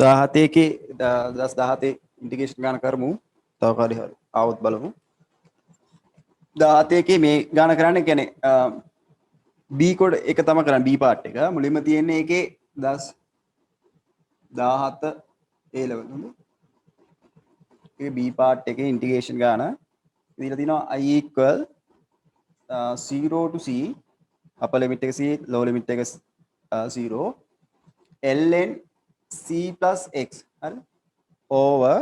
17 17 integration ගාන කරමු. තව කාලේ හරි ආවොත් බලමු. 17 මේ ගාන කරන්නේ කියන්නේ B කෝඩ් එක තමයි කරන්නේ B පාර්ට් එක. මුලින්ම තියෙන්නේ ඒකේ 17 A level හොඳ. ඒ B පාර්ට් එකේ ඉන්ටිග්‍රේෂන් ගාන දීලා තිනවා I equal 0 to C upper limit එක C lower limit එක 0 ln C plus x හරි over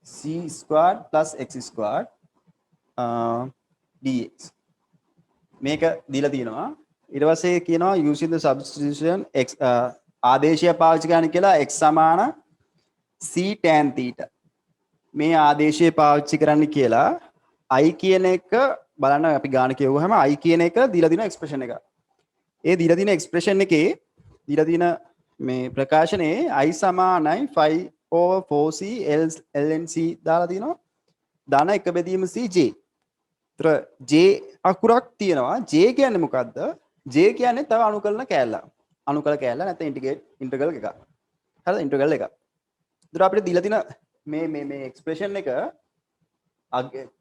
C squared plus x squared dx මේක දීලා තියෙනවා. ඊට පස්සේ කියනවා using the substitution x ආදේශය පාවිච්චි කරන්න කියලා x සමාන c tan theta මේ ආදේශය පාවිච්චි කරන්න කියලා I කියන එක බලන්න අපි ගාන කියවුවාම I කියන එක දීලා තියෙන එක්ස්ප්‍රෙෂන් එක. ඒ දීලා තියෙන එක්ස්ප්‍රෙෂන් එකේ දීලා තියෙන මේ ප්‍රකාශනයේ I සමානයි 5 over 4c ln c දාලා තියෙනවා. ධන එක බෙදීම c j. ඒතර j අකුරක් තියෙනවා. j කියන්නේ මොකද්ද? j කියන්නේ තව අනුකලන කෑල්ල. අනුකල කෑල්ල නැත්නම් ඉන්ටග්‍රල් එකක්. හරිද? ඉන්ටග්‍රල් එකක්. ඒතර අපිට දීලා තියෙන මේ එක්ස්ප්‍රෙෂන් එක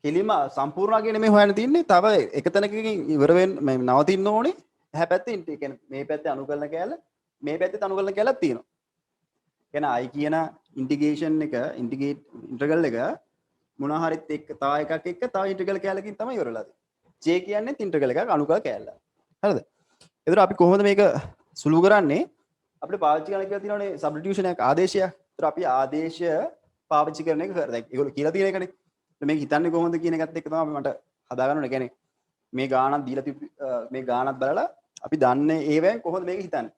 කෙලිම සම්පූර්ණ අගය නෙමෙයි හොයන්න තියෙන්නේ. තව එක තැනකින් ඉවර වෙන්න මේ නවතින්න ඕනේ. එහා පැත්තේ කියන්නේ මේ පැත්තේ අනුකලන කෑල්ල මේ පැත්තේ අනුකලන කෑල්ලක් තියෙනවා. කියන්නේ I කියන ඉන්ටිග්‍රේෂන් එක ඉන්ටග්‍රල් එක මොනවා හරිත් එක්ක තව එකක් එක්ක තව ඉන්ටග්‍රල් කෑල්ලකින් තමයි ඉවර වෙලා තියෙන්නේ. J කියන්නේ ඉන්ටග්‍රල් එකක් අනුකල කෑල්ල. හරිද? ඒතර අපි කොහොමද මේක සුළු කරන්නේ? අපිට පාවිච්චි කරන්න කියලා තියෙනවානේ සබ්ස්ටිටියුෂන් එක ආදේශයක්. ඒතර අපි ආදේශය පාවිච්චි කරන එක කරලා දැන් ඒගොල්ලෝ කියලා තියෙන එකනේ. මේක හිතන්නේ කොහොමද කියන එකත් එක්ක තමයි මට හදා ගන්න ඕනේ. කියන්නේ මේ ගානක් දීලා මේ ගානක් බලලා අපි දන්නේ ඒවෙන් කොහොමද මේක හිතන්නේ.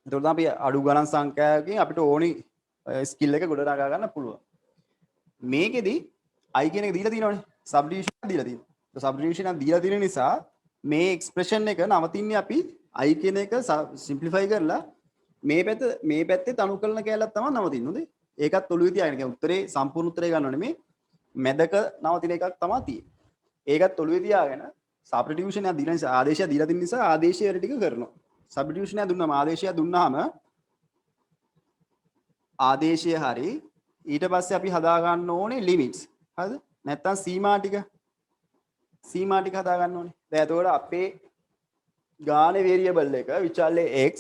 එතකොට අපි අඩු ගණන් සංඛ්‍යාවකින් අපිට ඕනි ස්කිල් එක ගොඩ නගා ගන්න පුළුවන්. මේකෙදි I කියන එක දීලා තියෙනවනේ. සබ්ස්ටිටියුෂන් දීලා තියෙනවා. ඒ සබ්ස්ටිටියුෂන් දීලා තියෙන නිසා මේ එක්ස්ප්‍රෙෂන් එක නවතින්නේ අපි I කියන එක සිම්ප්ලිෆයි කරලා මේ පැත්තේ තනුකලන කැලලක් තමයි නවතින්නේ. හොඳේ. ඒකත් ඔළුවේ තියාගෙන කියන්නේ උත්තරේ සම්පූර්ණ උත්තරේ ගන්නව නෙමෙයි. මැදක නවතින එකක් තමයි තියෙන්නේ. ඒකත් ඔළුවේ තියාගෙන සබ්ස්ටිටියුෂන් එක දීලා නිසා ආදේශය දීලා තියෙන නිසා ආදේශය වැඩ ටික කරනවා. සබ්ස්ටිටියුෂන් එක දුන්නාම ආදේශය දුන්නාම ආදේශය හරි ඊට පස්සේ අපි හදා ගන්න ඕනේ ලිමිට්ස්. හරිද? නැත්තම් සීමා ටික හදා ගන්න ඕනේ. දැන් එතකොට අපේ ගානේ වේරියබල් එක විචල්ලේ x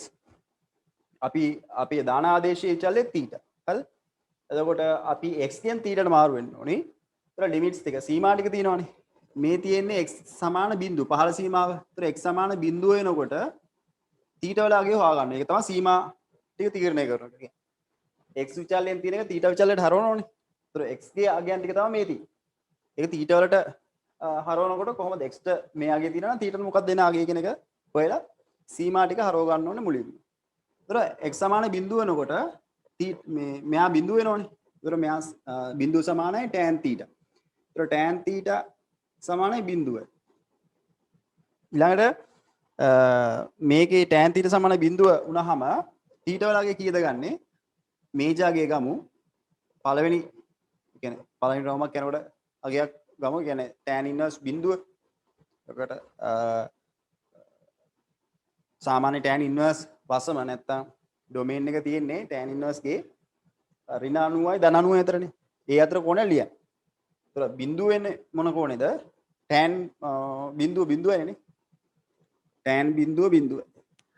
අපි දාන ආදේශයේ විචල්ලේ θ. හරිද? එතකොට අපි x කියන θ ට මාරු වෙන්න ඕනේ. ඒතර ලිමිට්ස් ටික සීමා ටික තියෙනවානේ. මේ තියෙන්නේ x සමාන බිඳුව පහළ සීමාව. ඒතර x සමාන බිඳුව වෙනකොට θ වල අගය හොයාගන්න. ඒක තමයි සීමා ටික තීරණය කරනවා. x විචල්යෙන් තියෙන එක θ විචල්ලයට හරවන්න ඕනේ. ඒතර x ගේ අගයන් ටික තමයි මේ තියෙන්නේ. ඒක θ වලට හරවනකොට කොහොමද x ට මේ අගය තියෙනවා නම් θ ට මොකක්ද දෙන අගය කියන එක හොයලා සීමා ටික හරව ගන්න ඕනේ මුලින්ම. ඒතර x සමාන බිඳුව වෙනකොට මෙයා බිඳුව වෙනවනේ. ඒතර මෙයා බිඳුව සමානයි tan θ. ඒතර tan θ සමානයි බිඳුව. ඊළඟට මේකේ tan θ සමාන බිඳුව වුණාම θ වලගේ කීයද ගන්නෙ? මේ ජාගය ගමු. පළවෙනි කියන්නේ පළවෙනි රෝමක් යනකොට අගයක් ගමු. කියන්නේ tan ඉන්වර්ස් බිඳුව. එතකොට සාමාන්‍ය tan ඉන්වර්ස් වසම නැත්තම් ඩොමේන් එක තියෙන්නේ tan ඉන්වර්ස් ගේ ඍණ 90යි ධන 90 අතරනේ. ඒ අතර කෝණය ලියන්න. ඒතර බිඳුව වෙන්නේ මොන කෝණේද? tan බිඳුවනේ. tan බිඳුව.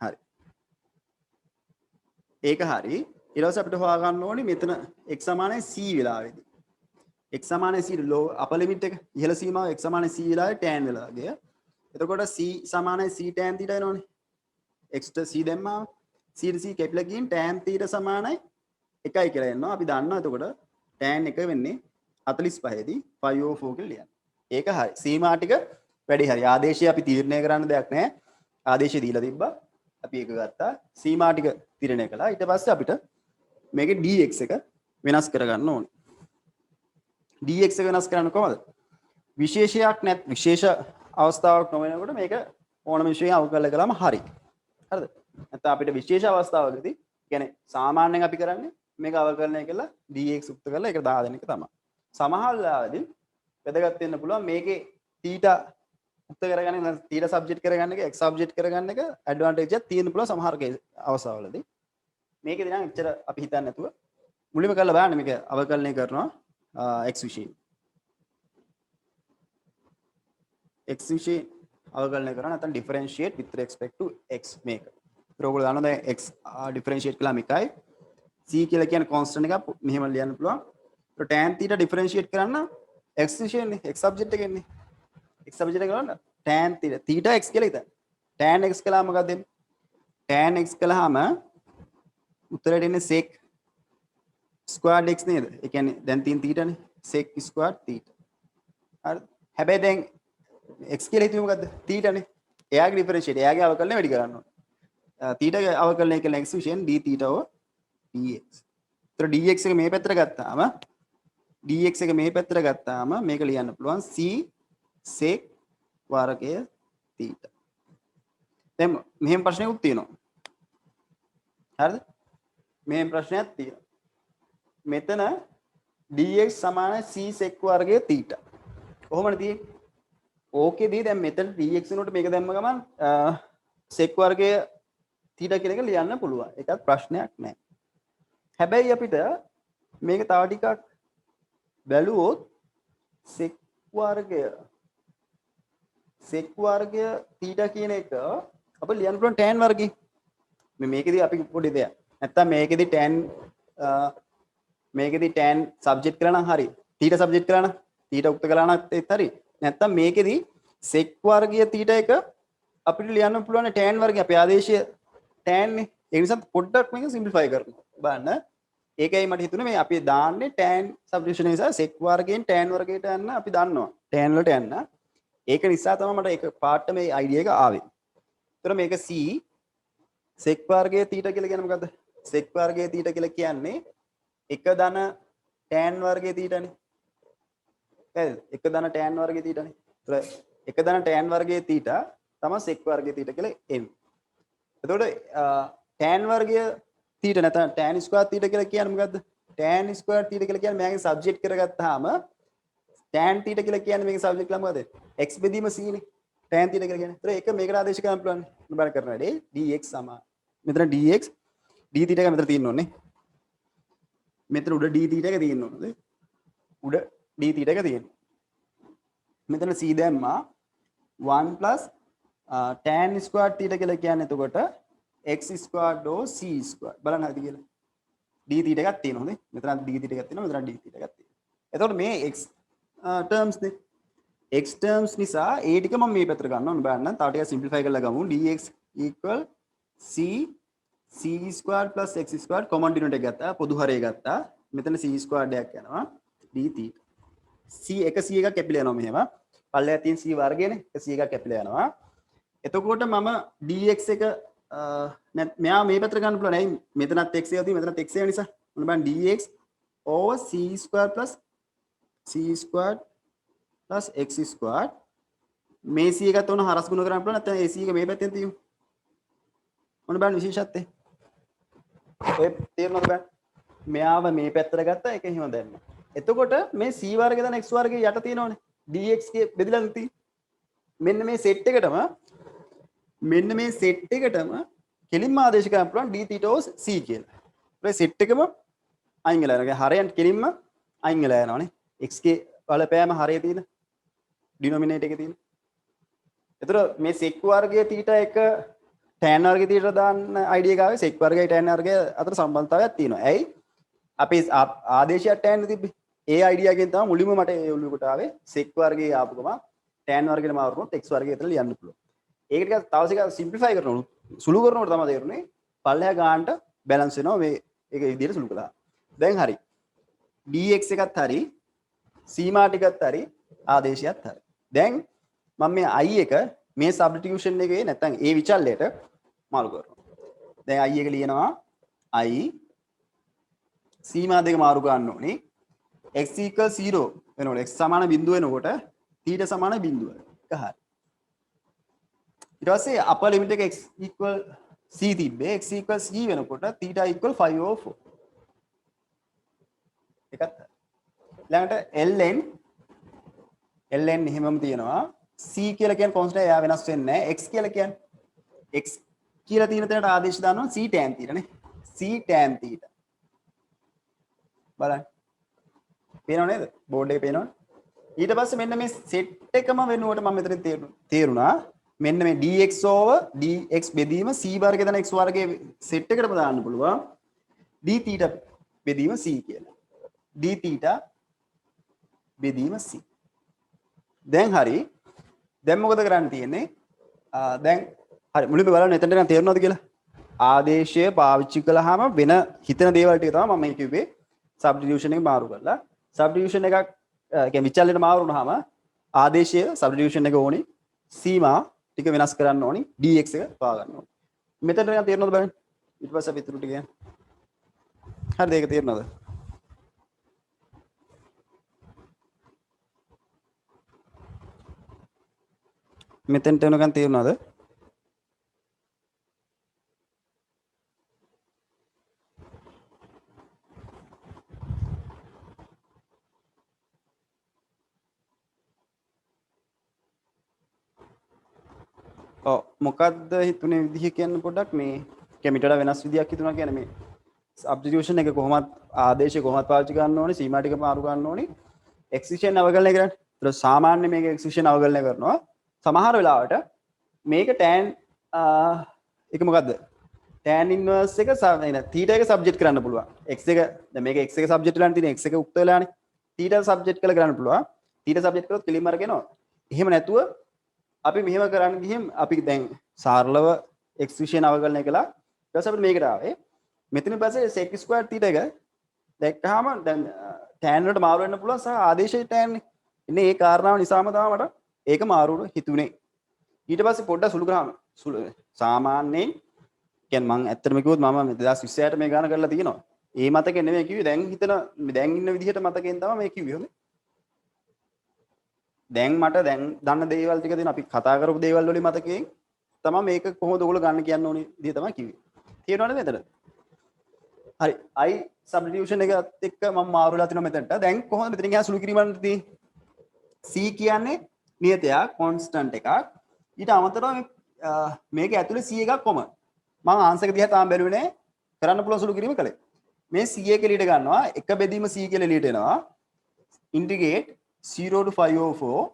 හරි. ඒක හරි. ඊට පස්සේ අපිට හොයාගන්න ඕනේ මෙතන x සමානයි c වෙලාවේදී. x සමානයි c ලෝ අප ලිමිට් එක ඉහළ සීමාව x සමානයි c වෙලාවේ tan වෙලාවගේ. එතකොට c සමානයි c tan θ එනවනේ. x ට c දැම්මම c ට c කැපිලා ගින් tan θ සමානයි 1යි කියලා එනවා. අපි දන්නවා එතකොට tan 1 වෙන්නේ 45 දී 5 over 4 කියලා ලියන්න. ඒක හරි. සීමා ටික වැඩි හරි. ආදේශය අපි තීරණය කරන්න දෙයක් නැහැ. ආදේශය දීලා තිබ්බා. අපි ඒක ගත්තා. සීමා ටික තීරණය කළා. ඊට පස්සේ අපිට මේකේ dx එක වෙනස් කරගන්න ඕනේ. dx එක වෙනස් කරන්න කොහමද? විශේෂ අවස්ථාවක් නොවෙනකොට මේක ඕනම විශේෂයෙන් අවකලන කළාම හරි. හරිද? නැත්නම් අපිට විශේෂ අවස්ථාවකදී කියන්නේ සාමාන්‍යයෙන් අපි කරන්නේ මේක අවකලනය කළා dx උක්ත කරලා ඒක දාගෙන එක තමයි. සමහර වෙලාවදී වැදගත් වෙන්න පුළුවන් මේකේ θ උක්ත කරගන්න නැත්නම් θ සබ්ජෙක්ට් කරගන්න එක x සබ්ජෙක්ට් කරගන්න එක ඇඩ්වාන්ටේජ් එකක් තියෙන්න පුළුවන් සමහර අවස්ථාවලදී. මේකේදී නම් එච්චර අපි හිතන්නේ නැතුව මුලින්ම කරලා බලන්න මේක අවකලනය කරනවා x විශේෂ අවකලනය කරනවා නැත්නම් differentiate with respect to x මේක. ඒත් ඔයගොල්ලෝ දන්නවා දැන් x differentiate කළාම එකයි c කියලා කියන constant එකක් මෙහෙම ලියන්න පුළුවන්. ඒක tan theta differentiate කරන්න x විශේෂනේ x subject එකේ ඉන්නේ. x subject එක ගන්න tan theta x කියලා හිතන්න. tan x කළාම මොකක්ද දෙන්නේ? tan x කළාම උත්තරයට එන්නේ sec squared x නේද? ඒ කියන්නේ දැන් තියෙන theta නේ sec squared theta. හරිද? හැබැයි දැන් x කියලා හිතුවේ මොකද්ද? theta නේ. එයාගේ differentiate එයාගේ අවකලනය වැඩි කරන්න ඕනේ. theta ගේ අවකලනය කළ x විශේෂයෙන් d theta over dx. ඒතර dx එක මේ පැත්තට ගත්තාම dx එක මේ පැත්තට ගත්තාම මේක ලියන්න පුළුවන් c sec වර්ගය theta. දැන් මෙහෙම ප්‍රශ්නයක් තියෙනවා. හරිද? මෙහෙම ප්‍රශ්නයක් තියෙනවා. මෙතන dx සමාන c sec වර්ගය theta. කොහොමද තියෙන්නේ? ඕකේදී දැන් මෙතන dx වෙනුවට මේක දැම්ම ගමන් sec වර්ගය theta කියන එක ලියන්න පුළුවන්. ඒකත් ප්‍රශ්නයක් නෑ. හැබැයි අපිට මේක තව ටිකක් බැලුවොත් sec වර්ගය theta කියන එක අපිට ලියන්න පුළුවන් tan වර්ගය. මේකෙදී අපි පොඩි දෙයක්. නැත්තම් මේකෙදී tan සබ්ජෙක්ට් කරලා නම් හරි. theta සබ්ජෙක්ට් කරලා නම් theta උක්ත කරලා නම් ඒත් හරි. නැත්තම් මේකෙදී sec වර්ගය theta එක අපිට ලියන්න පුළුවන් tan වර්ගය අපේ ආදේශය tan නේ. ඒ නිසා පොඩ්ඩක් මේක සිම්ප්ලිෆයි කරනවා. බලන්න. ඒකයි මට හිතුනේ මේ අපි දාන්නේ tan සබ්ස්ටිටියුෂන් නිසා sec වර්ගයෙන් tan වර්ගයට යන්න අපි දන්නවා. tan වලට යන්න. ඒක නිසා තමයි මට ඒක පාර්ට් මේ අයිඩියා එක ආවේ. ඒතර මේක c sec වර්ගයේ theta කියලා කියන්නේ මොකද්ද? sec වර්ගයේ theta කියලා කියන්නේ 1 ධන tan වර්ගයේ theta නේ. හරිද? 1 ධන tan වර්ගයේ theta නේ. ඒතර 1 ධන tan වර්ගයේ theta තමයි sec වර්ගයේ theta කියලා එන්නේ. එතකොට tan වර්ගය theta නැත්නම් tan square theta කියලා කියන්නේ මොකද්ද? tan square theta කියලා කියන්නේ මෙයාගේ සබ්ජෙක්ට් කරගත්තාම tan theta කියලා කියන්නේ මේකේ සබ්ජෙක්ට් කියලා මොකද? x බෙදීම c නේ. tan theta කියලා කියන්නේ. ඒතර ඒක මේකට ආදේශ කරන්න පුළුවන්. බලන්න කරන වැඩේ dx සමාන. මෙතන dx d theta එක මෙතන තියෙන්න ඕනේ. මෙතන උඩ d theta එක තියෙන්න ඕනේ. උඩ d theta එක තියෙනවා. මෙතන c දැම්මා 1 tan square theta කියලා කියන්නේ එතකොට x squared over c squared බලන්න හරිද කියලා d theta එකක් තියෙනවා නේ මෙතන d theta එකක් තියෙනවා මෙතන d theta එකක් තියෙනවා එතකොට මේ x terms නේ x terms නිසා a ටික මම මේ පැත්තට ගන්නවා ඔන්න බලන්න තව ටිකක් simplify කරලා ගමු dx equal c squared plus x squared common denominator එක ගත්තා පොදු හරය ගත්තා මෙතන c squared එකක් යනවා d theta c එක c එකක් කැපිලා යනවා මෙහෙම පල්ලෙහා තියෙන c වර්ගයනේ එක c එකක් කැපිලා යනවා එතකොට මම dx එක මෙයා මේ පැත්තට ගන්න පුළුවන්. ඇයි මෙතනත් x එකක් තියෙනවා මෙතනත් x එක නිසා. මොන බලන්න dx over c square plus x squared මේ c එකත් උන හරස් ගුණ කරන්න පුළුවන් නැත්නම් ac එක මේ පැත්තෙන් තියමු. මොන බලන්න විශේෂත්වය. ඒ තේරෙනවද බලන්න. මෙයාව මේ පැත්තට ගත්තා ඒක එහෙම දැම්ම. එතකොට මේ c වර්ගය දන x වර්ගය යට තියෙනවනේ. dx ගේ බෙදලා තියෙන්නේ. මෙන්න මේ සෙට් එකටම කෙලින්ම ආදේශ කරන්න පුළුවන් d theta over c කියලා. ඊට සෙට් එකම අයින් වෙලා යනවා. හරයන් කෙලින්ම අයින් වෙලා යනවානේ. x ගේ බලපෑම හරයේ තියෙන ඩිනොමිනේටර් එකේ තියෙන. ඒතර මේ sec වර්ගයේ theta එක tan වර්ගයේ theta දාන්න අයිඩියා එක ආවේ sec වර්ගයයි tan වර්ගය අතර සම්බන්ධතාවයක් තියෙනවා. ඇයි? අපි ආදේශයක් tan තිබ්බේ. ඒ අයිඩියා එකෙන් තමයි මුලින්ම මට ඒ ඔළුවට ආවේ sec වර්ගයේ ආපු ගමන් tan වර්ගයට මාරු කරනොත් x වර්ගය විතර ලියන්න පුළුවන්. ඒක ටිකක් තව ටිකක් සිම්ප්ලිෆයි කරනොත් සුළු කරනකොට තමයි තේරුනේ පල්ලෙහා ගානට බැලන්ස් වෙනවා මේ ඒක විදිහට සුළු කළා. දැන් හරි. dx එකත් හරි සීමා ටිකත් හරි ආදේශයත් හරි. දැන් මම මේ i එක මේ සබ්ස්ටිටියුෂන් එකේ නැත්තම් ඒ විචල්ලයට මාරු කරනවා. දැන් i එක ලියනවා i සීමා දෙක මාරු ගන්න ඕනේ. x equal 0 වෙනකොට x සමාන බිඳුව වෙනකොට θ සමාන බිඳුව. ඒක හරි. ඊට පස්සේ අපර් ලිමිට් එක x equal c තිබ්බේ x equal c වෙනකොට θ equal 5/4 එකත් ඊළඟට ln එහෙමම තියෙනවා c කියලා කියන කොන්ස්ටන්ට් එයා වෙනස් වෙන්නේ නැහැ x කියලා කියන්නේ x කියලා තියෙන තැනට ආදේශ දානවා c tan θ නේ c c tan theta බලන්න පේනව නේද බෝඩ් එකේ පේනවනේ ඊට පස්සේ මෙන්න මේ සෙට් එකම වෙනුවට මම මෙතන තේරුණා මෙන්න මේ dx over dx බෙදීම c වර්ගය දන x වර්ගයේ සෙට් එකටම දාන්න පුළුවන් d theta බෙදීම c කියලා d theta බෙදීම c දැන් හරි දැන් මොකද කරන්න තියෙන්නේ දැන් හරි මුලින්ම බලන්න එතනට ගන්න තේරුණාද කියලා ආදේශය පාවිච්චි කළාම වෙන හිතන දේවල් ටික තමයි මම මේ කිව්වේ සබ්ස්ටිටියුෂන් එක මාරු කරලා සබ්ස්ටිටියුෂන් එකක් කියන්නේ විචල්ලයට මාරු වුණාම ආදේශය සබ්ස්ටිටියුෂන් එක ඕනි සීමා ටික වෙනස් කරන්න ඕනි dx එක පා ගන්න ඕනි මෙතනට ගන්න තේරුණාද බලන්න ඊට පස්සේ අපි ඉතුරු ටික යන්න හරිද ඒක තේරුණාද මෙතෙන්ට එනකන් තේරුණාද ඔව් මොකද්ද හිතුනේ විදිහ කියන්න පොඩ්ඩක් මේ කැමිටල වෙනස් විදියක් හිතුණා කියන්නේ මේ සබ්ස්ටිටියුෂන් එක කොහොමද ආදේශය කොහොමද පාවිච්චි කරන්න ඕනේ සීමා ටික මාරු කරන්න ඕනේ එක්සිෂන් අවකලනය කරන්න. ඒත් සාමාන්‍ය මේක එක්සිෂන් අවකලනය කරනවා. සමහර වෙලාවට මේක tan එක මොකද්ද? tan inverse එක theta එක සබ්ජෙක්ට් කරන්න පුළුවන්. x එක දැන් මේක x එක සබ්ජෙක්ට් වෙලානේ තියෙන්නේ x එක උක්ත වෙලානේ. theta සබ්ජෙක්ට් කරලා කරන්න පුළුවන්. theta සබ්ජෙක්ට් කරොත් කෙලින්ම අරගෙනවා. එහෙම නැතුව අපි මෙහෙම කරන්න ගිහින් අපි දැන් සාරලව එක්ස්ප්‍රෙෂන් අවකලනය කළා. ඊට පස්සේ අපිට මේකට ආවේ. මෙතන පස්සේ sec² θ එක දැක්කහම දැන් tan වලට මාරු වෙන්න පුළුවන් සහ ආදේශයේ tan නේ. ඉන්නේ ඒ කාරණාව නිසාම තමයි මට ඒක මාරුව හිතුනේ. ඊට පස්සේ පොඩ්ඩක් සුළු කරාම සාමාන්‍යයෙන් කියන්නේ මම ඇත්තටම කිව්වොත් මම 2026ට මේ ගාන කරලා තියෙනවා. ඒ මතකෙ නෙමෙයි කිව්වේ දැන් හිතන දැන් ඉන්න විදිහට මතකෙන් තමයි මේ කිව්වේ. හොඳේ. දැන් මට දැන් දන්න දේවල් ටික දෙන අපි කතා කරපු දේවල් වලින් මතකයෙන් තමයි මේක කොහොමද ඔයගොල්ලෝ ගන්න කියන්න ඕනේ විදිහ තමයි කිව්වේ. තේරෙනවද මෙතන? හරි. I substitution එකත් එක්ක මම මාරුලා තිනවා මෙතනට. දැන් කොහොමද මෙතනින් එහා සුළු කිරීමක් තියෙන්නේ? C කියන්නේ නියතයක්, constant එකක්. ඊට අමතරව මේක ඇතුලේ C එකක් කොමන්. මම ආන්සර් එක දිහා තාම බැලුවේ නෑ. කරන්න පුළුවන් සුළු කිරීම කළේ. මේ C එක එළියට ගන්නවා. එක බෙදීම C කියලා එළියට එනවා. integrate 0 to 5 over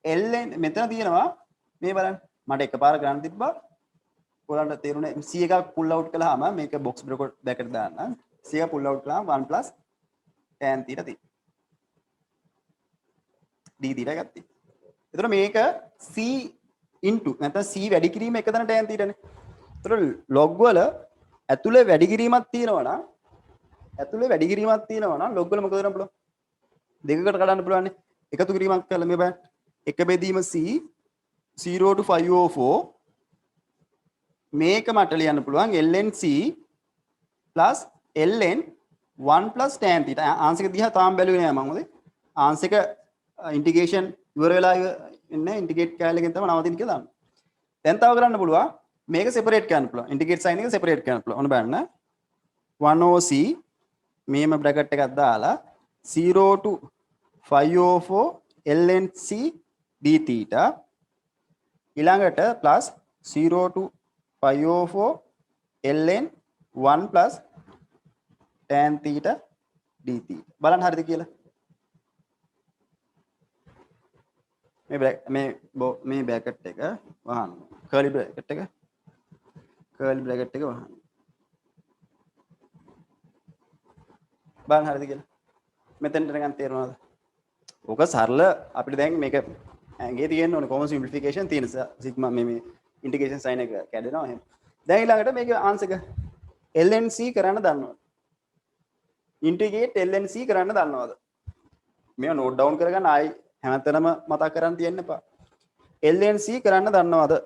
4 ln මෙතන තියෙනවා මේ බලන්න මට එකපාර ගන්න තිබ්බා ඔයාලන්ට තේරුණේ c එකක් පුල් අවුට් කළාම මේක බොක්ස් බ්‍රැකට් දාන්න c එක පුල් අවුට් කළාම 1 plus tan theta තියෙනවා d theta එකක් තියෙනවා එතකොට මේක c into නැත්නම් c වැඩි කිරීම එක දන tan theta නේ එතකොට log වල ඇතුලේ වැඩි කිරීමක් තියෙනවා නම් log වල මොකද කරන්න පුළුවන් දෙකකට කඩන්න පුළුවන් නේ එකතු කිරීමක් කළා මේ බලන්න එක බෙදීම c 0 to 5 over 4 මේක මට ලියන්න පුළුවන් ln c plus ln 1 plus tan theta answer එක දිහා තාම බැලුවේ නෑ මම හොඳේ ආන්සර් එක ඉන්ටිග්‍රේෂන් ඉවර වෙලා ඉන්නේ ඉන්ටිග්‍රේට් කැලේකින් තමයි නවතින්නේ කියලා දාන්න දැන් තව කරන්න පුළුවන් මේක සෙපරේට් කරන්න පුළුවන් ඉන්ටිග්‍රේට් sign එක සෙපරේට් කරන්න පුළුවන් ඔන්න බලන්න 1 over c මේම බ්‍රැකට් එකක් දාලා 0 to 5 over 4 ln c d theta ඊළඟට plus 0 to 5 over 4 ln 1 plus tan theta d theta බලන්න හරිද කියලා මේ බ්‍රැකට් එක වහන්න කර්ලි බ්‍රැකට් එක වහන්න බලන්න හරිද කියලා මෙතෙන්ට නිකන් තේරෙනවද? ඔක සරල අපිට දැන් මේක ඇඟේ තියෙන්න ඕනේ කොමන් සිම්ප්ලිෆිකේෂන් තියෙන සිග්මා මේ ඉන්ටිග්‍රේෂන් සයින් එක කැඩෙනවා එහෙනම්. දැන් ඊළඟට මේක ආන්සර් එක ln c කරන්න දන්නවද? ඉන්ටිග්‍රේට් ln c කරන්න දන්නවද? මේව නෝට් ඩවුන් කරගන්න ආයි හැමතැනම මතක් කරන් තියන්න එපා. ln c කරන්න දන්නවද?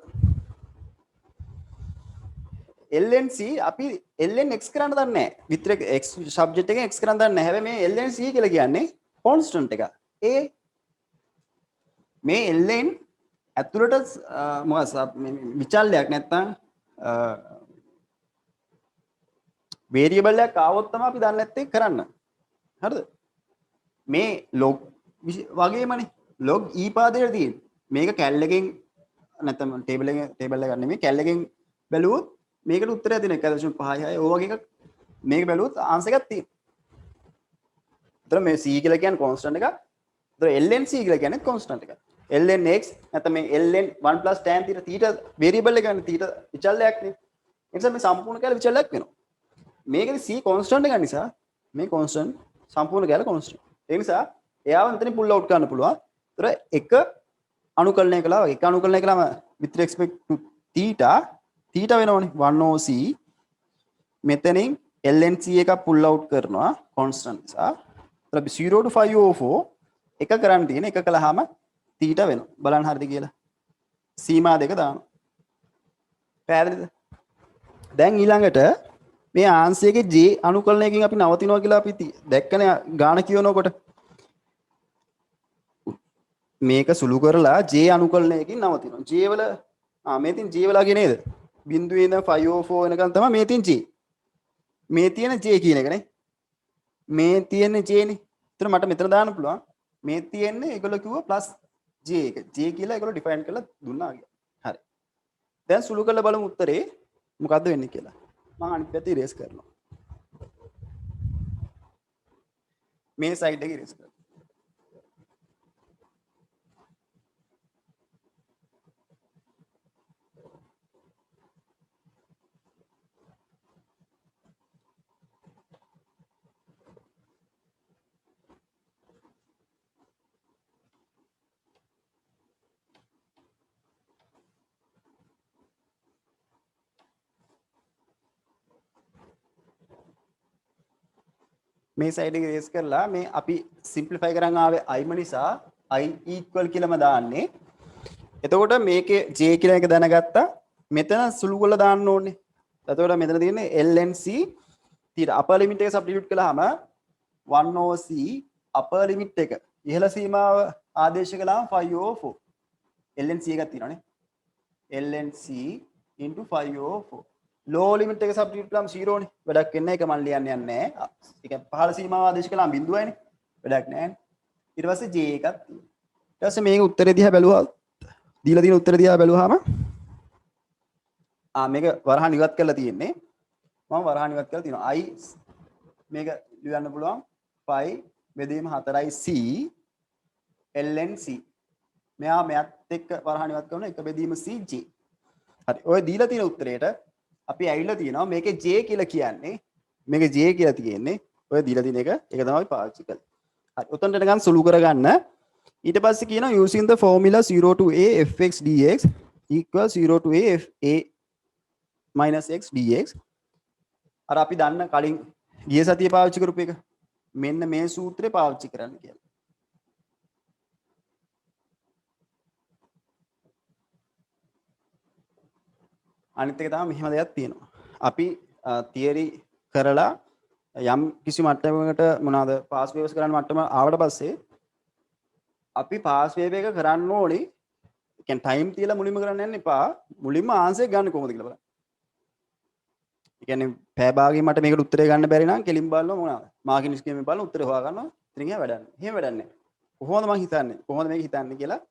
ln c අපි ln x කරන්න දන්නේ නැහැ. විතර x සබ්ජෙක්ට් එකෙන් x කරන්න දන්නේ නැහැ. හැබැයි මේ ln c කියලා කියන්නේ constant එක. ඒ මේ ln ඇතුළට මොකක්ද විචල්යක් නැත්තම් variable එකක් ආවොත් තමයි අපි දන්නේ නැත්තේ කරන්න. හරිද? මේ log වගේමනේ log e පාදයට තියෙන්නේ. මේක කැල් එකෙන් නැත්තම් ටේබල් එකක් නෙමෙයි කැල් එකෙන් බැලුවොත් මේකට උත්තරය දෙන 1.56 ඔය වගේ එකක් මේක බැලුවොත් ආන්සර් එකක් තියෙනවා. ඒතර මේ c කියලා කියන්නේ කොන්ස්ටන්ට් එකක්. ඒතර ln c කියලා කියන්නේ කොන්ස්ටන්ට් එකක්. ln x නැත්නම් මේ ln 1 tan θ θ වේරියබල් එක ගන්න θ විචල්යක් නේ. ඒ නිසා මේ සම්පූර්ණ කැල විචල්යක් වෙනවා. මේකේ c කොන්ස්ටන්ට් එක නිසා මේ කොන්ස්ටන්ට් සම්පූර්ණ කැල කොන්ස්ටන්ට්. ඒ නිසා එයාව මෙතනින් පුල් අවුට් කරන්න පුළුවන්. ඒතර එක අනුකලනය කළා වගේ එක අනුකලනය කළාම with respect to θ වෙනවනේ 1/c මෙතනින් ln c එකක් පුල් අවුට් කරනවා කොන්ස්ටන්ට් නිසා. ඒතර 0 to 5/4 එක කරන් තියෙන එක කළාම θ වෙනවා. බලන්න හරිද කියලා. සීමා දෙක දානවා. පැහැදිලිද? දැන් ඊළඟට මේ ආංශයේ j අනුකලනයකින් අපි නවතිනවා කියලා අපි දැක්කනේ ගාන කියනකොට. මේක සුළු කරලා j අනුකලනයකින් නවතිනවා. j වල මේ තින් j වලගේ නේද? බිඳුවේ ඉඳන් 5/4 වෙනකන් තමයි මේ තින් j. මේ තියෙන j කියන එක නේ. මේ තියෙන j නේ. එතන මට මෙතන දාන්න පුළුවන්. මේ තියෙන්නේ ඒගොල්ලෝ කිව්වා +j එක. j කියලා ඒගොල්ලෝ ඩිෆයින් කරලා දුන්නා කියලා. හරි. දැන් සුළු කරලා බලමු උත්තරේ මොකද්ද වෙන්නේ කියලා. මම අනිත් පැත්ත ඉරේස් කරනවා. මේ සයිඩ් එක ඉරේස් කරනවා. මේ සයිඩ් එක රේස් කරලා මේ අපි සිම්ප්ලිෆයි කරන් ආවේ i නිසා i equal කියලාම දාන්නේ. එතකොට මේකේ j කියලා එක දැනගත්තා. මෙතන සුළු කරලා දාන්න ඕනේ. එතකොට මෙතන තියෙන්නේ ln c ඊට අපර් ලිමිට් එක සබ්ස්ටිටියුට් කළාම 1/c අපර් ලිමිට් එක ඉහළ සීමාව ආදේශ කළාම 5/4 ln c එකක් තියෙනවානේ. ln c * 5/4 ලෝ ලිමිට් එක සබ්ස්ටිටියුට් කළාම 0 නේ. වැඩක් වෙන්නේ නැහැ. ඒක මම ලියන්න යන්නේ නැහැ. ඒ කියන්නේ පහළ සීමාව ආදේශ කළාම බිඳුවයිනේ. වැඩක් නැහැ. ඊට පස්සේ j එකක් තියෙනවා. ඊට පස්සේ මේක උත්තරේ දිහා බැලුවා. දීලා තියෙන උත්තරේ දිහා බැලුවාම මේක වරහන් ඉවත් කරලා තියෙන්නේ. මම වරහන් ඉවත් කරලා තියෙනවා. i මේක ලියන්න පුළුවන් 5/4c ln c. මෙයාත් එක්ක වරහන් ඉවත් කරන එක බෙදීම cj. හරි. ඔය දීලා තියෙන උත්තරේට අපි ඇවිල්ලා තියෙනවා මේකේ j කියලා කියන්නේ මේකේ j කියලා තියෙන්නේ ඔය දීලා තියෙන එක ඒක තමයි පාවිච්චි කරන්නේ. හරි. උතන්ට නිකන් සුළු කරගන්න. ඊට පස්සේ කියනවා using the formula 0 to a fx dx equals 0 to a f a minus x dx. අර අපි දන්න කලින් ගිය සතියේ පාවිච්චි කරපු එක. මෙන්න මේ සූත්‍රය පාවිච්චි කරන්න කියලා. අනිත් එක තමයි මෙහෙම දෙයක් තියෙනවා. අපි තියරි කරලා යම් කිසි මට්ටමකට මොනවාද පාස් වේව්ස් කරන්න මට්ටම ආවට පස්සේ අපි පාස් වේව් එක කරන්න ඕනේ. ඒ කියන්නේ ටයිම් තියලා මුලින්ම කරන්න යන්න එපා. මුලින්ම ආන්සර් ගන්න කොහොමද කියලා බලන්න. ඒ කියන්නේ පැය භාගයෙන් මට මේකට උත්තරේ ගන්න බැරි නම් කෙලින් බලනවා මොනවාද? මාකින් ස්කීමෙන් බලන උත්තරේ හොයා ගන්නවා. ඉතින් එහෙම වැඩක් නැහැ. එහෙම වැඩක් නැහැ. කොහොමද මම හිතන්නේ? කොහොමද මේක හිතන්නේ කියලා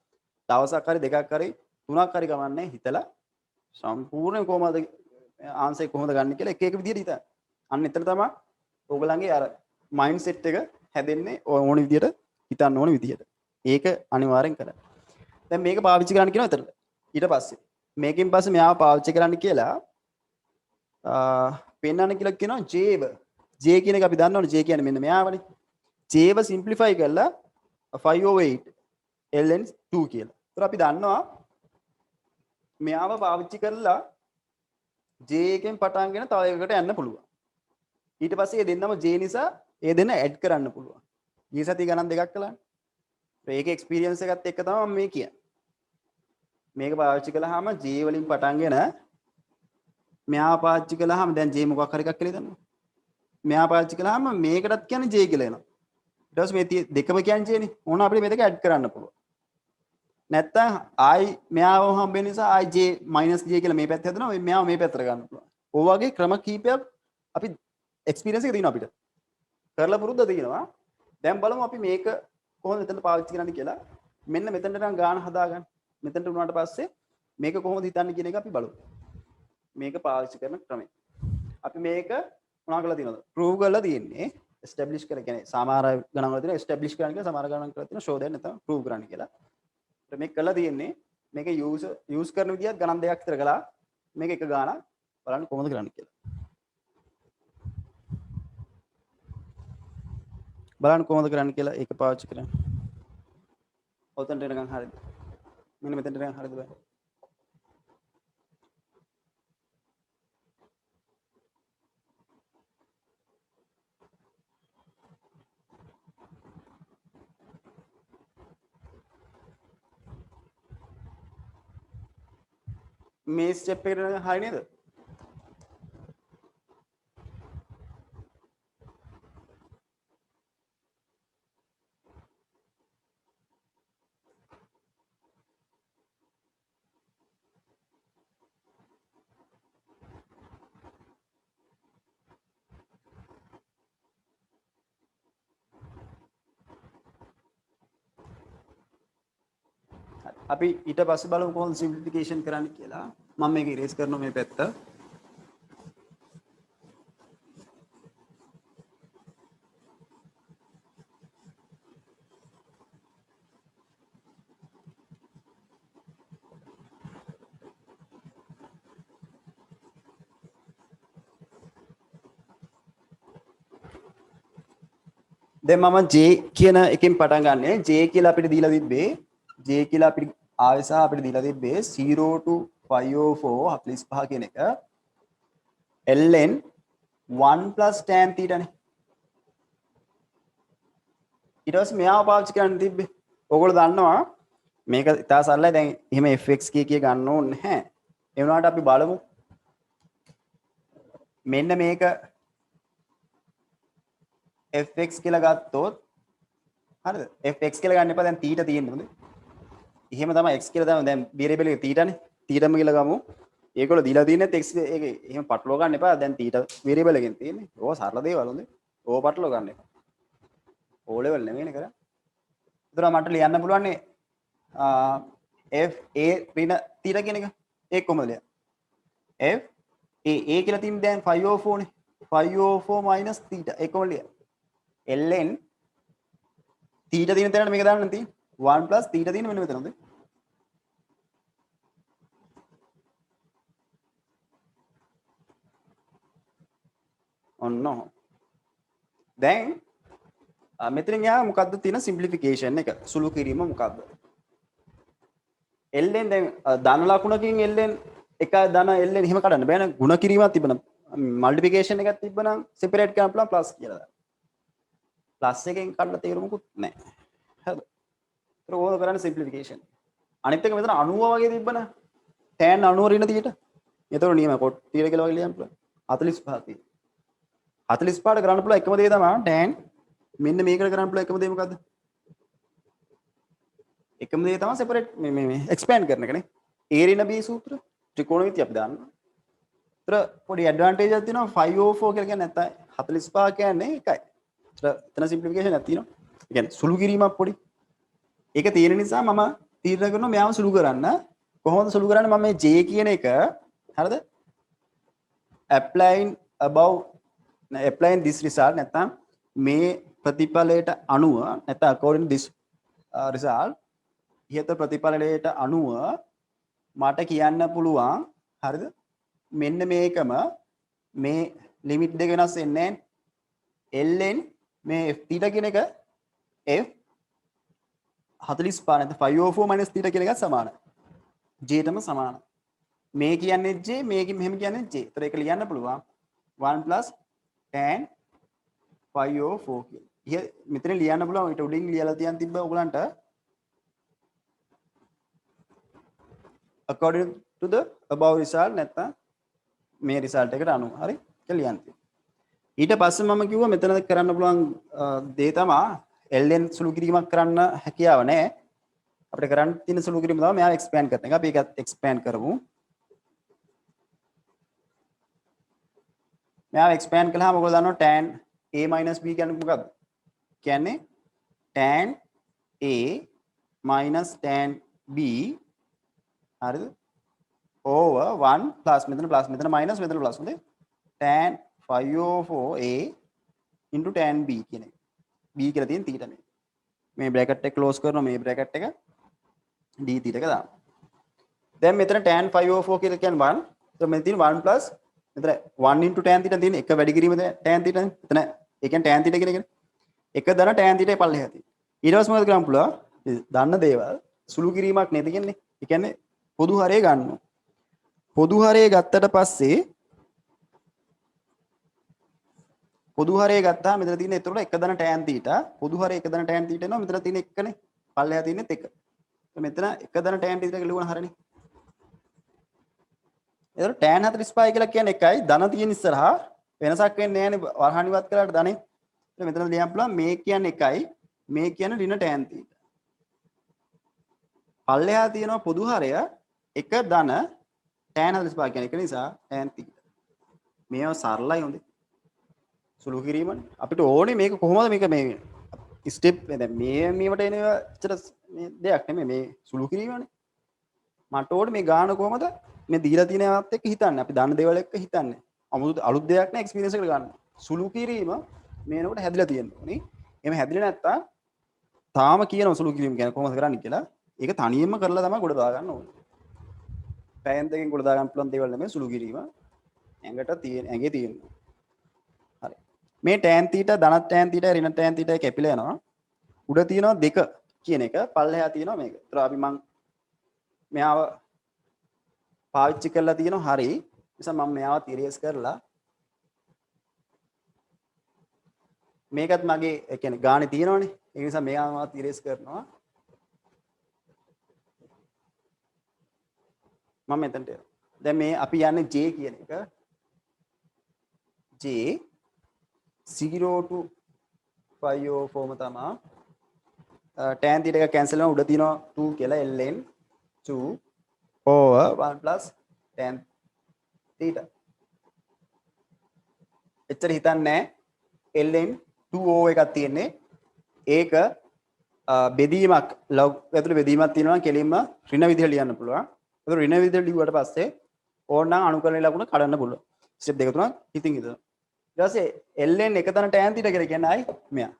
දවසක් හරි දෙකක් හරි තුනක් හරි ගමන්නේ හිතලා සම්පූර්ණ කොහොමද ආන්සර් කොහොමද ගන්න කියලා එක එක විදිහට හිතන්න. අන්න එතන තමයි ඕගලන්ගේ අර මයින්ඩ් සෙට් එක හැදෙන්නේ ඕන විදිහට හිතන්න ඕන විදිහට. ඒක අනිවාර්යෙන් කරන්න. දැන් මේක පාවිච්චි කරන්න කියනවා එතනට. ඊට පස්සේ මේකෙන් පස්සේ මෙයාව පාවිච්චි කරන්න කියලා පෙන්නන්න කියලා කියනවා jව. j කියන එක අපි දන්නවනේ j කියන්නේ මෙන්න මෙයාවනේ. jව සිම්ප්ලිෆයි කරලා 5/8 ln 2 කියලා. ඒතර අපි දන්නවා මෙයාව පාවිච්චි කරලා j එකෙන් පටන් ගෙන තව එකකට යන්න පුළුවන්. ඊට පස්සේ ඒ දෙන්නම j නිසා ඒ දෙන්න ඇඩ් කරන්න පුළුවන්. ඊ සතිය ගණන් දෙකක් කළානේ. ඒක එක්ස්පීරියන්ස් එකත් එක්ක තමයි මම මේ කියන්නේ. මේක පාවිච්චි කළාම j වලින් පටන් ගෙන මෙයා පාවිච්චි කළාම දැන් j මොකක් හරි එකක් කියලා දන්නවා. මෙයා පාවිච්චි කළාම මේකටත් කියන්නේ j කියලා එනවා. ඊට පස්සේ මේ දෙකම කියන්නේ j නේ. ඕන අපිට මේ දෙක ඇඩ් කරන්න පුළුවන්. නැත්තම් i මෙයාව හම්බෙන නිසා i j - j කියලා මේ පැත්ත හදනවා. මෙයාව මේ පැත්තට ගන්න පුළුවන්. ඔය වගේ ක්‍රම කීපයක් අපි එක්ස්පීරියන්ස් එක තියෙනවා අපිට. කරලා පුරුද්ද තියෙනවා. දැන් බලමු අපි මේක කොහොමද මෙතනට පාවිච්චි කරන්න කියලා. මෙන්න මෙතනට නම් ගාන හදාගන්න. මෙතනට උනාට පස්සේ මේක කොහොමද හිතන්නේ කියන එක අපි බලමු. මේක පාවිච්චි කරන ක්‍රමය. අපි මේක මොනවා කරලා තියෙනවද ප්‍රූව් කරලා තියෙන්නේ එස්ටැබ්ලිෂ් කරලා කියන්නේ සමහර ගණන් වල තියෙන එස්ටැබ්ලිෂ් කරන්න කියලා සමහර ගණන් කරලා තියෙන ෂෝ දෙන්න නැත්නම් ප්‍රූව් කරන්න කියලා මේක කරලා තියෙන්නේ මේක යූස් කරන විදිහත් ගණන් දෙකක් විතර කළා මේක එක ගාණක් බලන්න කොහොමද කරන්නේ කියලා බලන්න කොහොමද කරන්න කියලා ඒක පාවිච්චි කරන්න ඔතනට එනකන් හරියද මෙන්න මෙතනට එනකන් හරියද බෑ මේ ස්ටෙප් එකට එනකන් හරිය නේද අපි ඊට පස්සේ බලමු කොහොමද සිම්ප්ලිෆිකේෂන් කරන්න කියලා මම මේක ඉරේස් කරනවා මේ පැත්ත දැන් මම j කියන එකෙන් පටන් ගන්නෙ j කියලා අපිට දීලා තිබ්බේ j කියලා අපිට ආවේ සහ අපිට දීලා තිබ්බේ 0 to 504 45 කියන එක ln 1 plus tan theta නේ ඊට පස්සේ මෙයාව පාවිච්චි කරන්න තිබ්බේ ඕගොල්ලෝ දන්නවා මේක ඉතා සරලයි දැන් එහෙම fx කිය ගන්න ඕනේ නැහැ ඒ වුණාට අපි බලමු මෙන්න මේක fx කියලා ගත්තොත් හරිද fx කියලා ගන්න එපා දැන් theta තියෙන්නේ හොඳේ එහෙම තමයි x කියලා දාම දැන් variable එක theta නේ theta ම කියලා ගමු ඒගොල්ලෝ දීලා තියෙන්නේ x ඒක එහෙම පටලවා ගන්න එපා දැන් theta variable එකෙන් තියෙන්නේ ඕක සරල දේවල් හොඳේ ඕක පටලවා ගන්න එපා O level නෙමෙයිනේ කරන්නේ ඒතර මට ලියන්න පුළුවන් නේ f a ඍණ theta කියන එක ඒක කොහමද ලියන්නේ f a කියලා තියෙන්නේ දැන් 504 නේ 504 minus theta ඒක කොහොමද ලියන්නේ ln theta තියෙන තැනට මේක දාන්න තියෙන්නේ 1 plus theta තියෙන මෙන්න මෙතන හොඳේ ඔන්න දැන් මෙතනින් යා මොකද්ද තියෙන සිම්ප්ලිෆිකේෂන් එක සුළු කිරීම මොකද්ද ln දැන් ධන ලකුණකින් ln එක ධන ln එහෙම කඩන්න බෑනේ ಗುಣ කිරීමක් තිබුණා මල්ටිප්ලිකේෂන් එකක් තිබ්බනම් සෙපරේට් කරන්න පුළුවන් ප්ලස් කියලා දාන්න ප්ලස් එකෙන් කඩලා තේරුමකුත් නැහැ හරිද ඒක ඕන කරන්නේ සිම්ප්ලිෆිකේෂන් අනිත් එක මෙතන 90 වගේ තිබ්බනේ tan 90 ඍණ 30ට ඒතකොට නියම කොට්ටිය කියලා වගේ ලියන්න පුළුවන් 45 තියෙනවා 45ට කරන්න පුළුවන් එකම දේ තමයි tan මෙන්න මේකට කරන්න පුළුවන් එකම දේ මොකද්ද එකම දේ තමයි සෙපරේට් මේ එක්ස්පෑන්ඩ් කරන එකනේ a ඍණ b සූත්‍ර ත්‍රිකෝණමිතිය අපි දාන්න. ඒතර පොඩි ඇඩ්වාන්ටේජ් එකක් තියෙනවා 504 කියලා කියන්නේ නැත්නම් 45 කියන්නේ එකයි. ඒතර එතන සිම්ප්ලිෆිකේෂන් එකක් තියෙනවා. ඒ කියන්නේ සුළු කිරීමක් පොඩි. ඒක තියෙන නිසා මම තීරණය කරනවා මෙයාව සුළු කරන්න. කොහොමද සුළු කරන්නේ මම මේ j කියන එක හරිද? applying this result නැත්නම් මේ ප්‍රතිඵලයට අනුව නැත්නම් according this result ඉහත ප්‍රතිඵලයට අනුව මට කියන්න පුළුවන් හරිද මෙන්න මේකම මේ ලිමිට් දෙක වෙනස් වෙන්නේ ln මේ f theta කියන එක f 45 නැත්නම් 504 theta කියන එකත් සමානයි j ටම සමානයි මේ කියන්නේ j මේක මෙහෙම කියන්නේ j. ඒතර ඒක ලියන්න පුළුවන් 1 tan 504 කියලා. මෙතන ලියන්න පුළුවන් ඊට උඩින් ලියලා තියන් තිබ්බ ඔයගලන්ට according to the above result නැත්නම් මේ result එකට අනුව හරි කියලා ලියන්න තියෙනවා. ඊට පස්සේ මම කිව්වා මෙතන කරන්න පුළුවන් දේ තමයි ln සුළු කිරීමක් කරන්න හැකියාව නැහැ. අපිට කරන්න තියෙන සුළු කිරීම තමයි මෙයා expand කරන එක. අපි ඒකත් expand කරමු. මෙයා expand කළාම ඔයගොල්ලෝ දන්නවා tan a b කියන්නේ මොකක්ද? කියන්නේ tan a tan b හරිද? over 1 plus මෙතන minus මෙතන plus හොඳේ tan phi of a into tan b කියන එක. b කියලා තියෙන θ මේ. මේ බ්‍රැකට් එක ක්ලෝස් කරනවා මේ බ්‍රැකට් එක d θ එක දානවා. දැන් මෙතන tan phi of 4 කියලා කියන්නේ 1. එතකොට මෙතන තියෙන 1 plus මෙතන 1 into tan θ තියෙන එක වැඩි කිරීම tan θ නේ. එතන ඒ කියන්නේ tan θ කියන එක. එක දන tan θ පල්ලෙහා තියෙන. ඊට පස්සේ මොකද කරන්න පුළුවන්? දන්න දේවල් සුළු කිරීමක් නේද කියන්නේ. ඒ කියන්නේ පොදු හරය ගන්නවා. පොදු හරය ගත්තට පස්සේ පොදු හරය ගත්තාම මෙතන තියෙන එතකොට එක දන tan θ පොදු හරය එක දන tan θ එනවා මෙතන තියෙන එකනේ පල්ලෙහා තියෙනෙත් එක. මෙතන එක දන tan θ කියලා ලියුවන හරනේ. එතකොට tan 45 කියලා කියන්නේ එකයි ධන තියෙන ඉස්සරහා වෙනසක් වෙන්නේ නැහැ නේ වරහණිවත් කරලාට ධනෙ. මෙතන ලියන්න පුළුවන් මේ කියන්නේ එකයි මේ කියන්නේ ඍණ tan θ. පල්ලෙහා තියෙනවා පොදු හරය එක ධන tan 45 කියන්නේ එක නිසා tan θ. මේවා සරලයි හොඳේ. සුළු කිරීමනේ. අපිට ඕනේ මේක කොහොමද මේක මේ ස්ටෙප් දැන් මේවට එනවා ඇත්තට මේ දෙයක් නෙමෙයි මේ සුළු කිරීමනේ. මට ඕනේ මේ ගාන කොහොමද මේ දීලා තියෙන ඒවාත් එක්ක හිතන්නේ. අපි දන්න දේවල් එක්ක හිතන්නේ. අලුත් දෙයක් නෑ එක්ස්පීරියන්ස් එකට ගන්න. සුළු කිරීම මේනකොට හැදිලා තියෙනවා නේ. එහෙම හැදිලා නැත්තම් තාම කියනවා සුළු කිරීම කියන්නේ කොහොමද කරන්නේ කියලා. ඒක තනියෙන්ම කරලා තමයි ගොඩ දා ගන්න ඕනේ. පැයෙන් දෙකෙන් ගොඩ දා ගන්න පුළුවන් දේවල් නෙමෙයි සුළු කිරීම. ඇඟට තියෙන ඇඟේ තියෙනවා. හරි. මේ tan θ ධන tan θ ඍණ tan θ කැපිලා යනවා. උඩ තියෙනවා 2 කියන එක පල්ලෙහා තියෙනවා මේක. ඒතර අපි මං මෙයාව පාවිච්චි කරලා තියෙනවා හරි. නිසා මම මෙයාවත් ඉරේස් කරලා මේකත් මගේ ඒ කියන්නේ ගානේ තියෙනවනේ. ඒ නිසා මෙයාවත් ඉරේස් කරනවා. මම මෙතනට එනවා. දැන් මේ අපි යන්නේ J කියන එක. J 0 to phi of 4 තමයි. tan θ එක කැන්සල් වෙනවා උඩ තියෙනවා 2 කියලා ln 2 over 1 plus tan θ. එච්චර හිතන්නේ නැහැ. ln 2 over එකක් තියෙන්නේ. ඒක බෙදීමක් log ඇතුළේ බෙදීමක් තියෙනවා නම් කෙලින්ම ඍණ විදිහට ලියන්න පුළුවන්. ඒක ඍණ විදිහට ලියුවට පස්සේ ඕනනම් අනුකලන ලකුණ කඩන්න පුළුවන්. ස්ටෙප් දෙක තුනක් හිතින් හිතනවා. ඊට පස්සේ ln එක තන tan θ කියලා කියන්නේ ආයි මෙයා.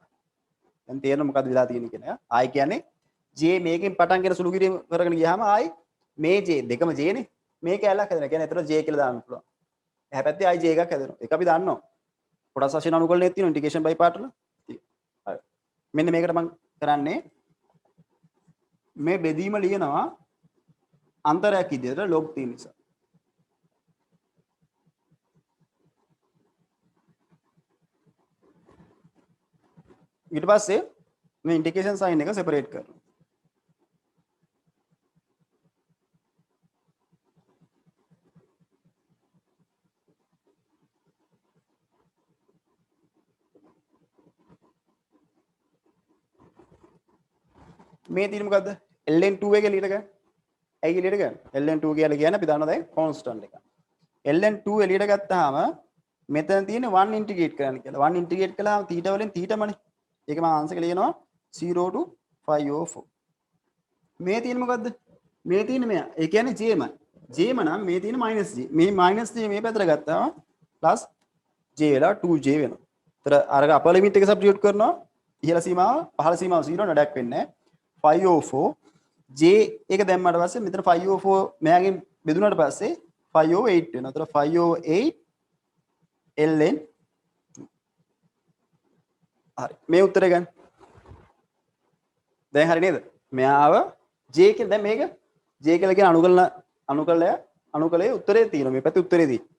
දැන් තේරෙන මොකද්ද වෙලා තියෙන්නේ කියලා. ආයි කියන්නේ j මේකෙන් පටන් ගෙන සුළු කිරීම කරගෙන ගියාම ආයි මේ j දෙකම j නේ. මේක ඇලක් හැදෙනවා. කියන්නේ එතන j කියලා දාන්න පුළුවන්. එහා පැත්තේ ආයි j එකක් හැදෙනවා. ඒක අපි දන්නවා. කොටස් වශයෙන් අනුකලනයේ තියෙන ඉන්ටිග්‍රේෂන් බයි පාර්ට් වල. හරි. මෙන්න මේකට මම කරන්නේ මේ බෙදීම ලියනවා අන්තරයක් විදිහට log 3 නිසා. ඊට පස්සේ මේ ඉන්ටිග්‍රේෂන් සයින් එක සෙපරේට් කරනවා. මේ තියෙන්නේ මොකද්ද? ln2 එක එළියට ගන්න. ඇයි එළියට ගන්න? ln2 කියලා කියන්නේ අපි දන්නවා දැන් කොන්ස්ටන්ට් එක. ln2 එළියට ගත්තාම මෙතන තියෙන 1 ඉන්ටිග්‍රේට් කරන්න කියලා. 1 ඉන්ටිග්‍රේට් කළාම θ වලින් θමනේ. ඒක මම ආන්සර් එක ලියනවා 0 to phi of 4. මේ තියෙන්නේ මොකද්ද? මේ තියෙන්නේ මෙයා. ඒ කියන්නේ j මයි. j නම් මේ තියෙන -j. මේ -j මේ පැත්තට ගත්තාම plus j වෙලා 2j වෙනවා. ඒතර අර අපර් ලිමිට් එක සබ්ස්ටිටියුට් කරනවා. ඉහළ සීමාව පහළ සීමාව 0 නඩක් වෙන්නේ නැහැ. phi of 4 j එක දැම්මට පස්සේ මෙතන phi of 4 මෙයාගෙන් බෙදුනට පස්සේ phi of 8 වෙනවා. ඒතර phi of 8 ln හරි. මේ උත්තරය ගන්න. දැන් හරි නේද? මෙයාව j කියන දැන් මේක j කියලා කියන අනුකලයේ උත්තරේ තියෙනවා. මේ පැත්තේ උත්තරේ තියෙනවා.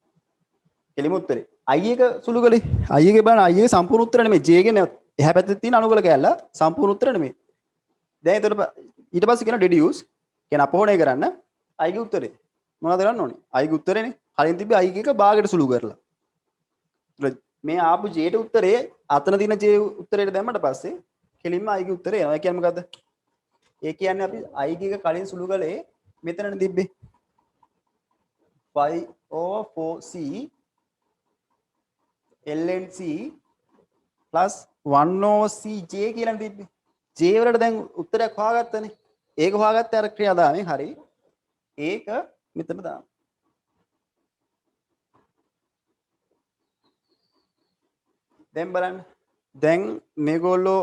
කෙලිම උත්තරේ. i එක සුළු කලේ. i එකේ බලන්න i එකේ සම්පූර්ණ උත්තරය නෙමෙයි. j ගේ එහා පැත්තේ තියෙන අනුකල කැල්ල සම්පූර්ණ උත්තරය නෙමෙයි. දැන් එතකොට ඊට පස්සේ කියන deduce කියන අපහොණය කරන්න i ගේ උත්තරේ. මොනවද කරන්න ඕනේ? i ගේ උත්තරේනේ. කලින් තිබ්බේ i එක භාගයට සුළු කරලා. මේ ආපු j ට උත්තරේ අතන තියෙන j උත්තරේට දැම්මට පස්සේ කෙලින්ම i ගේ උත්තරේ එනවා. ඒ කියන්නේ මොකද්ද? ඒ කියන්නේ අපි i එක කලින් සුළු කළේ මෙතනනේ තිබ්බේ. phi over 4c ln c plus 1 over cj කියලා තිබ්බේ. j වලට දැන් උත්තරයක් හොයාගත්තනේ. ඒක හොයාගත්තේ අර ක්‍රියාදාමයෙන් හරි. ඒක මෙතන දාන්න. දැන් බලන්න. දැන් මේගොල්ලෝ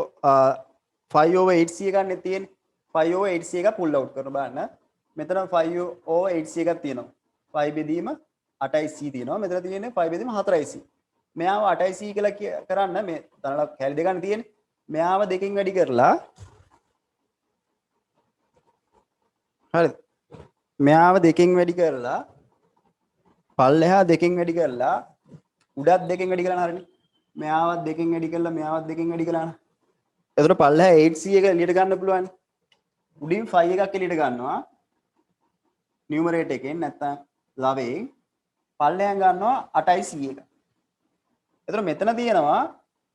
5/8c ගන්න තියෙන්නේ. 5/8c එක පුල් අවුට් කරන බලන්න. මෙතන 5/8c එකක් තියෙනවා. 5 බෙදීම 8c තියෙනවා. මෙතන තියෙන්නේ 5 බෙදීම 4c. මෙයාව 8c කියලා කරන්න මේ තනල කැලි දෙකක් තියෙන්නේ. මෙයාව දෙකෙන් වැඩි කරලා හරිද? මෙයාව දෙකෙන් වැඩි කරලා පල්ලෙහා දෙකෙන් වැඩි කරලා උඩත් දෙකෙන් වැඩි කරලා හරිනේ. මෙයාවත් දෙකෙන් වැඩි කරලා මෙයාවත් දෙකෙන් වැඩි කරලා න ะ. එතකොට පල්ලෙහා 8c එක එළියට ගන්න පුළුවන්. උඩින් 5 එකක් එළියට ගන්නවා. නියුමරේටර් එකෙන් නැත්තම් ලවයෙන් පල්ලෙහාන් ගන්නවා 8c එක. එතකොට මෙතන තියෙනවා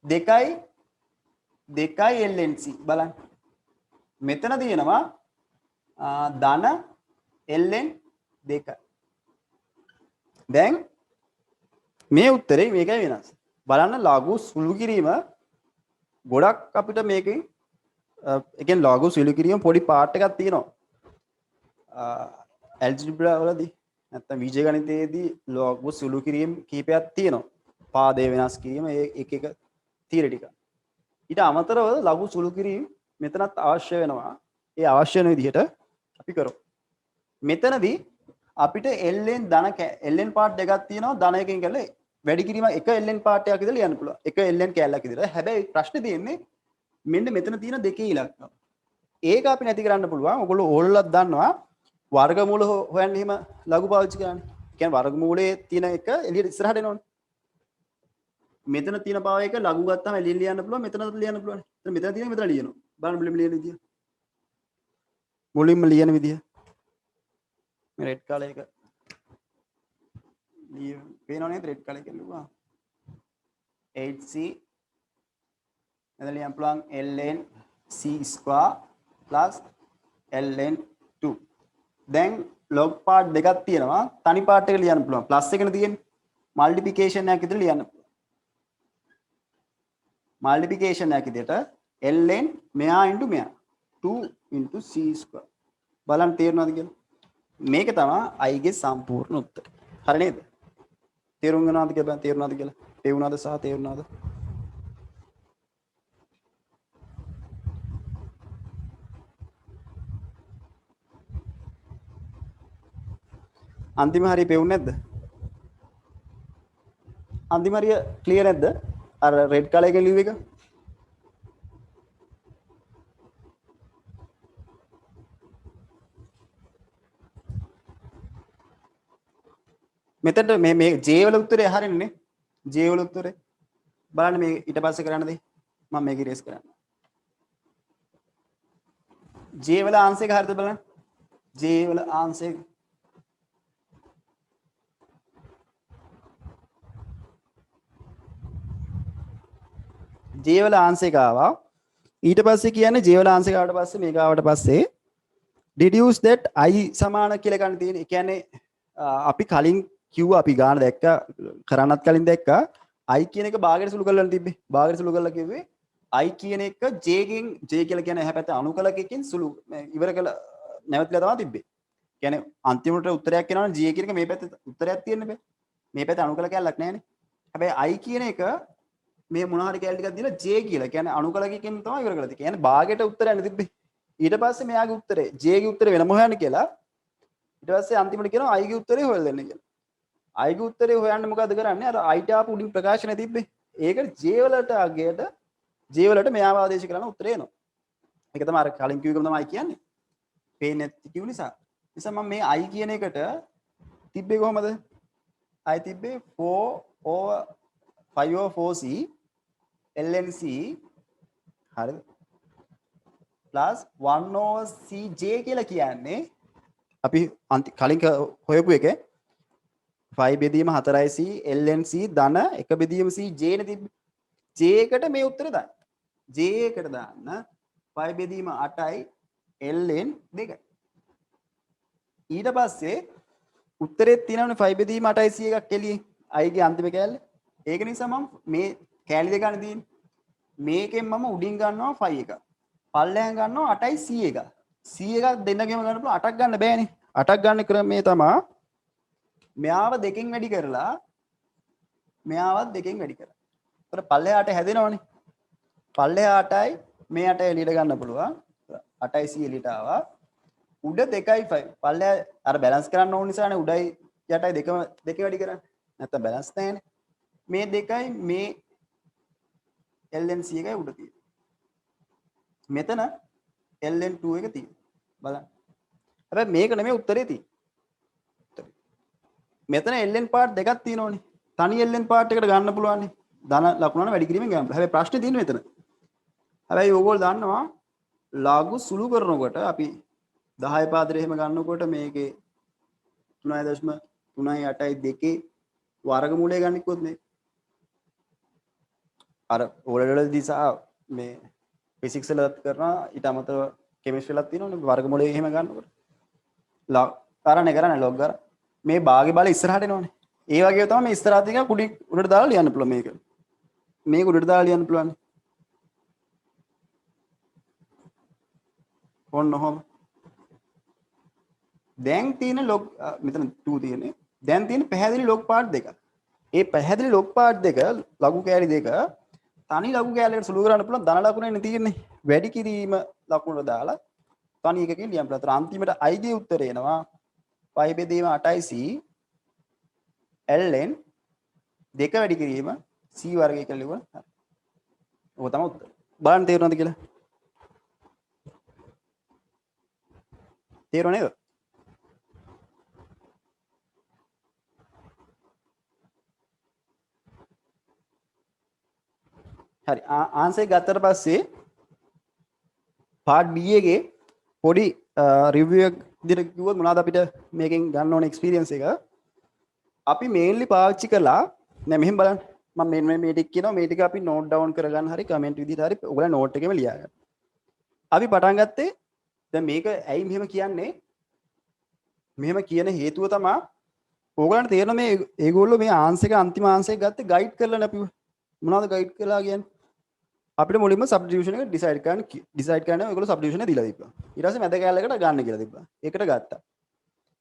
2යි lnc බලන්න. මෙතන තියෙනවා ධන ln 2. දැන් මේ උත්තරේ මේකයි වෙනස්. බලන්න ලඝු සුළු කිරීම ගොඩක් අපිට මේකෙන් ඒ කියන්නේ ලඝු සුළු කිරීම පොඩි පාර්ට් එකක් තියෙනවා. ඇල්ජිබ්‍රා වලදී නැත්නම් බීජ ගණිතයේදී ලඝු සුළු කිරීම කීපයක් තියෙනවා. පාදේ වෙනස් කිරීම එක තීර ටික. ඊට අමතරව ලඝු සුළු කිරීම මෙතනත් අවශ්‍ය වෙනවා. ඒ අවශ්‍ය වෙන විදිහට අපි කරමු. මෙතනදී අපිට ln ධන ln පාර්ට් දෙකක් තියෙනවා. ධන එකකින් කරලා වැඩි කිරීම එක ln පාර්ට් එකක් ඉදලා ලියන්න පුළුවන්. එක ln කැලලක් ඉදලා. හැබැයි ප්‍රශ්නේ තියෙන්නේ මෙන්න මෙතන තියෙන දෙකේ ඉලක්කම. ඒක අපි නැති කරන්න පුළුවන්. ඔයගොල්ලෝ ඕල්ලක් දන්නවා වර්ගමූල හොයන්න එහෙම ලඝු පාවිච්චි කරන්නේ. ඒ කියන්නේ වර්ගමූලයේ තියෙන එක එළියට ඉස්සරහට එනවනේ. මෙතන තියෙන පාව එක ලඝු ගත්තාම එළියෙන් ලියන්න පුළුවන්. මෙතනත් ලියන්න පුළුවන්. මෙතන තියෙන මෙතන ලියනවා. බලන්න මුලින්ම ලියන විදිය. මුලින්ම ලියන විදිය. මේ රෙඩ් කලර් එක පේනව නේද රෙඩ් කලර් එක ලියුවා 8c එතන ලියන්න පුළුවන් ln c² ln 2 දැන් log part දෙකක් තියෙනවා තනි part එක ලියන්න පුළුවන් ප්ලස් එකනේ තියෙන්නේ මල්ටිප්ලිකේෂන් එකක් විතර ලියන්න පුළුවන් මල්ටිප්ලිකේෂන් එකක් විදිහට ln මෙයා * මෙයා 2 * c² බලන්න තේරෙනවද කියලා මේක තමයි i ගේ සම්පූර්ණ උත්තරය. හරි නේද? තේරුම් ගන්නවද කියලා තේරුණාද කියලා? තේරුණාද සහ තේරුණාද? අන්තිම හරිය පෙවුනේ නැද්ද? අන්තිම හරිය ක්ලියර් නැද්ද? අර රෙඩ් කලර් එකෙන් ලියුව එක? මෙතනට මේ J වල උත්තරේ හරියන්නේ J වල උත්තරේ බලන්න මේ ඊට පස්සේ කරන්න දෙයි මම මේක ඉරේස් කරන්න J වල ආන්සර් එක හරියද බලන්න J වල ආන්සර් J වල ආන්සර් එක ආවා ඊට පස්සේ කියන්නේ J වල ආන්සර් එක ආවට පස්සේ මේක ආවට පස්සේ deduce that I සමාන කියලා ගන්න තියෙන. ඒ කියන්නේ අපි කලින් කිව්වා අපි ගාන දැක්කා කරන්නත් කලින් දැක්කා I කියන එක භාගයට සුළු කරලා තිබ්බේ. භාගයට සුළු කරලා කිව්වේ I කියන එක J ගෙන් J කියලා කියන්නේ එහා පැත්තේ අනුකලකකින් සුළු ඉවර කළ නැවතිලා තමයි තිබ්බේ. කියන්නේ අන්තිමට උත්තරයක් එනවනම් J කියන එක මේ පැත්තේ උත්තරයක් තියෙන්න බෑ. මේ පැත්තේ අනුකල කැලලක් නැහැනේ. හැබැයි I කියන එක මේ මොන හරි කැලල ටිකක් දීලා J කියලා කියන්නේ අනුකලකකින් තමයි ඉවර කරලා තියෙන්නේ. කියන්නේ භාගයට උත්තරයක් නෙතිබ්බේ. ඊට පස්සේ මෙයාගේ උත්තරේ J ගේ උත්තරේ වෙනම හොයන්න කියලා ඊට පස්සේ අන්තිමට කියනවා I ගේ උත්තරේ හොයලා දෙන්න කියලා. I ගේ උත්තරේ හොයන්න මොකද කරන්නේ? අර I ට ආපු උඩින් ප්‍රකාශනය තිබ්බේ. ඒකට J වලට අගයට J වලට මෙයාව ආදේශ කරන උත්තරේ එනවා. ඒක තමයි අර කලින් කිව්ව එකම තමයි කියන්නේ. පේන්නේ නැති කිව් නිසා. නිසා මම මේ I කියන එකට තිබ්බේ කොහමද? I තිබ්බේ 5/4c lnc හරිද? plus 1/cj කියලා කියන්නේ අපි කලින් හොයපු එකේ 5 බෙදීම 4c lnc ධන 1 බෙදීම c j නේ තිබ්බේ. j එකට මේ උත්තරේ දාන්න. j එකට දාන්න 5 බෙදීම 8යි ln 2යි. ඊට පස්සේ උත්තරේ තියෙනවනේ 5 බෙදීම 8යි c එකක් එළියේ. i ගේ අන්තිම කෑල්ල. ඒක නිසා මම මේ කෑලි දෙක ගන්න තියෙන්නේ. මේකෙන් මම උඩින් ගන්නවා 5 එකක්. පල්ලෙහාන් ගන්නවා 8යි c එක. c එකක් දෙන්නගෙම ගන්න පුළුවන් 8ක් ගන්න බෑනේ. 8ක් ගන්න ක්‍රමය තමයි මෙයාව දෙකෙන් වැඩි කරලා මෙයාවත් දෙකෙන් වැඩි කරා. ඒතර පල්ලෙහාට හැදෙනවනේ. පල්ලෙහාටයි මෙයාට එළියට ගන්න පුළුවන්. 8යි C එළියට ආවා. උඩ 2යි 5. පල්ලෙහා අර බැලන්ස් කරන්න ඕන නිසානේ උඩයි යටයි දෙක වැඩි කරන්නේ. නැත්තම් බැලන්ස් නැහැනේ. මේ දෙකයි මේ LNC එකයි උඩ තියෙන්නේ. මෙතන LN2 එක තියෙන්නේ. බලන්න. හැබැයි මේක නෙමෙයි උත්තරේ තියෙන්නේ. මෙතන LN පාර්ට් දෙකක් තියෙනවනේ. තනි LN පාර්ට් එකට ගන්න පුළුවන්නේ. ධන ලකුණන වැඩි කිරීමෙන් ගන්න. හැබැයි ප්‍රශ්නේ තියෙන්නේ මෙතන. හැබැයි ඕගොල්ලෝ දන්නවා ලඝු සුළු කරනකොට අපි 10 පාදරේ එහෙම ගන්නකොට මේකේ 3.382 වර්ගමූලය ගන්න කිව්වොත් මේ අර ඕලෙවලදී සහ මේ ෆිසික්ස් වලත් කරනවා ඊට අමතරව කෙමිස්ට්‍රි වලත් තියෙනවනේ වර්ගමූලය එහෙම ගන්නකොට තරන්නේ කරන්නේ ලොග් අර මේ භාගේ බල ඉස්සරහට එනවනේ ඒ වගේ තමයි මේ ඉස්සරහට තියෙන කුඩි උඩට දාලා ලියන්න පුළුවන් මේක උඩට දාලා ලියන්න පුළුවන් ඔන්න ඔහොම දැන් තියෙන ලොග් මෙතන 2 තියෙන්නේ දැන් තියෙන පැහැදිලි ලොග් පාර්ට් දෙක ඒ පැහැදිලි ලොග් පාර්ට් දෙක ලඝු කෑලි දෙක තනි ලඝු කෑල්ලකට සුළු කරන්න පුළුවන් ධන ලකුණෙන්නේ තියෙන්නේ වැඩි කිරීම ලකුණට දාලා තනි එකකින් ලියන්න පුළුවන්. අන්තිමට I ගේ උත්තරේ එනවා 5 බෙදීම 8යි C ln 2 වැඩි කිරීම C වර්ගය කියලා ලියුවා. ඔක තමයි උත්තරේ. බලන්න තේරුණාද කියලා? තේරුණා නේද? හරි ආන්සර් එක ගත්තට පස්සේ පාර්ට් B එකේ පොඩි රිවිව් එකක් විදිහට කිව්වොත් මොනවද අපිට මේකෙන් ගන්න ඕන එක්ස්පීරියන්ස් එක අපි මේන්ලි පාවිච්චි කළා නෑ මෙහෙම බලන්න මම මේ ටික කියනවා මේ ටික අපි නෝට් ඩවුන් කරගන්න හරි කමෙන්ට් විදිහට හරි ඔයගොල්ලෝ නෝට් එකේම ලියා ගන්න. අපි පටන් ගත්තේ දැන් මේක ඇයි මෙහෙම කියන්නේ මෙහෙම කියන හේතුව තමයි ඕගොල්ලන්ට තේරෙන මේ ඒගොල්ලෝ මේ ආන්සර් එක අන්තිම ආන්සර් එක ගත්තේ ගයිඩ් කරලා නැපිව මොනවද ගයිඩ් කළා කියන්නේ අපිට මුලින්ම සබ්ඩිවිෂන් එක ඩිසයිඩ් කරන්න ඔයගොල්ලෝ සබ්ඩිවිෂන් එක දීලා තිබ්බා. ඊට පස්සේ මැද කැලලකට ගන්න කියලා තිබ්බා. ඒකට ගත්තා.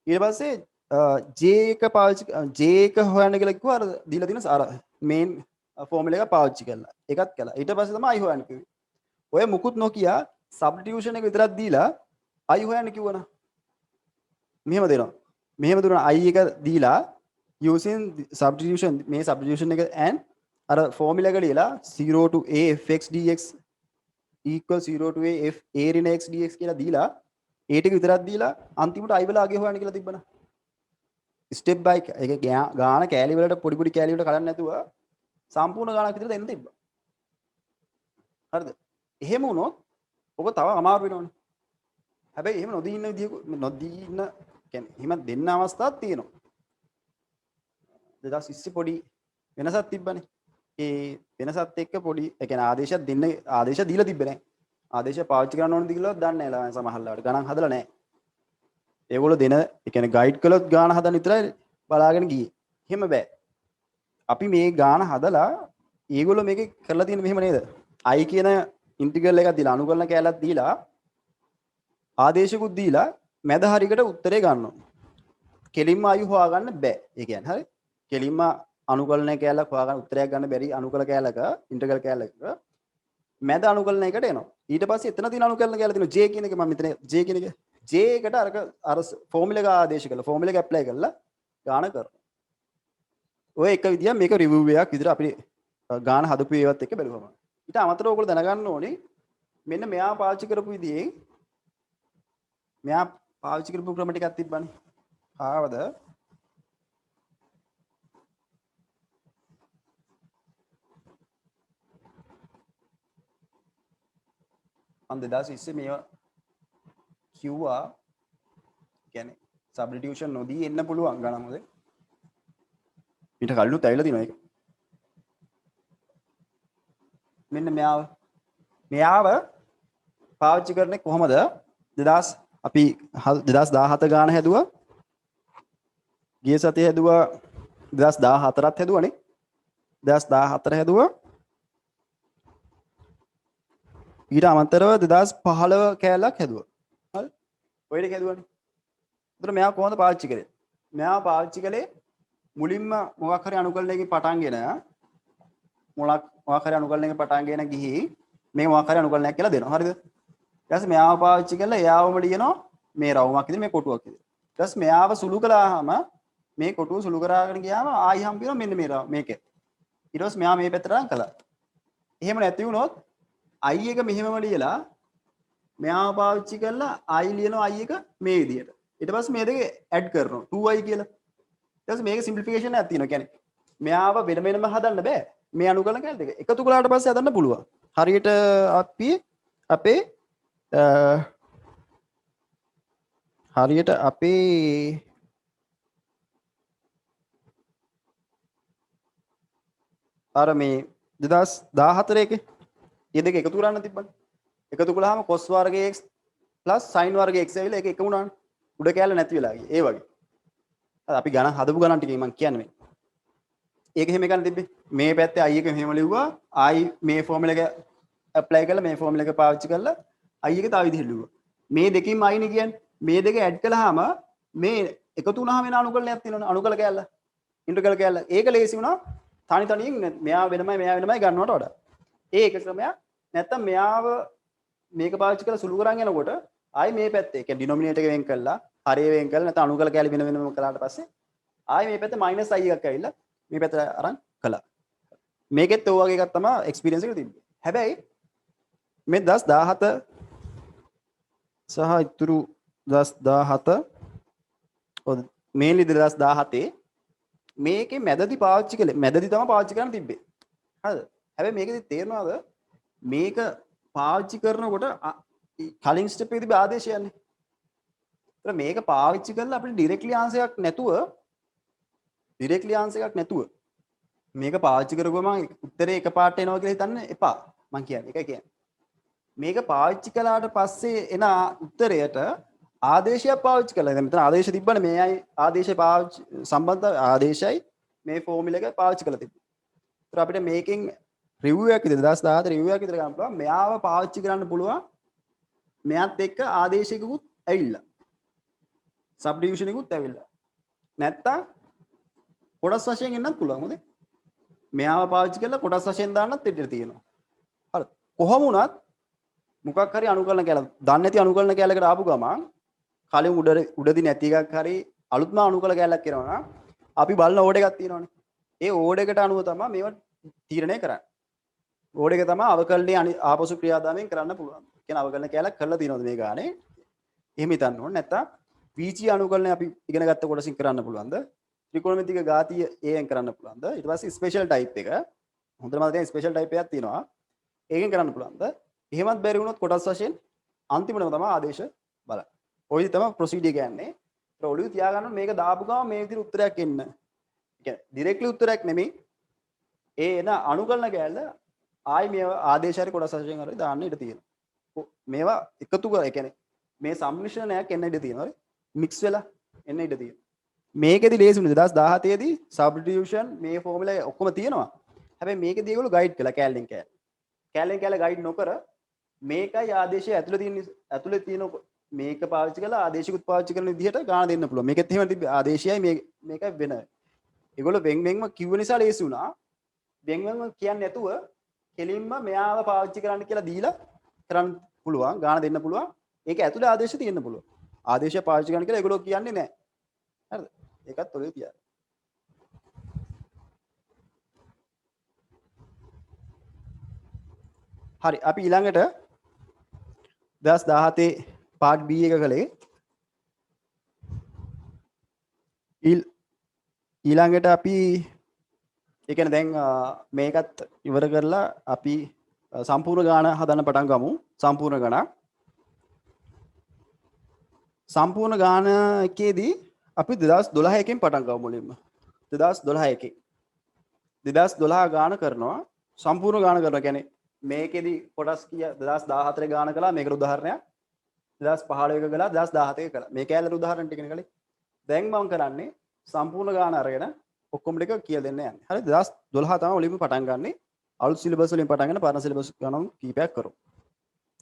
ඊට පස්සේ J එක පාවිච්චි J එක හොයන්න කියලා කිව්වා අර දීලා තියෙන අර මේන් ෆෝමියුලා එක පාවිච්චි කළා. ඒකත් කළා. ඊට පස්සේ තමයි I හොයන්න කිව්වේ. ඔය මුකුත් නොකිය සබ්ඩිවිෂන් එක විතරක් දීලා I හොයන්න කිව්වනා. මෙහෙම දෙනවා. මෙහෙම දුන්නා I එක දීලා using substitution මේ substitution එක and අර ෆෝමියුලා එක ලියලා 0 to a fx dx equal 0 to a f a ඍණ x dx කියලා දීලා a ටික විතරක් දීලා අන්තිමට i වල අගේ හොයන්න කියලා තිබ්බනා ස්ටෙප් බයි ඒක ගාන කෑලි වලට පොඩි පොඩි කෑලි වලට කඩන්න නැතුව සම්පූර්ණ ගානක් විතර දෙන්න තිබ්බා හරිද එහෙම වුණොත් ඔබ තව අමාරු වෙනවනේ හැබැයි එහෙම නොදී ඉන්න කියන්නේ එහෙම දෙන්න අවස්ථාවක් තියෙනවා 2020 පොඩි වෙනසක් තිබ්බනේ ඒ වෙනසත් එක්ක පොඩි ඒ කියන්නේ ආදේශයක් දෙන්න ආදේශ දීලා තිබ්බේ නැහැ. ආදේශය පාවිච්චි කරන්න ඕනද කියලා දන්නේ නැහැ සමහරවිට ගණන් හදලා නැහැ. ඒගොල්ලෝ දෙන ඒ කියන්නේ ගයිඩ් කළොත් ගාන හදන්න විතරයි බලාගෙන ගියේ. එහෙම බෑ. අපි මේ ගාන හදලා ඒගොල්ලෝ මේකේ කරලා තියෙන මෙහෙම නේද? I කියන ඉන්ටිග්‍රල් එකක් දීලා අනුකලන කැලක් දීලා ආදේශකුත් දීලා මැද හරියකට උත්තරේ ගන්නවා. කෙලින්ම I හොයාගන්න බෑ. ඒ කියන්නේ හරි. කෙලින්ම අනුකලන කැලක් හොයාගන්න උත්තරයක් ගන්න බැරි අනුකල කැලක ඉන්ටග්‍රල් කැලක මැද අනුකලන එකට එනවා ඊට පස්සේ එතන තියෙන අනුකලන කැල තියෙනවා J කියන එක මම මෙතන J කියන එක J එකට අර ෆෝමියුලා එක ආදේශ කළා ෆෝමියුලා එක ඇප්ලයි කරලා ගාන කරනවා ඔය එක විදියක් මේක රිවිව් එකක් විදිහට අපි ගාන හදපු ඒවත් එක්ක බැලුවම ඊට අමතරව ඔයගොල්ලෝ දැනගන්න ඕනේ මෙන්න මෙයා පාවිච්චි කරපු විදිහේ මෙයා පාවිච්චි කරපු ක්‍රම ටිකක් තිබ්බනේ ආවද මම 2020 මේවා කිව්වා කියන්නේ සබ්ස්ටිටියුෂන් නොදී එන්න පුළුවන් ගණන් මොකද ඊට කල්ලුත් ඇවිල්ලා තියෙනවා ඒක මෙන්න මෙයාව පාවිච්චි කරන්නේ කොහමද 2000 අපි 2017 ගාන හැදුවා ගිය සතියේ හැදුවා 2014ත් හැදුවානේ 2014 හැදුවා ඊට අමතරව 2015 කෑල්ලක් හැදුවා. හරි? ඔය ටික හැදුවානේ. ඒතර මෙයා කොහොමද පාවිච්චි කරේ? මෙයා පාවිච්චි කළේ මුලින්ම මොකක් හරි අනුකලනයකින් පටන්ගෙන මොකක් හරි අනුකලනයක පටන් ගෙන ගිහි මේ මොකක් හරි අනුකලනයක් කියලා දෙනවා. හරිද? ඊට පස්සේ මෙයාව පාවිච්චි කරලා එයාවම ලියනවා මේ රවුමක් ඉදිරි මේ කොටුවක් ඉදිරි. ඊට පස්සේ මෙයාව සුළු කළාම මේ කොටුව සුළු කරාගෙන ගියාම ආයි හම්බ වෙනවා මෙන්න මේ මේකේ. ඊට පස්සේ මෙයා මේ පැත්තට රන් කළා. එහෙම නැති වුණොත් i එක මෙහෙමම ලියලා මෙයාව පාවිච්චි කරලා i ලියනවා i එක මේ විදියට. ඊට පස්සේ මේ දෙක ඇඩ් කරනවා 2i කියලා. ඊට පස්සේ මේක සිම්ප්ලිෆිකේෂන් එකක් තියෙනවා. කියන්නේ මෙයාව වෙන වෙනම හදන්න බෑ. මේ අනුකලන කැල දෙක එකතු කළාට පස්සේ හදන්න පුළුවන්. හරියට අපි අපේ හරියට අපේ අර මේ 2014 එකේ මේ දෙක එකතු කරන්න තිබ්බනේ. එකතු කළාම cos වර්ගයේ x sin වර්ගයේ x ඇවිල්ලා ඒක එක වුණානේ. උඩ කැල නැති වෙලා ගියේ. ඒ වගේ. අපි ගණන් හදපු ගණන් ටිකේ මම කියන්නේ මේ. ඒක එහෙම ගන්න තිබ්බේ. මේ පැත්තේ i එක මෙහෙම ලිව්වා. i මේ ෆෝමියුලා එක ඇප්ලයි කරලා මේ ෆෝමියුලා එක පාවිච්චි කරලා i එක තව විදිහට ලිව්වා. මේ දෙකෙන්ම i නේ කියන්නේ. මේ දෙක ඇඩ් කළාම මේ එකතු වුණාම වෙන අනුකලනයක් තියෙනවනේ. අනුකල කැලල. ඉන්ටග්‍රල් කැලල. ඒක ලේසි වුණා. තනි තනියෙන් මෙයා වෙනමයි මෙයා වෙනමයි ගන්නවට වඩා. ඒක ක්‍රමයක්. නැත්තම් මෙයාව මේක පාවිච්චි කරලා සුළු කරන් යනකොට ආයි මේ පැත්තේ ඒ කියන්නේ ඩිනොමිනේටර් එක වෙන් කළා හරය වෙන් කළා නැත්නම් අනුකල කැලේ වෙන වෙනම කළාට පස්සේ ආයි මේ පැත්තේ -i එකක් ඇවිල්ලා මේ පැත්තට අරන් කළා. මේකෙත් ඔය වගේ එකක් තමයි එක්ස්පීරියන්ස් එක තිබ්බේ. හැබැයි මේ 2017 සහ ඉතුරු 2017 ඔය මේන්ලි 2017 මේකේ මැදදී පාවිච්චි කළේ මැදදී තමයි පාවිච්චි කරන්න තිබ්බේ. හරිද? හැබැයි මේකෙදි තේරෙනවද මේක පාවිච්චි කරනකොට කලින් ස්ටෙප් එකේ තිබ්බ ආදේශයන්නේ. ඒතර මේක පාවිච්චි කරලා අපිට ඩිරෙක්ට්ලි ආන්සර් එකක් නැතුව මේක පාවිච්චි කරගොම උත්තරේ එකපාරට එනවා කියලා හිතන්න එපා. මං කියන්නේ ඒකයි කියන්නේ. මේක පාවිච්චි කළාට පස්සේ එන උත්තරයට ආදේශයක් පාවිච්චි කළා. දැන් මෙතන ආදේශ තිබ්බනේ මේයි ආදේශය පාවිච්චි සම්බන්ධ ආදේශයයි මේ ෆෝමියුලා එක පාවිච්චි කරලා තිබ්බා. ඒතර අපිට මේකෙන් රිවිව් එකක් විතර 2017 රිවිව් එකක් විතර ගන්න පුළුවන්. මෙයාව පාවිච්චි කරන්න පුළුවන්. මෙයාත් එක්ක ආදේශයකුත් ඇවිල්ලා. සබ්ඩිවිෂන් එකකුත් ඇවිල්ලා. නැත්තම් කොටස් වශයෙන් එන්නත් පුළුවන්. හොඳේ. මෙයාව පාවිච්චි කරලා කොටස් වශයෙන් දාන්නත් ඉඩ තියෙනවා. හරි. කොහොම වුණත් මොකක් හරි අනුකලන කැලක් දන්නේ නැති අනුකලන කැලකට ආපු ගමන් කලින් උඩදී නැති එකක් හරි අලුත්ම අනුකල කැලක් කරනවා නම් අපි බලන ඕඩ එකක් තියෙනවානේ. ඒ ඕඩ එකට අනුව තමයි මේවා තීරණය කරන්නේ. ඕඩ එක තමයි අවකලනයේ ආපසු ක්‍රියාදාමයෙන් කරන්න පුළුවන්. කියන අවකලන කැලක් කරලා තියෙනවද මේ ගානේ? එහෙම හිතන්න ඕනේ. නැත්තම් VG අනුකලනය අපි ඉගෙන ගත්ත කොටසින් කරන්න පුළුවන්ද? ත්‍රිකෝණමිතික ඝාතීය AN කරන්න පුළුවන්ද? ඊට පස්සේ ස්පෙෂල් ටයිප් එක හොඳට මතක තියාගන්න ස්පෙෂල් ටයිප් එකක් තියෙනවා. ඒකෙන් කරන්න පුළුවන්ද? එහෙමත් බැරි වුණොත් කොටස් වශයෙන් අන්තිමටම තමයි ආදේශ බලන්න. ඔය විදිහ තමයි ප්‍රොසීඩියර් කියන්නේ. ඒක ඔළුවේ තියාගන්න මේක දාපු ගමන් මේ විදිහට උත්තරයක් එන්න. ඒ කියන්නේ ඩිරෙක්ට්ලි උත්තරයක් නෙමෙයි. ඒ එන අනුකලන කැලල ආයි මේ ආදේශ හරි කොටස් වශයෙන් හරි දාන්න ඉඩ තියෙනවා. මේවා එකතු කර ඒ කියන්නේ මේ සම්මිශ්‍රණයක් එන්න ඉඩ තියෙනවා. මික්ස් වෙලා එන්න ඉඩ තියෙනවා. මේකෙදි ලේසිුනේ 2017 දී සබ්ස්ටිටියුෂන් මේ ෆෝමියුලා ඔක්කොම තියෙනවා. හැබැයි මේකෙදි ඒගොල්ලෝ ගයිඩ් කළා කැලෙන් කැල. කැලෙන් කැල ගයිඩ් නොකර මේකයි ආදේශය ඇතුලේ තියෙන මේක පාවිච්චි කරලා ආදේශිකුත් පාවිච්චි කරන විදිහට ගාන දෙන්න පුළුවන්. මේකෙත් එහෙම තිබ්බේ ආදේශයයි මේකයි වෙන. ඒගොල්ලෝ වෙන් වෙන්ම කිව්ව නිසා ලේසි වුණා. වෙන් වෙන්ම කියන්නේ නැතුව කෙලින්ම මෙයාව පාවිච්චි කරන්න කියලා දීලා කරන්න පුළුවන්. ගාන දෙන්න පුළුවන්. ඒක ඇතුලේ ආදේශය තියෙන්න පුළුවන්. ආදේශය පාවිච්චි කරන්න කියලා ඒගොල්ලෝ කියන්නේ නැහැ. හරිද? ඒකත් ඔලුවේ තියාගන්න. හරි අපි ඊළඟට 2017 පාර්ට් B එක කලේ ඊළඟට අපි ඒ කියන්නේ දැන් මේකත් ඉවර කරලා අපි සම්පූර්ණ ගාන හදන්න පටන් ගමු. සම්පූර්ණ ගණන් සම්පූර්ණ ගාන එකේදී අපි 2012 එකෙන් පටන් ගමු මුලින්ම. 2012 එකේ 2012 ගාන කරනවා සම්පූර්ණ ගාන කරනවා කියන්නේ මේකෙදි කොටස් කිය 2014 ගාන කළා මේකට උදාහරණයක් 2015 එක කළා 2017 එක කළා මේ කැලේ උදාහරණ ටිකනේ කළේ දැන් මම කරන්නේ සම්පූර්ණ ගාන අරගෙන ඔක්කොම ටික කියලා දෙන්න යන්නේ හරි 2012 තමයි මුලින්ම පටන් ගන්නෙ අලුත් සිලබස් වලින් පටන් ගන්න පරණ සිලබස් ගණන් කීපයක් කරමු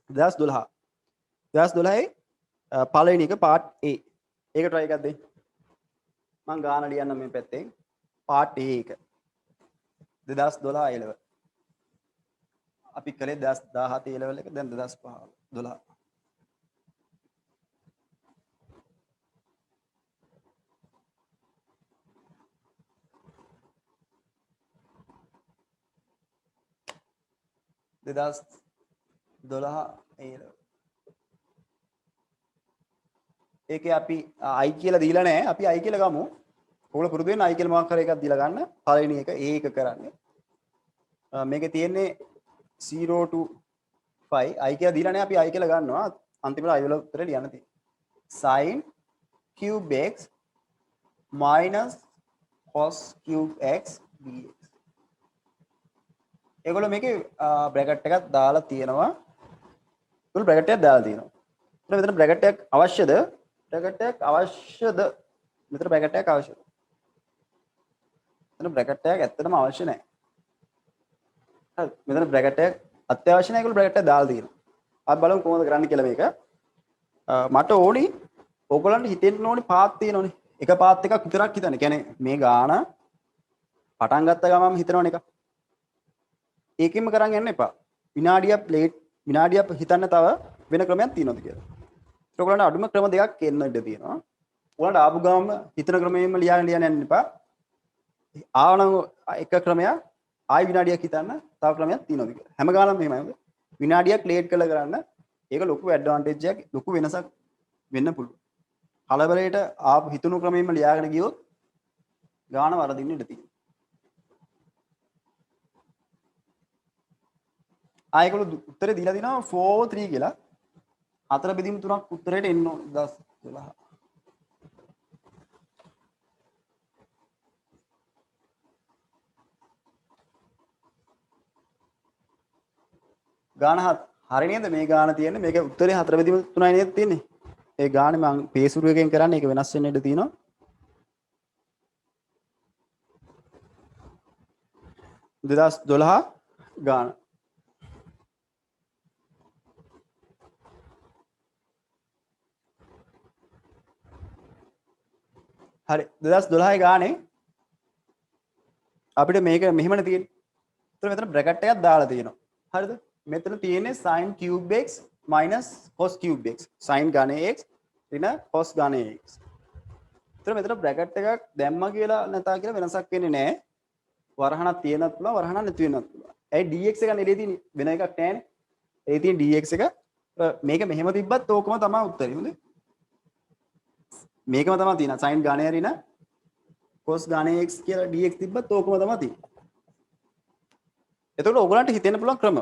2012 පළවෙනි එක පාර්ට් A ඒක try එකක් දෙන්න මම ගාන ලියන්න මේ පැත්තෙන් පාර්ට් A එක 2012 A level අපි කලේ 2017 level එක දැන් 2012 ඒකේ අපි i කියලා දීලා නැහැ. අපි i කියලා ගමු. ඕගොල්ලෝ පුරුදු වෙන්න i කියලා මොකක් හරි එකක් දීලා ගන්න. පළවෙනි එක a එක කරන්නේ. මේකේ තියෙන්නේ 0 to 5 i කියලා දීලා නැහැ. අපි i කියලා ගන්නවා. අන්තිමට i වල උත්තරේ ලියන්න තියෙන්නේ. sin cube x minus cos cube x dx. ඒගොල්ලෝ මේකේ බ්‍රැකට් එකක් දාලා තියෙනවා. ඒගොල්ලෝ බ්‍රැකට් එකක් දාලා තියෙනවා. එතන මෙතන බ්‍රැකට් එකක් අවශ්‍යද? බ්‍රැකට් එකක් අවශ්‍යද? මෙතන බ්‍රැකට් එකක් අවශ්‍යද? මෙතන බ්‍රැකට් එකක් ඇත්තටම අවශ්‍ය නැහැ. හරි. මෙතන බ්‍රැකට් එකක් අත්‍යවශ්‍ය නැහැ. ඒගොල්ලෝ බ්‍රැකට් එක දාලා තියෙනවා. අපි බලමු කොහොමද කරන්න කියලා මේක. මට ඕනි ඕගොල්ලන්ට හිතෙන්න ඕනි පාත් තියෙනවනේ. එක පාත් එකක් විතරක් හිතන්න. කියන්නේ මේ ගාන පටන් ගත්ත ගමන් හිතනවනේ එකක්. ඒකෙම කරන් යන්න එපා. විනාඩියක් හිතන්න තව වෙන ක්‍රමයක් තියෙනවද කියලා. ඒගොල්ලන්ට අඩුම ක්‍රම දෙකක් එන්න ඉඩ තියෙනවා. ඔයාලට ආපු ගාම හිතන ක්‍රමයෙන්ම ලියන්න යන්න එපා. ආවනම් එක ක්‍රමයක් ආයි විනාඩියක් හිතන්න තව ක්‍රමයක් තියෙනවද කියලා. හැම ගානම මෙහෙමයි. විනාඩියක් ලේට් කරලා කරන්න. ඒක ලොකු ඇඩ්වාන්ටේජ් එකක්. ලොකු වෙනසක් වෙන්න පුළුවන්. කලබලයට ආපු හිතුණු ක්‍රමයෙන්ම ලියාගෙන ගියොත් ගාන වරදින්න ඉඩ තියෙනවා. ආයෙකලු උත්තරේ දීලා දිනවා 4 3 කියලා. හතර බෙදීම් තුනක් උත්තරේට එන්න 10 12. ගාන හරි නේද? මේ ගාන තියෙන්නේ මේක උත්තරේ හතර බෙදීම් තුනයි නේද තියෙන්නේ? ඒ ගානේ මම පේසුරු එකෙන් කරන්නේ ඒක වෙනස් වෙන්න ඉඩ තියෙනවා. දෙදස් 12 ගාන හරි 2012 ගානේ අපිට මේක මෙහෙමනේ තියෙන්නේ. ඒතර මෙතන බ්‍රැකට් එකක් දාලා තියෙනවා. හරිද? මෙතන තියෙන්නේ sin cube x minus cos cube x. sin ගානේ x ඍණ cos ගානේ x. ඒතර මෙතන බ්‍රැකට් එකක් දැම්මා කියලා නැතා කියලා වෙනසක් වෙන්නේ නැහැ. වරහණක් තියෙනත් පුළුවන් වරහණක් නැති වෙනත් පුළුවන්. ඒ dx එක නෙලේ තියෙන්නේ වෙන එකක් නැහැනේ. ඒ තියෙන dx එක මේක මෙහෙම තිබ්බත් ඕකම තමයි උත්තරේ. හොඳේ. මේකම තමයි තියෙන sin ගානේ ඍණ cos ගානේ x කියලා dx තිබ්බත් ඕකම තමයි තියෙන්නේ. එතකොට ඔයගලන්ට හිතෙන්න පුළුවන් ක්‍රම.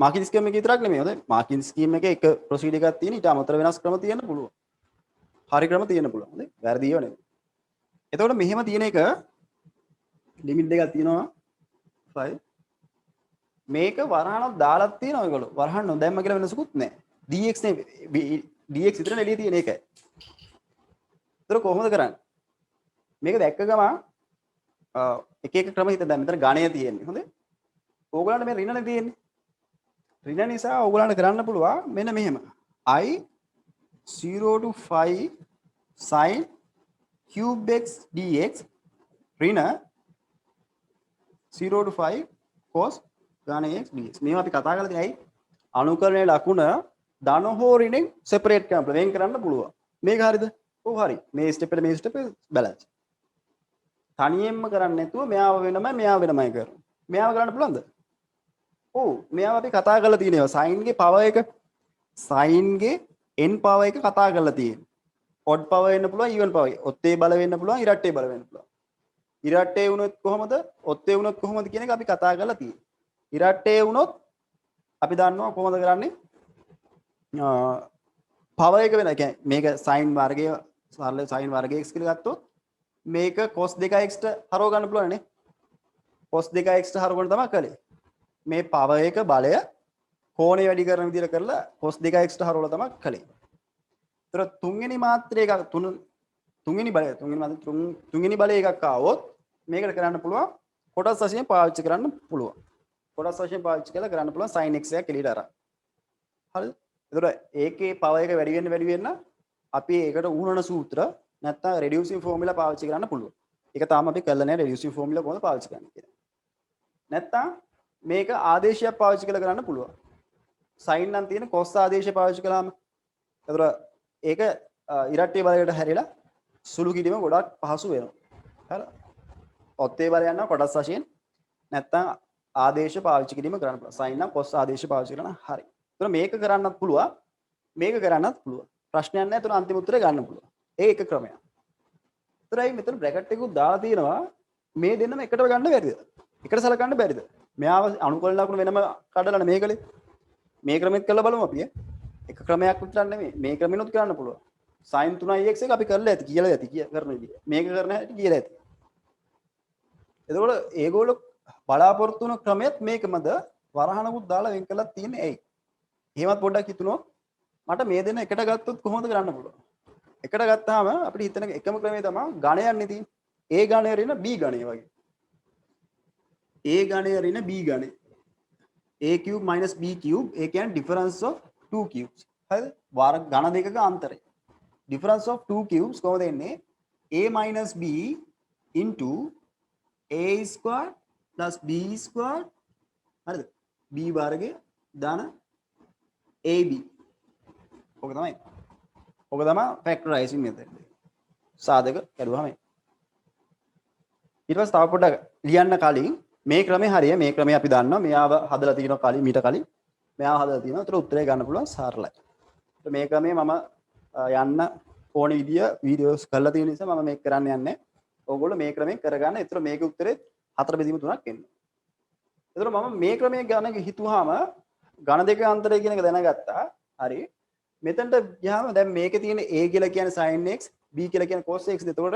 මාකින් ස්කීම් එක විතරක් නෙමෙයි. හොඳයි. මාකින් ස්කීම් එකේ එක ප්‍රොසීඩර් එකක් තියෙන ඊට අමතර වෙනස් ක්‍රම තියෙන්න පුළුවන්. හරි ක්‍රම තියෙන්න පුළුවන්. හොඳයි. වැරදි ඒවා නෙමෙයි. එතකොට මෙහෙම තියෙන එක ලිමිට් දෙකක් තියෙනවා 5. මේක වරහණක් දාලා තියෙනවා ඔයගොල්ලෝ. වරහණ නොදැම්ම කියලා වෙනසකුත් නැහැ. dx නේ dx විතර නෙලිය තියෙන එකයි. ඒතර කොහොමද කරන්නේ? මේක දැක්ක ගමන් එක එක ක්‍රම හිත දැන් මෙතන ගණය තියෙන්නේ. හොඳේ. ඕගලන්ට මේ ඍණනේ තියෙන්නේ. ඍණ නිසා ඕගලන්ට කරන්න පුළුවන් මෙන්න මෙහෙම. I 0 to 5 sin cube x dx ඍණ 0 to 5 cos ගාන x dx. මේවා අපි කතා කරලා තියෙනයි අනුකරණයේ ලකුණ ධන හෝ ඍණෙන් සෙපරේට් කරන්න වෙන් කරන්න පුළුවන්. මේක හරියද? ඔව් හරි. මේ ස්ටෙප් එක මේ ස්ටෙප් එක බැලන්ස්. තනියෙන්ම කරන්නේ නැතුව මෙයාව වෙනමයි මෙයාව වෙනමයි කරනවා. මෙයාව කරන්න පුළුවන්ද? ඔව්. මෙයාව අපි කතා කරලා තියෙනවා. sin ගේ power එක sin ගේ n power එක කතා කරලා තියෙනවා. odd power වෙන්න පුළුවන්, even power. ඔත්තේ බල වෙන්න පුළුවන්, ඉරට්ටේ බල වෙන්න පුළුවන්. ඉරට්ටේ වුණොත් කොහොමද? ඔත්තේ වුණොත් කොහොමද කියන එක අපි කතා කරලා තියෙනවා. ඉරට්ටේ වුණොත් අපි දන්නවා කොහොමද කරන්නේ? power එක වෙන. කියන්නේ මේක sin වර්ගය සරල sin වර්ගය x කියලා ගත්තොත් මේක cos 2x ට හරව ගන්න පුළුවන් නේ. cos 2x ට හරවගෙන තමයි කළේ. මේ power එක බලය කෝණය වැඩි කරන විදිහට කරලා cos 2x ට හරවලා තමයි කළේ. ඒතර තුන්වෙනි මාත්‍රය එක තුන්වෙනි බලය එකක් ආවොත් මේකට කරන්න පුළුවන් කොටස් වශයෙන් පාවිච්චි කරන්න පුළුවන්. කොටස් වශයෙන් පාවිච්චි කරලා කරන්න පුළුවන් sin x එකක් එළියට අරන්. හරිද? ඒතර ඒකේ power එක වැඩි වෙන්න අපි ඒකට උහුණන සූත්‍ර නැත්නම් reducing formula පාවිච්චි කරන්න පුළුවන්. ඒක තාම අපි කරලා නැහැ reducing formula කොහොමද පාවිච්චි කරන්නේ කියලා. නැත්නම් මේක ආදේශයක් පාවිච්චි කරලා කරන්න පුළුවන්. sin නම් තියෙන cos ආදේශය පාවිච්චි කළාම ඒතර ඒක ඉරට්ටිය බලයට හැරිලා සුළු කිරීම ගොඩක් පහසු වෙනවා. හරි. ඔත්තේ බලය යනවා කොටස් වශයෙන් නැත්තම් ආදේශ පාවිච්චි කිරීම කරන්න පුළුවන්. sin නම් cos ආදේශ පාවිච්චි කරනවා. හරි. ඒතර මේක කරන්නත් පුළුවන්. මේක කරන්නත් පුළුවන්. ප්‍රශ්නයක් නැහැ. ඒතර අන්තිම උත්තරේ ගන්න පුළුවන්. ඒ එක ක්‍රමයක්. ඒතරයි මෙතන බ්‍රැකට් එකකුත් දාලා තියෙනවා. මේ දෙන්නම එකට ගන්න බැරිද? එකට සලකන්න බැරිද? මෙයාව අනුකූල ලකුණු වෙනම කඩලානේ මේකලේ. මේ ක්‍රමෙත් කරලා බලමු අපි. එක ක්‍රමයක් විතරක් නෙමෙයි. මේ ක්‍රමෙනොත් කරන්න පුළුවන්. sin 3ix එක අපි කරලා ඇති කියලා ඇති කරන විදිහ. මේක කරන හැටි කියලා ඇති. එතකොට ඒගොල්ලෝ බලාපොරොත්තු වෙන ක්‍රමයක් මේකමද වරහණකුත් දාලා වෙන් කරලා තියෙන්නේ ඇයි? එහෙමත් පොඩ්ඩක් හිතනොත් මට මේ දෙන්න එකට ගත්තොත් කොහොමද කරන්න පුළුවන්? එකට ගත්තාම අපිට හිතන එකම ක්‍රමය තමයි ගණයන්නේ තියෙන්නේ. A ගණය ඍණ B ගණය වගේ. A ගණය ඍණ B ගණය. A cube minus B cube ඒ කියන්නේ difference of two cubes. හරිද? වාර ඝන දෙකක අන්තරය. difference of two cubes කොහොමද එන්නේ? A minus B into A square plus B square හරිද? B වර්ගය ධන AB. ඔක තමයි. ඔක තමයි factorizing method. සාධක කරුවාම ඊට පස්සේ තව පොඩ්ඩක් ලියන්න කලින් මේ ක්‍රමේ හරිය මේ ක්‍රමේ අපි දන්නවා මෙයාව හදලා තියෙනවා කලින් මීට කලින් මෙයාව හදලා තියෙනවා ඒතර උත්තරේ ගන්න පුළුවන් සරලයි. මේ ක්‍රමේ මම යන්න ඕන විදිය වීඩියෝස් කරලා තියෙන නිසා මම මේක කරන්න යන්නේ. ඕගොල්ලෝ මේ ක්‍රමෙන් කරගන්න. ඒතර මේකේ උත්තරේ 4 බෙදීම 3ක් එන්නේ. ඒතර මම මේ ක්‍රමයේ ගණන හිතුවාම ඝන දෙක අන්තරය කියන එක දැනගත්තා. හරි. මෙතනට ගියාම දැන් මේකේ තියෙන a කියලා කියන්නේ sin x b කියලා කියන්නේ cos x. එතකොට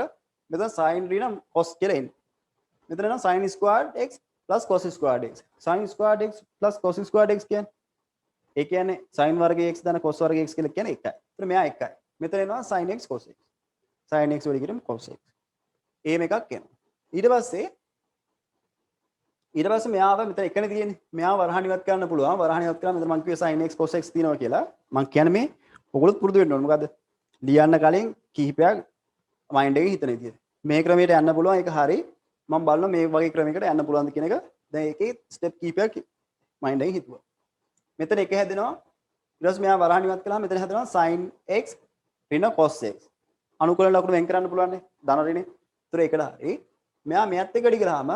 මෙතන sin ඍණ cos කියලා එන්නේ. මෙතන නම් sin squared x plus cos squared x. sin squared x plus cos squared x කියන්නේ ඒ කියන්නේ sin වර්ග x දන cos වර්ග x කියලා කියන්නේ එකයි. ඒතර මෙයා එකයි. මෙතන එනවා sin x cos x. sin x වල කියනවා cos x. එහෙම එකක් එනවා. ඊට පස්සේ මෙයාව මෙතන එකනේ තියෙන්නේ. මෙයාව වරහන් ඉවත් කරන්න පුළුවන්. වරහන් ඉවත් කරාම මෙතන මම කිව්වේ sin x cos x තියෙනවා කියලා. මම කියන්නේ මේ ඔයගොල්ලොත් පුරුදු වෙන්න ඕනේ. මොකද්ද? ලියන්න කලින් කිහිපයක් මයින්ඩ් එකේ හිතන විදියට. මේ ක්‍රමයට යන්න පුළුවන්. ඒක හරි. මම බලනවා මේ වගේ ක්‍රමයකට යන්න පුළුවන්ද කියන එක. දැන් ඒකේ ස්ටෙප් කිහිපයක් මයින්ඩ් එකේ හිතුවා. මෙතන එක හැදෙනවා. ඊට පස්සේ මෙයා වරහන් ඉවත් කළාම මෙතන හැදෙනවා sin x ඍණ cos x. අනුකූල ලකුණු වෙන් කරන්න පුළුවන් නේ. ධන ඍණේ. ඒතර ඒකට හරි. මෙයා මෙයත් එක්ක ඩි කරාම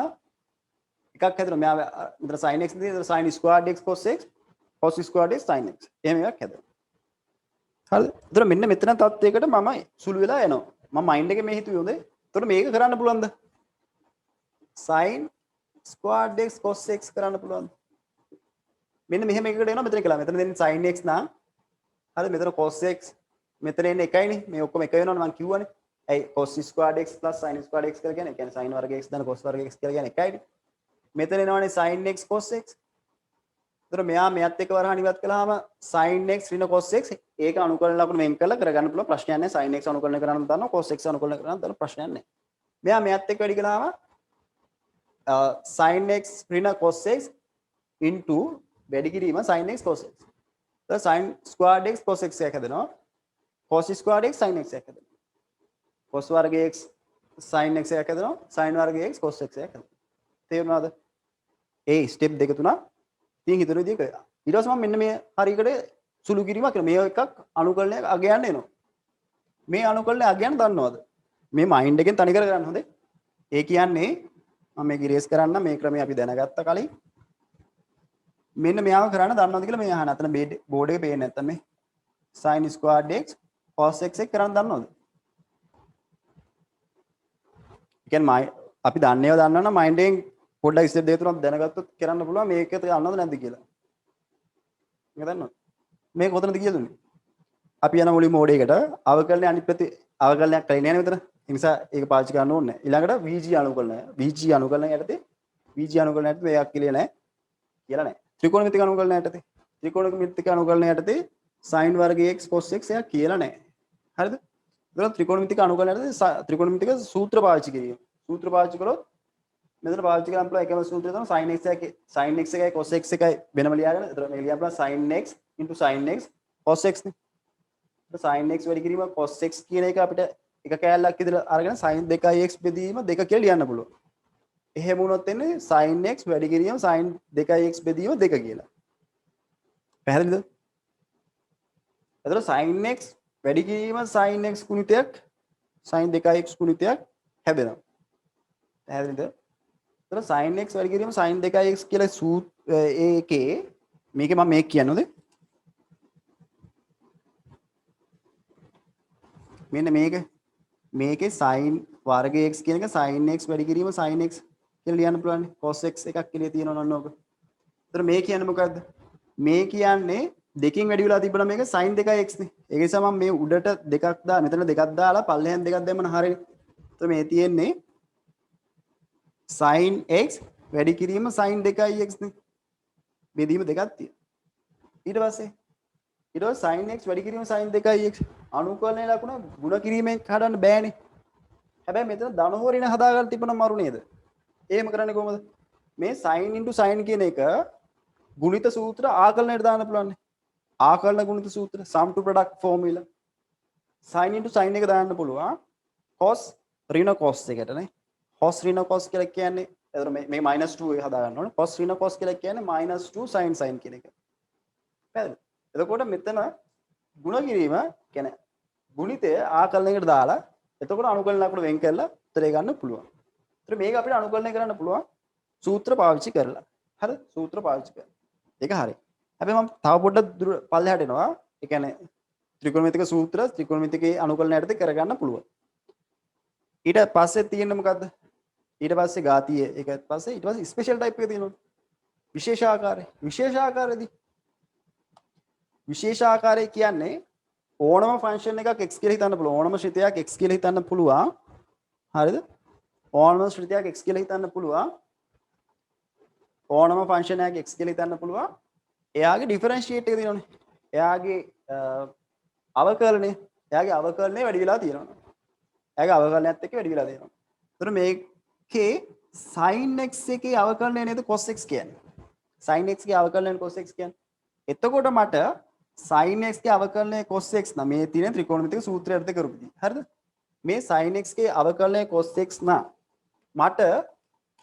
එකක් හැදෙනවා. මෙයා මෙතන sin x නේ. ඒතර sin squared x cos x cos squared x sin x. එහෙම එකක් හැදෙනවා. හරිද? ඒතර මෙන්න මෙතන තත්ත්වයකට මම සුළු වෙලා එනවා. මම මයින්ඩ් එකේ මේ හිතුවේ හොඳේ. ඒතර මේක කරන්න පුළුවන්ද? sin squared x cos x කරන්න පුළුවන්ද? මෙන්න මෙහෙම එකකට එනවා මෙතන කියලා. මෙතන දෙන්නේ sin x නා. හරිද? මෙතන cos x. මෙතන එන්නේ එකයිනේ. මේ ඔක්කොම එක වෙනවනේ මම කිව්වනේ. ඇයි cos squared x plus sin squared x කියලා කියන්නේ? ඒ කියන්නේ sin වර්ග x දන cos වර්ග x කියලා කියන්නේ එකයිනේ. මෙතන එනවනේ sin x cos x. ඒතර මෙයා මෙයත් එක්ක වරහන් ඉවත් කළාම sin x ඍණ cos x ඒක අනුකලන ලකුණු වෙන් කරලා කරගන්න පුළුවන් ප්‍රශ්නයක් නැහැ. sin x අනුකලන කරන්න දන්නවා cos x අනුකලන කරන්න දන්නවා ප්‍රශ්නයක් නැහැ. මෙයා මෙයත් එක්ක වැඩි කළාම sin x ඍණ cos x into වැඩි කිරීම sin x cos x. then sin squared x cos x එකක් හදනවා. cos squared x sin x එකක් හදනවා. cos වර්ග x sin x එකක් හදනවා. sin වර්ග x cos x එකක් හදනවා. තේරුණාද? ඒ ස්ටෙප් දෙක තුනක් තියෙන හිතන විදිහ කරා. ඊට පස්සේ මම මෙන්න මේ හරියකට සුළු කිරීමක් කරනවා. මේ එකක් අනුකලනයක් අගයන්න එනවා. මේ අනුකලනය අගයන්න දන්නවද? මේ මයින්ඩ් එකෙන් තනි කර ගන්න හොඳේ. ඒ කියන්නේ මම මේක ඉරේස් කරන්න මේ ක්‍රමය අපි දැනගත්ත කලින් මෙන්න මෙයාව කරන්න දන්නවද කියලා මේ අහන. අතන බෝඩ් එකේ පේන්නේ නැත්තම් මේ sin squared x cos x එක කරන්න දන්නවද? ඒ කියන්නේ අපි දන්නේව දන්නවනම් මයින්ඩ් එකෙන් පොඩ්ඩක් ස්ටෙප් දෙක තුනක් දැනගත්තොත් කරන්න පුළුවන් මේක දන්නවද නැද්ද කියලා. මේක දන්නවද? මේක කොතනද කියලා දුන්නේ? අපි යන මුලින් මෝඩ් එකට අවකලනය අනිත් පැත්තේ අවකලනයක් කරේ නෑ නේද මෙතන? ඒ නිසා ඒක පාවිච්චි කරන්න ඕනේ නෑ. ඊළඟට VG අනුකලනය. VG අනුකලනය යටතේ VG අනුකලනය යටතේ මේක කියලා නෑ. කියලා නෑ. ත්‍රිකෝණමිතික අනුකලනය යටතේ ත්‍රිකෝණමිතික අනුකලනය යටතේ sin වර්ග x cos x එකක් කියලා නෑ. හරිද? ඒතකොට ත්‍රිකෝණමිතික අනුකලනය යටතේ ත්‍රිකෝණමිතික සූත්‍ර පාවිච්චි කිරීම. සූත්‍ර පාවිච්චි කළොත් මෙතන පාවිච්චි කරන්න පුළුවන් එකම සූත්‍රය තමයි sin x එකයි cos x එකයි වෙනම ලියාගෙන එතන මේක ලියන්න පුළුවන් sin x sin x cos x නේ. sin x වැඩි කිරීම cos x කියන එක අපිට එක කෑල්ලක් විතර අරගෙන sin 2x බෙදීම 2 කියලා ලියන්න පුළුවන්. එහෙම වුණොත් එන්නේ sin x වැඩි කිරීම sin 2x බෙදීම 2 කියලා. පැහැදිලිද? එතකොට sin x වැඩි කිරීම sin x ගුණිතයක් sin 2x ගුණිතයක් හැදෙනවා. පැහැදිලිද? එතකොට sin x වැඩි කිරීම sin 2x කියලා ඒකේ මේකේ මම මේක කියන්නේද? මෙන්න මේකේ sin වර්ග x කියන එක sin x වැඩි කිරීම sin x කියලා ලියන්න පුළුවන්. cos x එකක් කියලා තියෙනවා නෝක. එතකොට මේ කියන්නේ මොකද්ද? මේ කියන්නේ දෙකකින් වැඩි වෙලා තිබුණා මේක sin 2x නේ. ඒ නිසා මම මේ උඩට දෙකක් මෙතන දෙකක් දාලා පල්ලෙහෙන් දෙකක් දැම්මම හරියනේ. එතකොට මේ තියෙන්නේ sin x වැඩි කිරීම sin 2x නේ. බෙදීම දෙකක් තියෙනවා. ඊට පස්සේ sin x වැඩි කිරීම sin 2x අනුකලනයේ ලකුණ ಗುಣ කිරීමෙන් හදන්න බෑනේ. හැබැයි මෙතන ධන හෝ ඍණ හදාගන්න තිබුණා මරු නේද? එහෙම කරන්නේ කොහොමද? මේ sin sin කියන එක ගුණිත සූත්‍ර ආකලනයට දාන්න පුළුවන්. ආකලන ගුණිත සූත්‍ර sum to product formula sin sin එක දාන්න පුළුවන්. cos ඍණ cos එකට නේ. cos ඍණ cos කියලා කියන්නේ එතන මේ -2 එක හදා ගන්න ඕනේ. cos ඍණ cos කියලා කියන්නේ -2 sin sin කියන එක. හරිද? එතකොට මෙතන ಗುಣ කිරීම කියන්නේ ගුණිතය ආකලනයකට දාලා එතකොට අනුකලන ලකුණ වෙන් කරලා උත්තරය ගන්න පුළුවන්. ඒතර මේක අපිට අනුකලනය කරන්න පුළුවන් සූත්‍ර පාවිච්චි කරලා. හරිද? සූත්‍ර පාවිච්චි කරලා. ඒක හරියි. හැබැයි මම තව පොඩ්ඩක් පල්ලෙහාට එනවා. ඒ කියන්නේ ත්‍රිකෝණමිතික සූත්‍ර ත්‍රිකෝණමිතිකේ අනුකලන යටතේ කරගන්න පුළුවන්. ඊට පස්සේ තියෙන්නේ මොකද්ද? ඊට පස්සේ ගාතිය ඒකත් පස්සේ ඊට පස්සේ ස්පෙෂල් ටයිප් එක තියෙනවා. විශේෂාකාරය. විශේෂාකාරයේදී විශේෂාකාරය කියන්නේ ඕනම ෆන්ක්ෂන් එකක් x කියලා හිතන්න පුළුවන්. ඕනම ශ්‍රිතයක් x කියලා හිතන්න පුළුවන්. හරිද? ඕනම ශ්‍රිතයක් x කියලා හිතන්න පුළුවන්. ඕනම ෆන්ක්ෂන් එකක් x කියලා හිතන්න පුළුවන්. එයාගේ ඩිෆරන්ෂියේට් එක තියෙනවනේ. එයාගේ අවකලනය වැඩි වෙලා තියෙනවා. එයාගේ අවකලනයත් එක්ක වැඩි වෙලා තියෙනවා. ඒතර මේකේ sin x එකේ අවකලනය නේද cos x කියන්නේ. sin x ගේ අවකලනය cos x කියන්නේ. එතකොට මට sin x ගේ අවකලනය cos x නම් මේ තියෙන ත්‍රිකෝණමිතික සූත්‍රය අර්ථ කරපිටි. හරිද? මේ sin x ගේ අවකලනය cos x නම් මට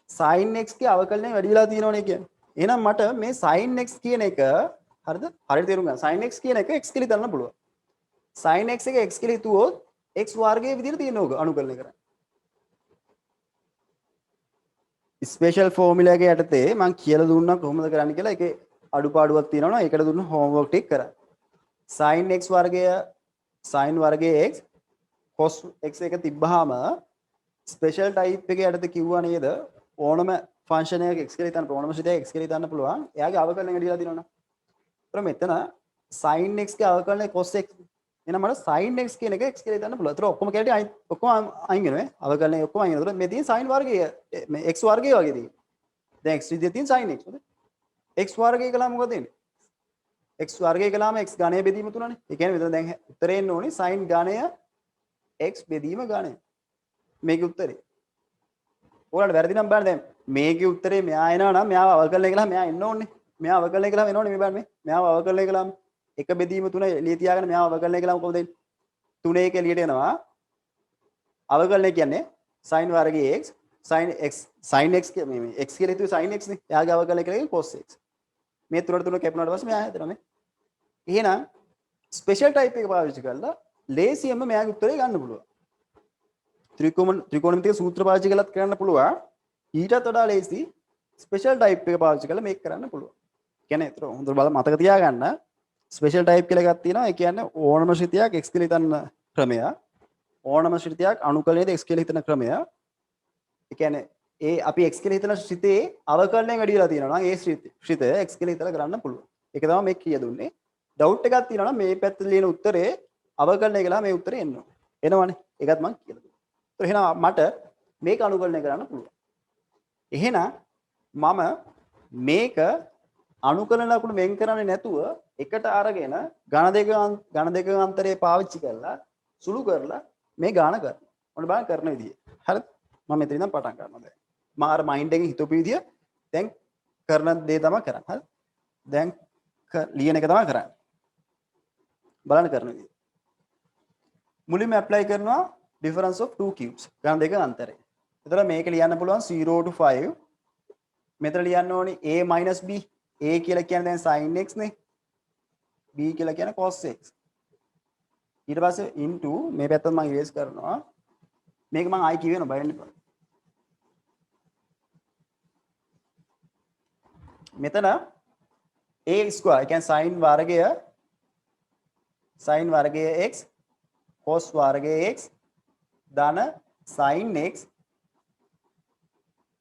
sin x ගේ අවකලනය වැඩි වෙලා තියෙනවනේ කියන්නේ. එහෙනම් මට මේ sin x කියන එක හරිද? හරියට තේරුම් ගන්න. sin x කියන එක x කියලා හිතන්න පුළුවන්. sin x එක x කියලා හිතුවොත් x වර්ගයේ විදිහට තියෙන ඕක අනුකලනය කරන්න. ස්පෙෂල් ෆෝමියුලා එක යටතේ මම කියලා දුන්නා කොහොමද කරන්න කියලා. ඒකේ අඩුපාඩුවක් තියෙනවා නම් ඒකට දුන්න හෝම්වර්ක් ටික කරන්න. sin x වර්ගය sin වර්ගයේ x cos x එක තිබ්බහම ස්පෙෂල් ටයිප් එකේ යටතේ කිව්වා නේද ඕනම ෆන්ක්ෂන් එකක x කියලා හිතන්න පුළුවන්. ඕනම ශ්‍රිතයක x කියලා හිතන්න පුළුවන්. එයාගේ අවකලනය වැඩිලා තියෙනවනේ. ඒතර මෙතන sin x ගේ අවකලනය cos x. එහෙනම් මට sin x කියන එක x කියලා හිතන්න පුළුවන්. ඒතර ඔක්කොම කැටි ඔක්කොම අයින් වෙනවා. අවකලනය ඔක්කොම අයින් වෙනවා. මේ තියෙන sin වර්ගය මේ x වර්ගය වගේ තියෙන්නේ. දැන් x විදිහට තියෙන sin x නේද? x වර්ගය කළාම මොකද වෙන්නේ? x වර්ගය කළාම x ඝනය බෙදීම තුනනේ. ඒ කියන්නේ මෙතන දැන් උත්තරේ එන්න ඕනේ sin ඝනය x බෙදීම ඝනය. මේකේ උත්තරේ. ඔයාලට වැරදි නම් බලන්න දැන් මේකේ උත්තරේ මෙයා එනවා නම් මෙයාව අවකලනය කළාම මෙයා එන්න ඕනේ. මෙයා අවකලනය කළාම එනෝනේ මේ බලන්න මේ. මෙයාව අවකලනය කළාම එක බෙදීම තුන එළිය තියාගෙන මෙයාව අවකලනය කළාම කොහොමද එන්නේ? 3 1 එළියට එනවා. අවකලනය කියන්නේ sin වර්ගයේ x sin x මේ x කියලා හිතුවේ sin x නේ. එයාගේ අවකලනය කියන්නේ cos x. මේ තුනට තුන කැපුණාට පස්සේ මෙයා හැදෙනවා මේ. එහෙනම් ස්පෙෂල් ටයිප් එක පාවිච්චි කරලා ලේසියෙන්ම මෙයාගේ උත්තරේ ගන්න පුළුවන්. ත්‍රිකෝණමිතික සූත්‍ර පාවිච්චි කරලත් කරන්න පුළුවන්. ඊටත් වඩා ලේසි ස්පෙෂල් ටයිප් එක පාවිච්චි කරලා මේක කරන්න පුළුවන්. කියන්නේ ඒතර හොඳට බලලා මතක තියාගන්න ස්පෙෂල් ටයිප් කියලා එකක් තියෙනවා. ඒ කියන්නේ ඕනම ශ්‍රිතයක් x කියලා හිතන ක්‍රමය. ඕනම ශ්‍රිතයක් අනුකලනයේද x කියලා හිතන ක්‍රමය. ඒ කියන්නේ ඒ අපි x කියලා හිතන ශ්‍රිතේ අවකලනය වැඩි වෙලා තියෙනවා නම් ඒ ශ්‍රිතය x කියලා හිතලා කරන්න පුළුවන්. ඒක තමයි මේ කිය දුන්නේ. ඩවුට් එකක් තියෙනවා නම් මේ පැත්තේ ලියන උත්තරේ අවකලනය කළා මේ උත්තරේ එන්න ඕනේ. එනවනේ. ඒකත් මම කියලා දුන්නා. ඒත් එහෙනම් මට මේක අනුකලනය කරන්න පුළුවන්. එහෙනම් මම මේක අනුකලන ලකුණු වෙන් කරන්නේ නැතුව එකට අරගෙන ඝන දෙක අන්තරේ පාවිච්චි කරලා සුළු කරලා මේ ගාන කරනවා. ඔන්න බලන්න කරන විදිය. හරිද? මම මෙතන ඉඳන් පටන් ගන්නවා දැන්. මම අර මයින්ඩ් එකෙන් හිතපු විදිය දැන් කරන දේ තමයි කරන්නේ. හරිද? දැන් ලියන එක තමයි කරන්නේ. බලන්න කරන විදිය. මුලින්ම ඇප්ලයි කරනවා difference of two cubes. ඝන දෙක අතරේ. එතකොට මේක ලියන්න පුළුවන් 0 to 5 මෙතන ලියන්න ඕනේ a minus b a කියලා කියන්නේ දැන් sin x නේ b කියලා කියන්නේ cos x ඊට පස්සේ into මේ පැත්තත් මම ඉරේස් කරනවා මේක මම ආයි කියවෙනවා බය වෙන්න එපා මෙතන a square කියන්නේ sin වර්ගය x cos වර්ගය x ධන sin x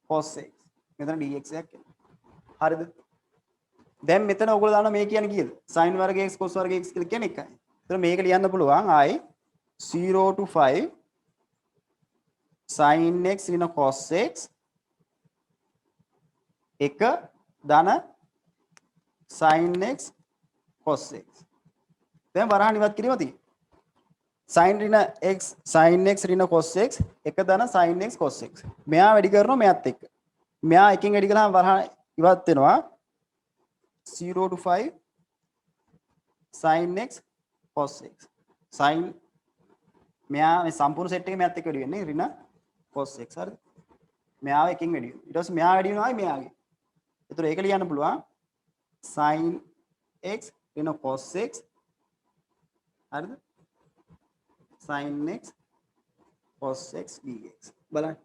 cos x මෙතන dx එකක් එනවා හරිද දැන් මෙතන ඔයගොල්ලෝ දානවා මේ කියන්නේ කීයද sin වර්ගය x cos වර්ගය x කියලා කියන්නේ එකයි එතන මේක ලියන්න පුළුවන් ආයි 0 to 5 sin x ඍණ cos x එක ධන sin x cos x දැන් වරහන් ඉවත් කිරීම තියෙනවා sin ඍණ x sin x ඍණ cos x එක ධන sin x cos x මෙයා වැඩි කරනවා මෙයාත් එක්ක මෙයා එකකින් වැඩි කළාම වරහන් ඉවත් වෙනවා 0 to 5 sin x cos x sin මෙයා මේ සම්පූර්ණ සෙට් එක මෙයාත් එක්ක වැඩි වෙන්නේ ඍණ cos x හරිද මෙයාව එකකින් වැඩි වෙනවා ඊට පස්සේ මෙයා වැඩි වෙනවා මෙයාගේ ඒතර ඒක ලියන්න පුළුවන් sin x ඍණ cos x හරිද sin x cos x dx බලන්න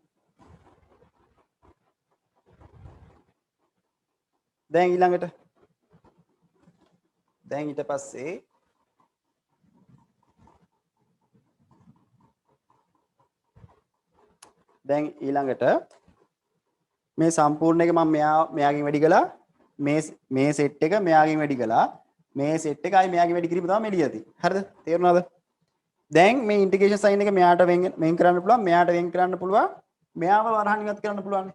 දැන් ඊළඟට දැන් ඊට පස්සේ දැන් ඊළඟට මේ සම්පූර්ණ එක මම මෙයාගෙන් වැඩි කළා මේ සෙට් එක මෙයාගෙන් වැඩි කළා මේ සෙට් එක ආයි මෙයාගෙන් වැඩි කිරීම තමයි මේ ලියලා තියෙන්නේ හරිද තේරුණාද දැන් මේ ඉන්ටිග්‍රේෂන් සයින් එක මෙයාට වෙන් කරන්න පුළුවන් මෙයාට වෙන් කරන්න පුළුවන් මෙයාව වරහන් ඉවත් කරන්න පුළුවන්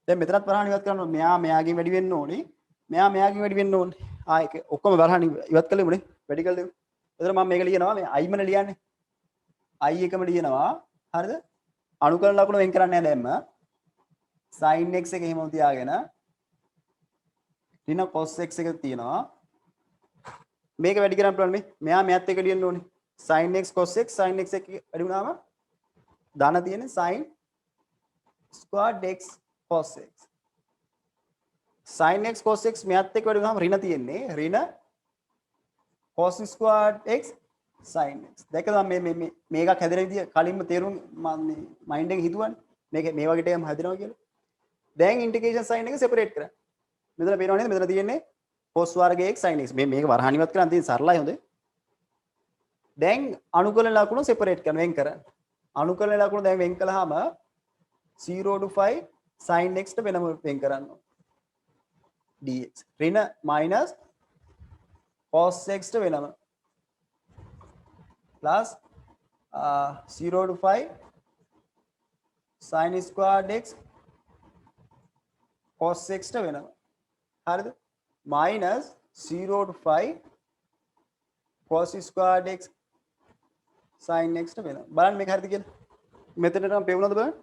දැන් මෙතනත් වරහන් ඉවත් කරන්න මෙයා මෙයාගෙන් වැඩි වෙන්න ඕනේ මෙයා මෙයාගෙන් වැඩි වෙන්න ඕනේ ඒක ඔක්කොම වරහන් ඉවත් කළෙමුනේ වැඩි කළේ එතන මම මේක ලියනවා මේ i මන ලියන්නේ i එකම ලියනවා හරිද අනුකලන ලකුණ වෙන් කරන්නේ නැහැ දැම්ම sin x එක එහෙමම තියාගෙන ඍණ cos x එක තියෙනවා මේක වැඩි කරන්න පුළුවන් මේ මෙයා මෙයත් එක ලියන්න ඕනේ sin x cos x sin x එක වැඩි වුණාම ධන තියෙන්නේ sin squared x cos x sin x cos x මෙයත් එක වැඩි වුණාම ඍණ තියෙන්නේ ඍණ cos squared x sin x දැකද මේ මේකක් හැදෙන විදිය කලින්ම තේරුම් මම මේ මයින්ඩ් එකෙන් හිතුවනේ මේක මේ වගේ ටර්ම් හැදෙනවා කියලා දැන් ඉන්ටිග්‍රේෂන් සයින් එක සෙපරේට් කරා මෙතන පේනව නේද මෙතන තියෙන්නේ cos වර්ගය x sin x මේක වරහන් ඉවත් කරන් තියෙන සරලයි හොඳේ දැන් අනුකලන ලකුණු සෙපරේට් කරන වෙන් කරන්න අනුකලන ලකුණු දැන් වෙන් කළාම 0 to 5 sin x ට වෙනම වෙන් කරන්න dx ඍණ minus cos x ට වෙනම plus 0 to 5 sin squared x cos x ට වෙනම හරිද minus 0 to 5 cos squared x sin x ට වෙනවා බලන්න මේක හරිද කියලා මෙතනට නම් පෙවුනද බලන්න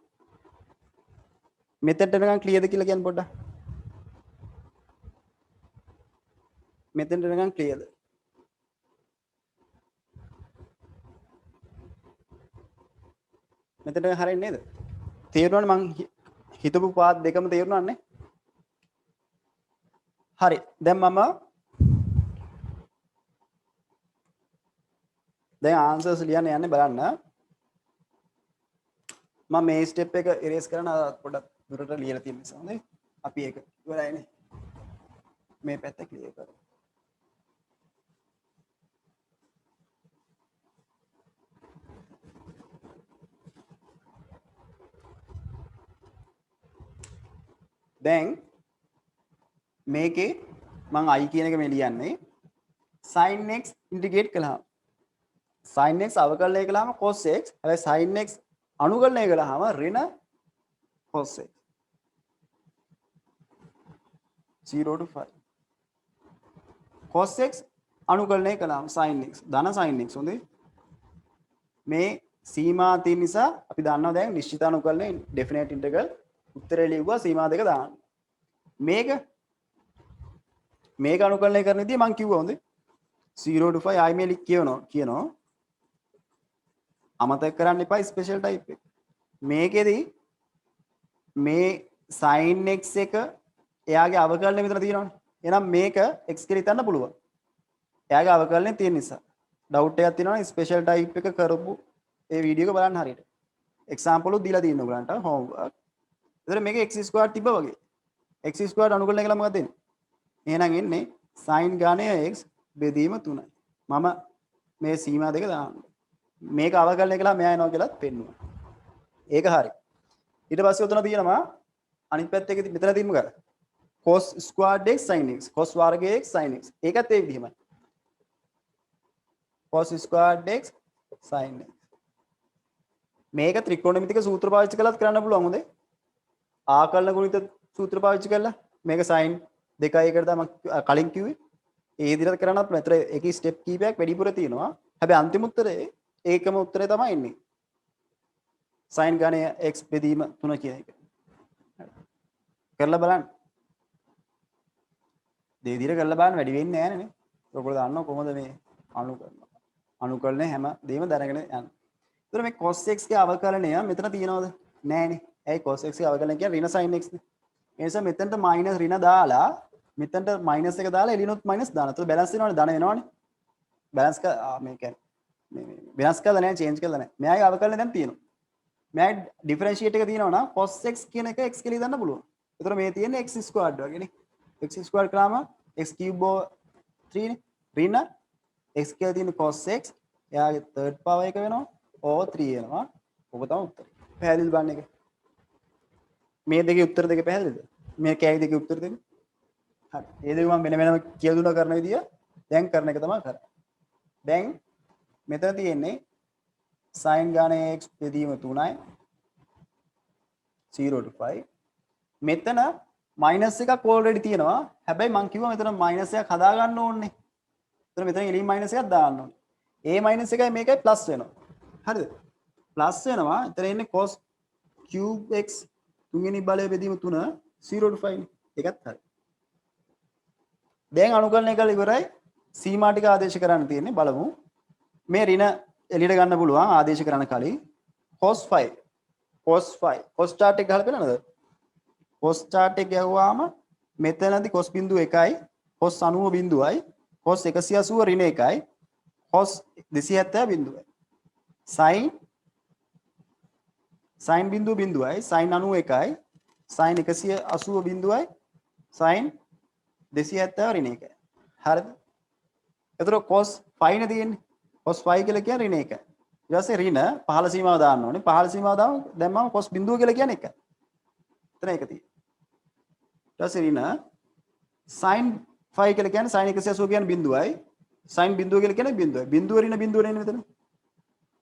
මෙතනට නිකන් ක්ලියර්ද කියලා කියන්න පොඩ්ඩක් මෙතනට නිකන් ක්ලියර්ද මෙතනට හරියන්නේ නේද තේරුණානේ මං හිතපු පාත් දෙකම තේරුණානේ හරි දැන් මම දැන් ආන්සර්ස් ලියන්න යන්නේ බලන්න මම මේ ස්ටෙප් එක ඉරේස් කරන පොඩ්ඩක් දුරට ලියලා තියෙන නිසා හොඳයි අපි ඒක ඉවරයිනේ මේ පැත්ත ක්ලියර් කරමු දැන් මේකේ මම i කියන එක මේ ලියන්නේ sin x ඉන්ටිග්‍රේට් කළාම sin x අවකලනය කළාම cos x හැබැයි sin x අනුකලනය කළාම ඍණ cos x 0 to 5 cos x අනුකලනය කළාම sin x ධන sin x හොඳේ මේ සීමා තියෙන නිසා අපි දන්නවා දැන් නිශ්චිත අනුකලනය ඩෙෆිනිට් ඉන්ටග්‍රල් උත්තරේ ලියුවා සීමා දෙක දාන්න මේක අනුකලනය කරන විදිය මම කිව්වා හොඳේ 0 to 5 ආයි මේ කියනවා අමතක කරන්න එපා ස්පෙෂල් ටයිප් එක මේකෙදි මේ sin x එක එයාගේ අවකලනය මෙතන තියෙනවනේ. එහෙනම් මේක x කියලා හිතන්න පුළුවන්. එයාගේ අවකලනය තියෙන නිසා. ඩවුට් එකක් තියෙනවා නම් ස්පෙෂල් ටයිප් එක කරපු ඒ වීඩියෝ එක බලන්න හරියට. එක්සැම්පල් උත් දීලා තියෙනවා ඔයගලන්ට homework. ඒතර මේක x² තිබ්බා වගේ. x² අනුකලනය කළා මොකද වෙන්නේ? එහෙනම් එන්නේ sin ඝානය x බෙදීම 3යි. මම මේ සීමා දෙක දාන්න. මේක අවකලනය කළා මෙයා එනවා කියලාත් පෙන්නුවා. ඒක හරි. ඊට පස්සේ උතන තියෙනවා අනිත් පැත්තේ මෙතන තියෙන මොකද? cos squared x sin x cos වර්ගය x sin x. ඒකත් ඒ විදිහමයි. cos squared x sin x. මේක ත්‍රිකෝණමිතික සූත්‍ර පාවිච්චි කළාත් කරන්න පුළුවන් හොඳේ. ආකලන ගුණිත සූත්‍ර පාවිච්චි කළා. මේක sin 2යි එකට තමයි කලින් කිව්වේ. ඒ විදිහට කරන්නත් මෙතන එකේ ස්ටෙප් කීපයක් වැඩිපුර තියෙනවා. හැබැයි අන්තිම උත්තරේ ඒකම උත්තරේ තමයි එන්නේ. sin ඝානය x බෙදීම 3 කියන එක. කරලා බලන්න. දෙවිදිහට කරලා බලන්න වැඩි වෙන්නේ නැහැ නේ. ඔයගොල්ලෝ දන්නවා කොහොමද මේ අනුකලනය හැම දෙයක්ම දැනගෙන යන්නේ. ඒතර මේ cos x ගේ අවකලනය මෙතන තියෙනවද? නැහැනේ. ඇයි cos x ගේ අවකලනය කියන්නේ ඍණ sin x නේ. ඒ නිසා මෙතනට මයිනස් ඍණ දාලා මෙතනට මයිනස් එක දාලා එළිනුත් මයිනස් දානවා. ඒතර බැලන්ස් වෙනවනේ ධන වෙනවනේ. බැලන්ස් මේ කියන්නේ මේ වෙනස් කරලා නැහැ චේන්ජ් කරලා නැහැ. මෙයාගේ අවකලනය දැන් තියෙනවා. මෙයාගේ ඩිෆරෙන්ෂියේට් එක තියෙනවා නම් cos x කියන එක x කියලා දාන්න පුළුවන්. ඒතර මේ තියෙන්නේ x squared වගේනේ. x squared කරාම x cube 3 නේ. ඍණ x කියලා තියෙන cos x එයාගේ third power එක වෙනවා over 3 වෙනවා. ඔබ තමයි උත්තරේ. පැහැදිලිද බලන්න එක? මේ දෙකේ උත්තර දෙක පැහැදිලිද? මේ කෑලි දෙකේ උත්තර දෙක. හරි. ඒ දෙක මම වෙන වෙනම කියලා දුන්නා කරන විදිය දැන් කරන එක තමයි කරන්නේ. දැන් මෙතන තියෙන්නේ sin ඝානය x බෙදීම 3යි 0 to 5. මෙතන මයිනස් එකක් ඕල්රෙඩි තියෙනවා. හැබැයි මම කිව්වා මෙතන මයිනස් එකක් හදා ගන්න ඕනේ. එතන මෙතන එළින් මයිනස් එකක් දාන්න ඕනේ. ඒ මයිනස් එකයි මේකයි ප්ලස් වෙනවා. හරිද? ප්ලස් වෙනවා. එතන එන්නේ cos cube x තුන්වෙනි බලය බෙදීම 3 0 to 5 නේ. ඒකත් හරි. දැන් අනුකලනය කරලා ඉවරයි. සීමා ටික ආදේශ කරන්න තියෙන්නේ බලමු. මේ ඍණ එළියට ගන්න පුළුවන් ආදේශ කරන්න කලින් cos 5 cos chart එක ගහලා බලනද? cos chart එක ගැහුවාම මෙතනදී cos බිඳුව 1යි cos 90 බිඳුවයි cos 180 ඍණ 1යි cos 270 බිඳුවයි sin බිඳුව බිඳුවයි sin 91යි sin 180 බිඳුවයි sin 270 ඍණ 1යි. හරිද? එතකොට cos 5 නේ තියෙන්නේ. cos 5 කියලා කියන්නේ ඍණ 1යි. ඊට පස්සේ ඍණ පහළ සීමාව දාන්න ඕනේ. පහළ සීමාව දැම්මම cos බිඳුව කියලා කියන්නේ 1යි. එතන ඒක තියෙන්නේ. ඊට පස්සේ ඍණ sin 5 කියලා කියන්නේ sin 180 කියන්නේ බිඳුවයි. sin බිඳුව කියලා කියන්නේ බිඳුවයි. බිඳුව ඍණ බිඳුව නේ මෙතන.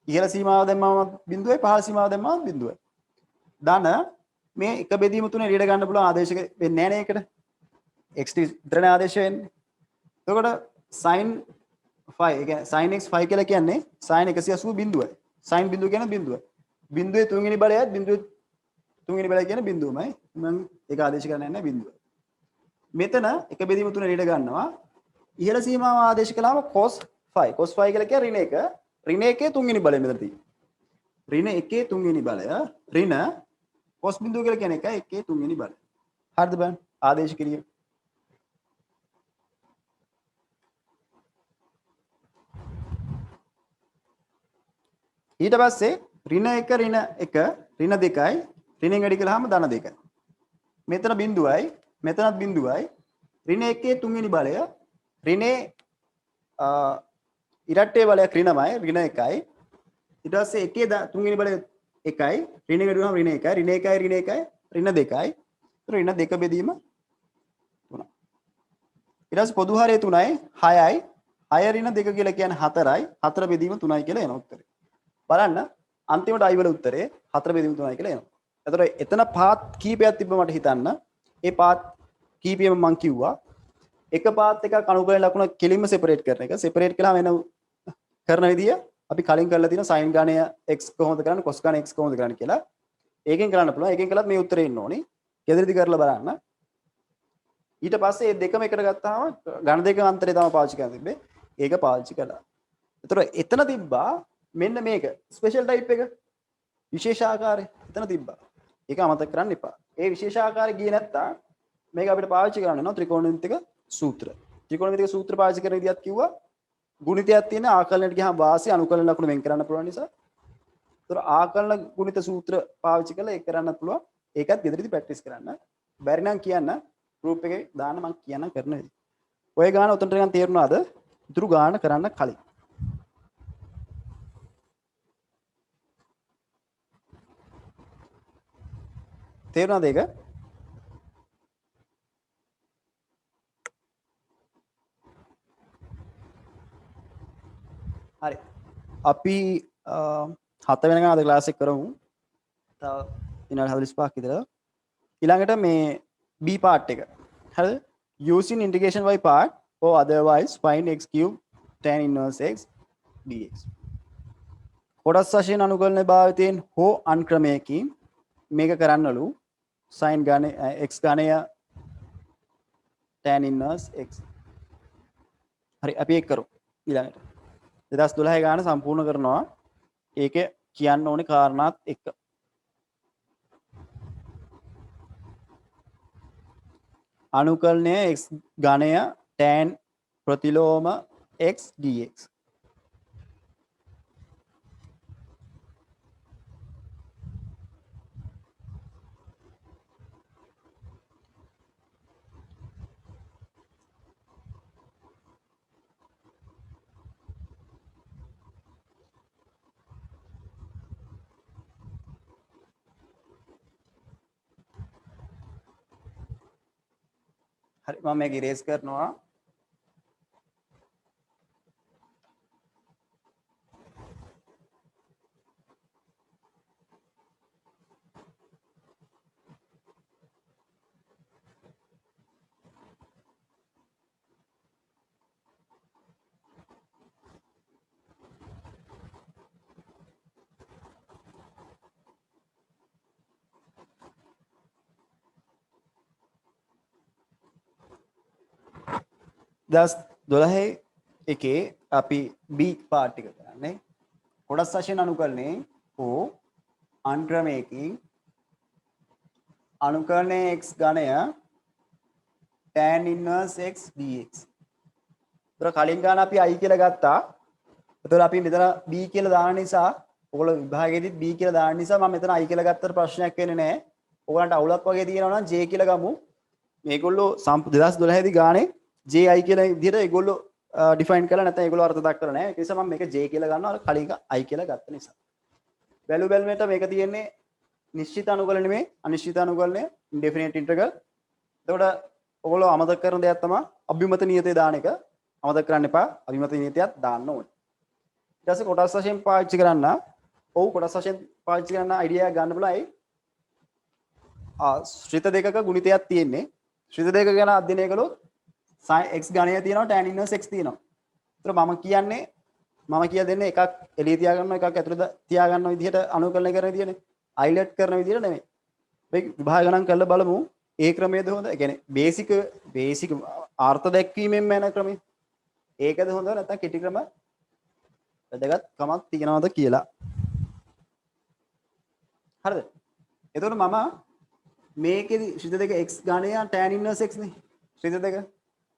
ඉහළ සීමාව දැම්මම බිඳුවයි පහළ සීමාව දැම්මම බිඳුවයි. ධන මේ එක බෙදීම තුනේ එළියට ගන්න පුළුවන් ආදේශ වෙන්නේ නැහැ නේ ඒකට. x විතරනේ ආදේශ වෙන්නේ. එතකොට sin 5 ඒ කියන්නේ sin x 5 කියලා කියන්නේ sin 180 බිඳුවයි. sin බිඳුව කියන්නේ බිඳුවයි. බිඳුවේ තුන්වෙනි බලයත් බිඳුවේ තුන්වෙනි බලය කියන්නේ බිඳුවමයි. මම ඒක ආදේශ කරන්නේ නැහැ බිඳුව. මෙතන එක බෙදීම තුන එළියට ගන්නවා. ඉහළ සීමාව ආදේශ කළාම cos 5. cos 5 කියලා කියන්නේ ඍණ 1. ඍණ 1 තුන්වෙනි බලය මෙතන තියෙනවා. ඍණ 1 තුන්වෙනි බලය ඍණ cos බිඳුව කියලා කියන්නේ 1 තුන්වෙනි බලය. හරිද බලන්න? ආදේශ කිරීම. ඊට පස්සේ ඍණ 1 ඍණ 1 ඍණ 2යි ඍණෙන් වැඩි කළාම ධන 2යි. මෙතන බිඳුවයි මෙතනත් බිඳුවයි ඍණ 1 තුන්වෙනි බලය ඍණේ ඉරට්ටේ බලයක් ඍණමයි ඍණ 1යි. ඊට පස්සේ 1 තුන්වෙනි බලය 1යි ඍණෙන් වැඩි වුණාම ඍණ 1යි ඍණ 1යි ඍණ 1යි ඍණ 2යි ඍණ 2 බෙදීම 3. ඊට පස්සේ පොදු හරය 3යි 6යි 6 ඍණ 2 කියලා කියන්නේ 4යි 4 බෙදීම 3යි කියලා එන උත්තරේ. බලන්න අන්තිමට i වල උත්තරේ 4 බෙදීම 3යි කියලා එනවා. එතකොට එතන පාත් කීපයක් තිබ්බ මට හිතන්න. ඒ පාත් කීපෙම මම කිව්වා. එක පාත් එකක් අනුකලන ලකුණ කෙලින්ම සෙපරේට් කරන එක. සෙපරේට් කළාම එන කරන විදිය අපි කලින් කරලා තියෙන sin ඝානය x කොහොමද කරන්නේ cos ඝානය x කොහොමද කරන්නේ කියලා. ඒකෙන් කරන්න පුළුවන්. ඒකෙන් කළත් මේ උත්තරේ එන්න ඕනේ. ගෙදරදී කරලා බලන්න. ඊට පස්සේ මේ දෙකම එකට ගත්තාම ඝන දෙක අන්තරේ තමයි පාවිච්චි කරන්න තිබ්බේ. ඒක පාවිච්චි කළා. එතකොට එතන තිබ්බා මෙන්න මේක ස්පෙෂල් ටයිප් එක විශේෂ ආකාරය එතන තිබ්බා. ඒක අමතක කරන්න එපා. ඒ විශේෂාකාරය ගියේ නැත්තම් මේක අපිට පාවිච්චි කරන්න වෙනවා ත්‍රිකෝණමිතික සූත්‍ර. ත්‍රිකෝණමිතික සූත්‍ර පාවිච්චි කරන විදිහත් කිව්වා. ගුණිතයක් තියෙන ආකලනයට ගියාම වාසිය අනුකලන ලකුණු වෙන් කරන්න පුළුවන් නිසා. ඒතර ආකලන ගුණිත සූත්‍ර පාවිච්චි කරලා ඒක කරන්න පුළුවන්. ඒකත් ගෙදරදී ප්‍රැක්ටිස් කරන්න. බැරි නම් කියන්න ගෲප් එකේ දාන්න මම කියන්න කරන විදිහ. ඔය ගාන උතන්ට නිකන් තේරුණාද? ඉතුරු ගාන කරන්න කලින්. තේරුණාද ඒක? හරි. අපි 7 වෙනකන් අද ක්ලාස් එක කරමු. තව විනාඩි 45ක් විතර. ඊළඟට මේ B part එක. හරිද? Using integration by part or otherwise find x cube tan inverse x dx. කොටස් වශයෙන් අනුකලන භාවිතයෙන් හෝ අන්ක්‍රමයකින් මේක කරන්නලු sin ගානේ x ගානය tan inverse x. හරි අපි ඒක කරමු ඊළඟට. 2012 ගාන සම්පූර්ණ කරනවා. ඒකේ කියන්න ඕනේ කාරණාත් එක්ක. අනුකලනය x ඝනය tan ප්‍රතිලෝම x dx. හරි මම මේක ඉරේස් කරනවා. දස් 12 එකේ අපි B part එක කරන්නේ කොටස් වශයෙන් අනුකලනයේ හෝ අන්ක්‍රමයකින් අනුකලනයේ x ඝනය tan inverse x dx. ඒතර කලින් ගාන අපි i කියලා ගත්තා. ඒතර අපි මෙතන b කියලා දාන නිසා ඔයගොල්ලෝ විභාගයේදීත් b කියලා දාන නිසා මම මෙතන i කියලා ගත්තට ප්‍රශ්නයක් වෙන්නේ නැහැ. ඔයගලන්ට අවුලක් වගේ තියෙනවා නම් j කියලා ගමු. මේගොල්ලෝ 2012 දී ගානේ ji කියලා විදිහට ඒගොල්ලෝ ඩිෆයින් කරලා නැත්නම් ඒගොල්ලෝ අර්ථ දක්වලා නැහැ. ඒක නිසා මම මේක j කියලා ගන්නවා. අර කලින් i කියලා ගත්ත නිසා. වැලියු බැලුමේට මේක තියෙන්නේ නිශ්චිත අනුකලන නෙමෙයි අනිශ්චිත අනුකලනය ඉන්ඩෙෆිනිට් ඉන්ටග්‍රල්. එතකොට ඔයගොල්ලෝ අමතක කරන දෙයක් තමයි අභිමත නියතය දාන එක. අමතක කරන්න එපා. අභිමත නියතයත් දාන්න ඕනේ. ඊට පස්සේ කොටස් වශයෙන් පාවිච්චි කරන්න. ඔව් කොටස් වශයෙන් පාවිච්චි කරන්න අයිඩියා ගන්න බලයි. ශ්‍රිත දෙකක ගුණිතයක් තියෙන්නේ. ශ්‍රිත දෙක ගැන අධ්‍යයනය කළොත් x ඝනය තියෙනවා tan inverse x තියෙනවා. ඒතර මම කියලා දෙන්නේ එකක් එළිය තියා ගන්නවා එකක් ඇතුළත තියා ගන්න විදිහට අනුකලනය කරන විදිහනේ. හයිලයිට් කරන විදිහට නෙමෙයි. මේක විභාග ගණන් කරලා බලමු. ඒ ක්‍රමයේද හොඳ? ඒ කියන්නේ බේසික් අර්ථ දැක්වීමෙන් යන ක්‍රමය. ඒකද හොඳ නැත්නම් කෙටි ක්‍රම වැදගත් කමක් තියනවද කියලා. හරිද? එතකොට මම මේකෙදි ශ්‍රිත දෙක x ඝනය tan inverse x නේ. ශ්‍රිත දෙක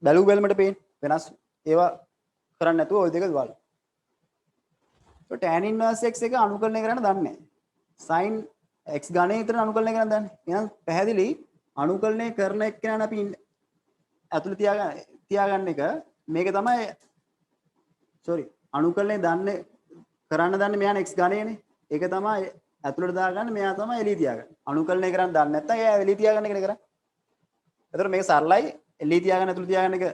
බැලු බැලමට පේන වෙනස් ඒවා කරන්න නැතුව ওই දෙක බලන්න. so tan inverse x එක අනුකලනය කරන්න දන්නේ නැහැ. sin x ඝනය විතර අනුකලනය කරන්න දන්නේ. එහෙනම් පැහැදිලි අනුකලනය කරන එක්කෙනා අපි ඇතුළේ තියාගන්න එක මේක තමයි අනුකලනය කරන්න දන්නේ මෙයා x ඝනයනේ. ඒක තමයි ඇතුළට දාගන්න මෙයා තමයි එළිය තියාගන්න. අනුකලනය කරන්න දන්නේ නැත්නම් එයා එළිය තියාගන්න එකනේ කරන්නේ. එතකොට මේක සරලයි. එළිය තියාගන්න ඇතුළේ තියාගන්න එක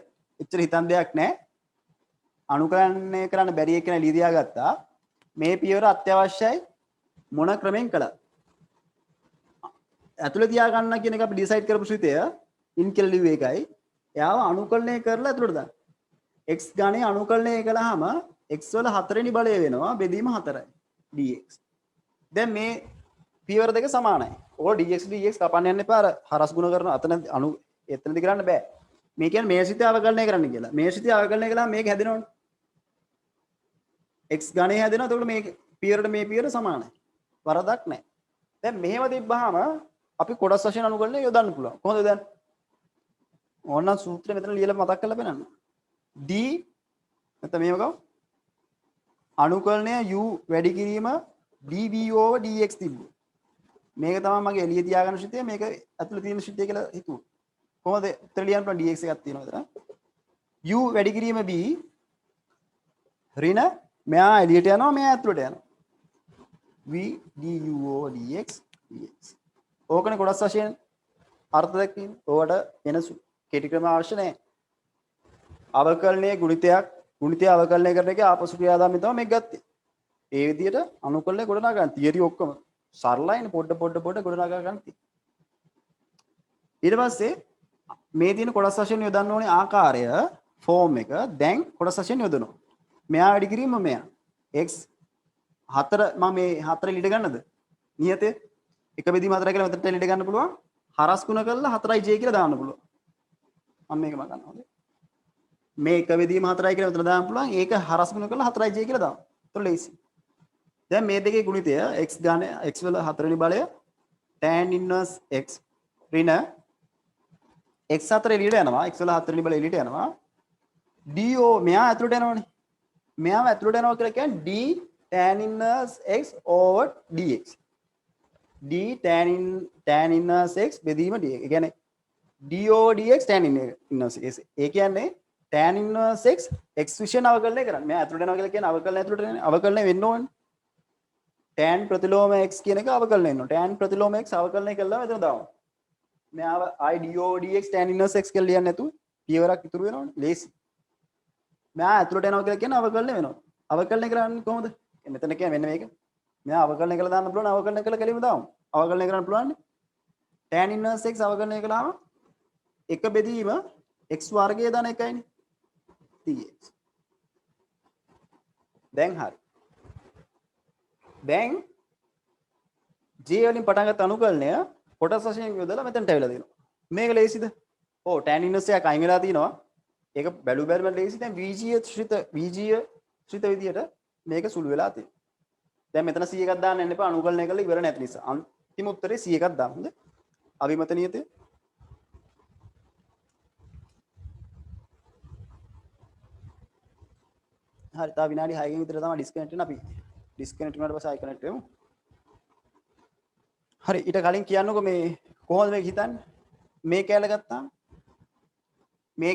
එච්චර හිතන් දෙයක් නැහැ. අනුකලනය කරන්න බැරි එක නේ එළිය තියාගත්තා. මේ පියවර අත්‍යවශ්‍යයි මොන ක්‍රමෙන් කළත්. ඇතුළේ තියාගන්න කියන එක අපි ඩිසයිඩ් කරපු ශ්‍රිතය ඉන් කියලා ලිව්වේ එකයි. එයාව අනුකලනය කරලා ඇතුළට දාන්න. x ඝනය අනුකලනය කළාම x වල 4 වෙනි බලය වෙනවා බෙදීම 4යි dx. දැන් මේ පියවර දෙක සමානයි. ඕක dx කපන්න යන්න එපා. අර හරස් ගුණ කරන එතනදි කරන්න බෑ. මේ කියන්නේ මේ ශ්‍රිතය අවකලනය කරන්න කියලා. මේ ශ්‍රිතය අවකලනය කළාම මේක හැදෙනවනේ. x ඝනය හැදෙනවා. එතකොට මේ පියවරට මේ පියවර සමානයි. වරදක් නැහැ. දැන් මෙහෙම තිබ්බහම අපි කොටස් වශයෙන් අනුකලනය යොදන්න පුළුවන්. කොහොමද යොදන්නේ? ඕනනම් සූත්‍රය මෙතන ලියලා මතක් කරලා බලන්න. d නැත්නම් මේව ගමු. අනුකලනය u වැඩි කිරීම dv over dx තිබ්බොත්. මේක තමයි මගේ එළිය තියාගන්න ශිතය මේක ඇතුළේ තියෙන ශිතය කියලා හිතුවා. කොහොමද උත්තර ලියන්න පුළුවන් dx එකක් තියෙනවා මෙතන. u වැඩි කිරීම b ඍණ මෙයා එළියට යනවා මෙයා ඇතුළට යනවා. v du over dx dx. ඕකනේ කොටස් වශයෙන් අර්ථ දැක්වීම. ඕකට වෙන කෙටි ක්‍රම අවශ්‍ය නැහැ. අවකලනයේ ගුණිතය අවකලනය කරන එකේ ආපසු ක්‍රියාදාමය තමයි මේක ගත්තේ. ඒ විදිහට අනුකලනය ගොඩනගා ගන්න. තියරි ඔක්කොම සරලයිනේ පොඩ ගොඩනගා ගන්න තියෙන්නේ. ඊට පස්සේ මේ තියෙන කොටස් වශයෙන් යොදන්න ඕනේ ආකාරය ෆෝම් එක දැන් කොටස් වශයෙන් යොදනවා. මෙයා වැඩි කිරීම මෙයා x 4 මම මේ 4 ලිට ගන්නද? නියතේ එක බෙදීම 4 කියලා මෙතනට ලිට ගන්න පුළුවන්. හරස් ගුණ කරලා 4j කියලා දාන්න පුළුවන්. මම මේක මම ගන්නවා. මේ එක බෙදීම 4යි කියලා මෙතන දාන්න පුළුවන්. ඒක හරස් ගුණ කරලා 4j කියලා දාන්න. ඒක ලේසි. දැන් මේ දෙකේ ගුණිතය x ගාන x වල 4 වෙනි බලය tan inverse x ඍණ x4 එළියට යනවා. x වල 4 වෙනි බලය එළියට යනවා. do මෙයා ඇතුළට යනවනේ. මෙයාව ඇතුළට යනවා කියලා කියන්නේ d tan inverse x over dx. d tan inverse x බෙදීම dx. ඒ කියන්නේ d over dx tan inverse x. ඒ කියන්නේ tan inverse x x විශේෂණ අවකලනය කරන්නේ. මෙයා ඇතුළට යනවා කියලා කියන්නේ අවකලනය ඇතුළට යන්නේ. අවකලනය වෙන්න ඕනේ. tan ප්‍රතිලෝම x කියන එක අවකලනය වෙනවා. tan ප්‍රතිලෝම x අවකලනය කළා මෙතන දාමු. මෙයාව i d over dx tan inverse x කියලා ලියන්න නැතුව පියවරක් ඉතුරු වෙනවනේ. ලේසි. මෙයා ඇතුළට යනවා කියලා කියන්නේ අවකලනය වෙනවා. අවකලනය කරන්නේ කොහොමද? මෙතන කියන්නේ මෙන්න මේක. මෙයා අවකලනය කළා දාන්න පුළුවන්. අවකලනය කළා කෙලින්ම දාමු. අවකලනය කරන්න පුළුවන් නේ. tan inverse x අවකලනය කළාම එක බෙදීම x වර්ගය දාන එකයිනේ. dx. දැන් හරි. දැන් j වලින් පටන් ගත්ත අනුකලනය කොටස් වශයෙන් යොදලා මෙතනට ඇවිල්ලා දෙනවා. මේක ලේසිද? ඔව් tan inverse එක අයින් වෙලා තිනවා. ඒක බැලු බැලම ලේසි. දැන් VG ශ්‍රිත විදියට මේක සුළු වෙලා තියෙනවා. දැන් මෙතන 100 එකක් දාන්න යන්න එපා අනුකලනය කරලා ඉවර නැති නිසා. අන්තිම උත්තරේ 100 එකක් දාන්න. හොඳ. අවිමත නියතය. හරි. තා විනාඩි 6කින් විතර තමයි ඩිස්කනෙක්ට් වෙන අපි. ඩිස්කනෙක්ට් වුණාට පස්සේ ආයි කනෙක්ට් වෙමු. හරි. ඊට කලින් කියන්නකෝ මේ කොහොමද මේක හිතන්නේ? මේ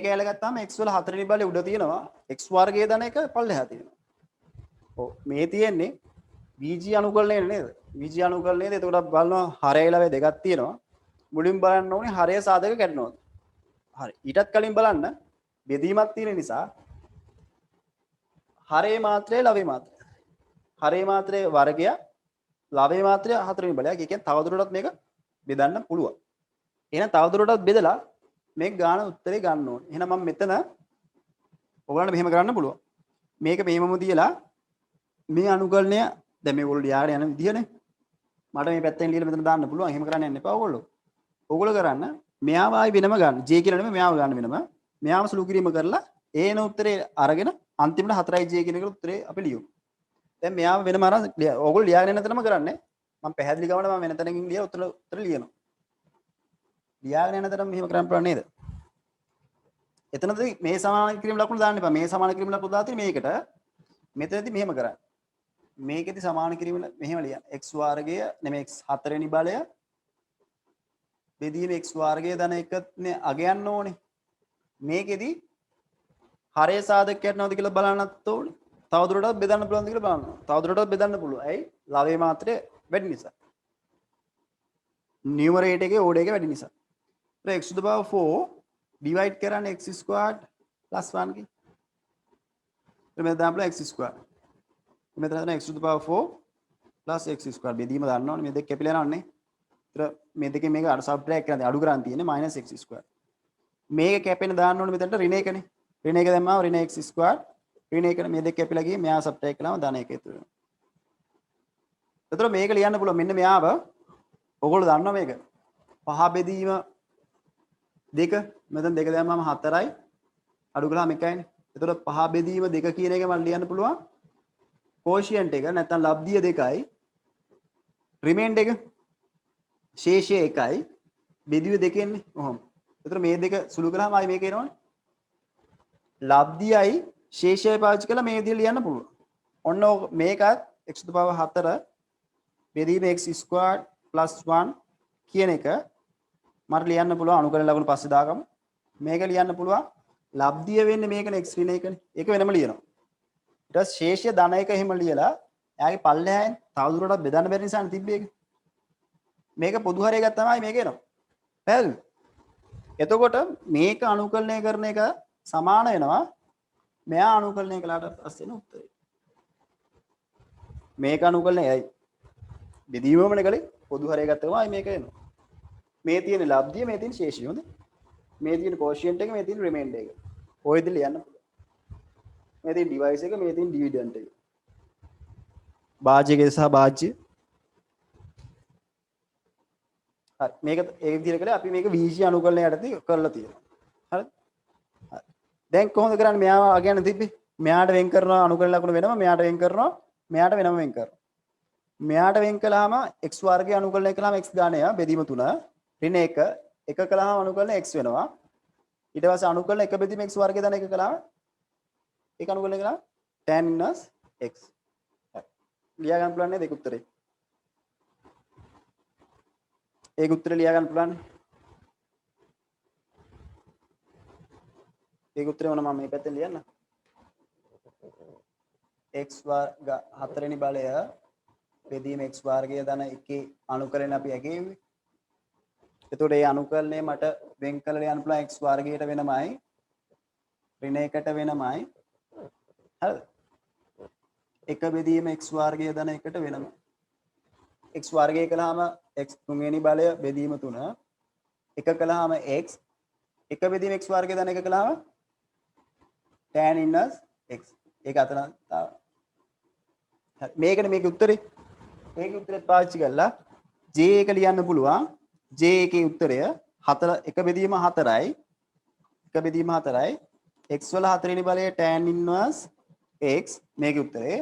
කැලේ ගත්තාම x වල 4 වෙනි බලය උඩ තියෙනවා x වර්ගය දන එක පල්ලෙහා තියෙනවා. ඔව් මේ තියෙන්නේ VG අනුකලනය නේද? VG අනුකලනයේද එතකොට බලනවා හරය ලැබෙ දෙකක් තියෙනවා. මුලින් බලන්න ඕනේ හරය සාධක කැඩනවද? හරි. ඊටත් කලින් බලන්න බෙදීමක් තියෙන නිසා හරේ මාත්‍රය ලවේ මාත්‍රය. හරේ මාත්‍රයේ වර්ගය ලවේ මාත්‍රය 4 වෙනි බලයක්. ඒ කියන්නේ තවදුරටත් මේක බෙදන්න පුළුවන්. එහෙනම් තවදුරටත් බෙදලා මේක ගාන උත්තරේ ගන්න ඕනේ. එහෙනම් මම මෙතන ඔයගලන්ට මෙහෙම කරන්න පුළුවන්. මේක මෙහෙමම තියලා මේ අනුකලනය දැන් මේගොල්ලෝ ලියාගෙන යන විදියනේ. මට මේ පැත්තෙන් ලියලා මෙතන දාන්න පුළුවන්. එහෙම කරන්න යන්න එපා ඔයගොල්ලෝ. ඔයගොල්ලෝ කරන්න මෙයාව ආයි වෙනම ගන්න. J කියලා නෙමෙයි මෙයාව ගන්න වෙනම. මෙයාව සුළු කිරීම කරලා ඒන උත්තරේ අරගෙන අන්තිමට 4j කියන එක උත්තරේ අපි ලියමු. දැන් මෙයාව වෙනම අරන් ඔයගොල්ලෝ ලියාගෙන යන තැනම කරන්නේ. මම පැහැදිලි ගමන මම වෙන තැනකින් ලියලා උත්තර ලියනවා. ලියාගෙන යන තැනම මෙහෙම කරන්න පුළුවන් නේද? එතනදී මේ සමාන කිරීම ලකුණු දාන්න එපා. මේ සමාන කිරීම ලකුණු දාලා තියෙන මේකට මෙතනදී මෙහෙම කරන්න. මේකෙදි සමාන කිරීම මෙහෙම ලියන්න. x වර්ගය නෙමෙයි x 4 වෙනි බලය බෙදීම x වර්ගය දන එකනේ අගයන්න ඕනේ. මේකෙදි හරය සාධක කැඩනවද කියලා බලන්නත් ඕනේ. තවදුරටත් බෙදන්න පුළුවන්ද කියලා බලන්න. තවදුරටත් බෙදන්න පුළුවන්. ඇයි? ලවයේ මාත්‍රය වැඩි නිසා. න්යුමරේටර් එකේ ඕඩර් එක වැඩි නිසා. x to the power 4 divide කරන්නේ x squared plus 1 කි. මෙතන දාන්න x squared. මෙතන දාන්න x to the power 4 plus x squared බෙදීම දන්න ඕනේ. මේ දෙක කැපිලා යනවනේ. ඒතර මේ දෙකෙන් මේක අර සබ්ට්‍රැක්ට් කරන්නේ අඩු කරන් තියෙන්නේ minus x squared. මේක කැපෙන දාන්න ඕනේ මෙතනට ඍණ එකනේ. ඍණ එක දැම්මම ඍණ x squared ඍණ එක මේ දෙක කැපිලා ගියේ මෙයා සබ්ට්‍රැක්ට් කළාම ධන එක ඉතුරු වෙනවා. ඒතර මේක ලියන්න පුළුවන් මෙන්න මෙයාව ඔයගොල්ලෝ දන්නවා මේක. පහ බෙදීම දෙක මෙතන දෙක දැම්මම 4යි අඩු කළාම 1යිනේ. එතකොට පහ බෙදීම දෙක කියන එක මම ලියන්න පුළුවන් quotient එක නැත්නම් ලබ්ධිය 2යි රිමේන්ඩ් එක ශේෂය 1යි බෙදුවේ 2න්නේ ඔහොම. එතකොට මේ දෙක සුළු කළාම ආයි මේක එනවනේ. ලබ්ධියයි ශේෂයයි පාවිච්චි කරලා මේ විදිහට ලියන්න පුළුවන්. ඔන්න මේකත් x⁴ බෙදීම x² + 1 කියන එක මට ලියන්න පුළුවන් අනුකලන ලකුණු පස්සේ දාගමු. මේක ලියන්න පුළුවන් ලබ්ධිය වෙන්නේ මේකනේ x ඍණ එකනේ. ඒක වෙනම ලියනවා. ඊට පස්සේ ශේෂය ධන එක එහෙම ලියලා එයාගේ පල්ලෙහායෙන් තවදුරටත් බෙදන්න බැරි නිසානේ තිබ්බේ ඒක. මේක පොදු හරය ගත්තාම ආයි මේක එනවා. පැහැදිලිද? එතකොට මේක අනුකලනය කරන එක සමාන වෙනවා මෙයා අනුකලනය කළාට පස්සේ එන උත්තරේ. මේක අනුකලනයයි බෙදීමමනේ කලේ පොදු හරය ගත්තම ආයි මේක එනවා. මේ තියෙන ලබ්ධිය මේ තියෙන ශේෂය හොඳ. මේ තියෙන quotient එක මේ තියෙන remainder එක. ඔය විදිහට ලියන්න පුළුවන්. මේ තියෙන device එක මේ තියෙන dividend එක. භාජ්‍යකේ සහ භාජ්‍ය. හරි මේක ඒ විදිහට කළා අපි මේක VG අනුකලනය යටතේ කරලා තියෙනවා. හරිද? හරි. දැන් කොහොමද කරන්නේ? මෙයාව අගයන් තිබ්බේ. මෙයාට වෙන් කරනවා අනුකලන ලකුණු වෙනම මෙයාට වෙන් කරනවා මෙයාට වෙනම වෙන් කරනවා. මෙයාට වෙන් කළාම x වර්ගය අනුකලනය කළාම x ගාණය බෙදීම 3 ඍණ 1 එක කළාම අනුකලන x වෙනවා. ඊට පස්සේ අනුකලන එක බෙදීම x වර්ගය දාන එක කළාම ඒක අනුකලනය කළාම tan inverse x. හරි. ලියා ගන්න පුළුවන් නේද ඒක උත්තරේ? ඒක උත්තරේ ලියා ගන්න පුළුවන්. ඒක උත්තරේ මොනවා මම මේ පැත්තෙන් ලියන්න. x වර්ග 4 වෙනි බලය බෙදීම x වර්ගය ධන 1 අනුකලනය අපි ඇගෙව්වේ. එතකොට මේ අනුකලනය මට වෙන් කළා ලියන්න පුළුවන් x වර්ගයට වෙනමයි ඍණ 1ට වෙනමයි. හරිද? එක බෙදීම x වර්ගය ධන 1ට වෙනම. x වර්ගය කළාම x 3 වෙනි බලය බෙදීම 3 එක කළාම x එක බෙදීම x වර්ගය ධන 1 කළාම tan inverse x. ඒක අතන හරි මේකනේ මේකේ උත්තරේ. මේකේ උත්තරේ පාවිච්චි කරලා j එක ලියන්න පුළුවන්. j එකේ උත්තරය 4 එක බෙදීම 4යි. එක බෙදීම 4යි. x වල 4 වෙනි බලය tan inverse x මේකේ උත්තරේ.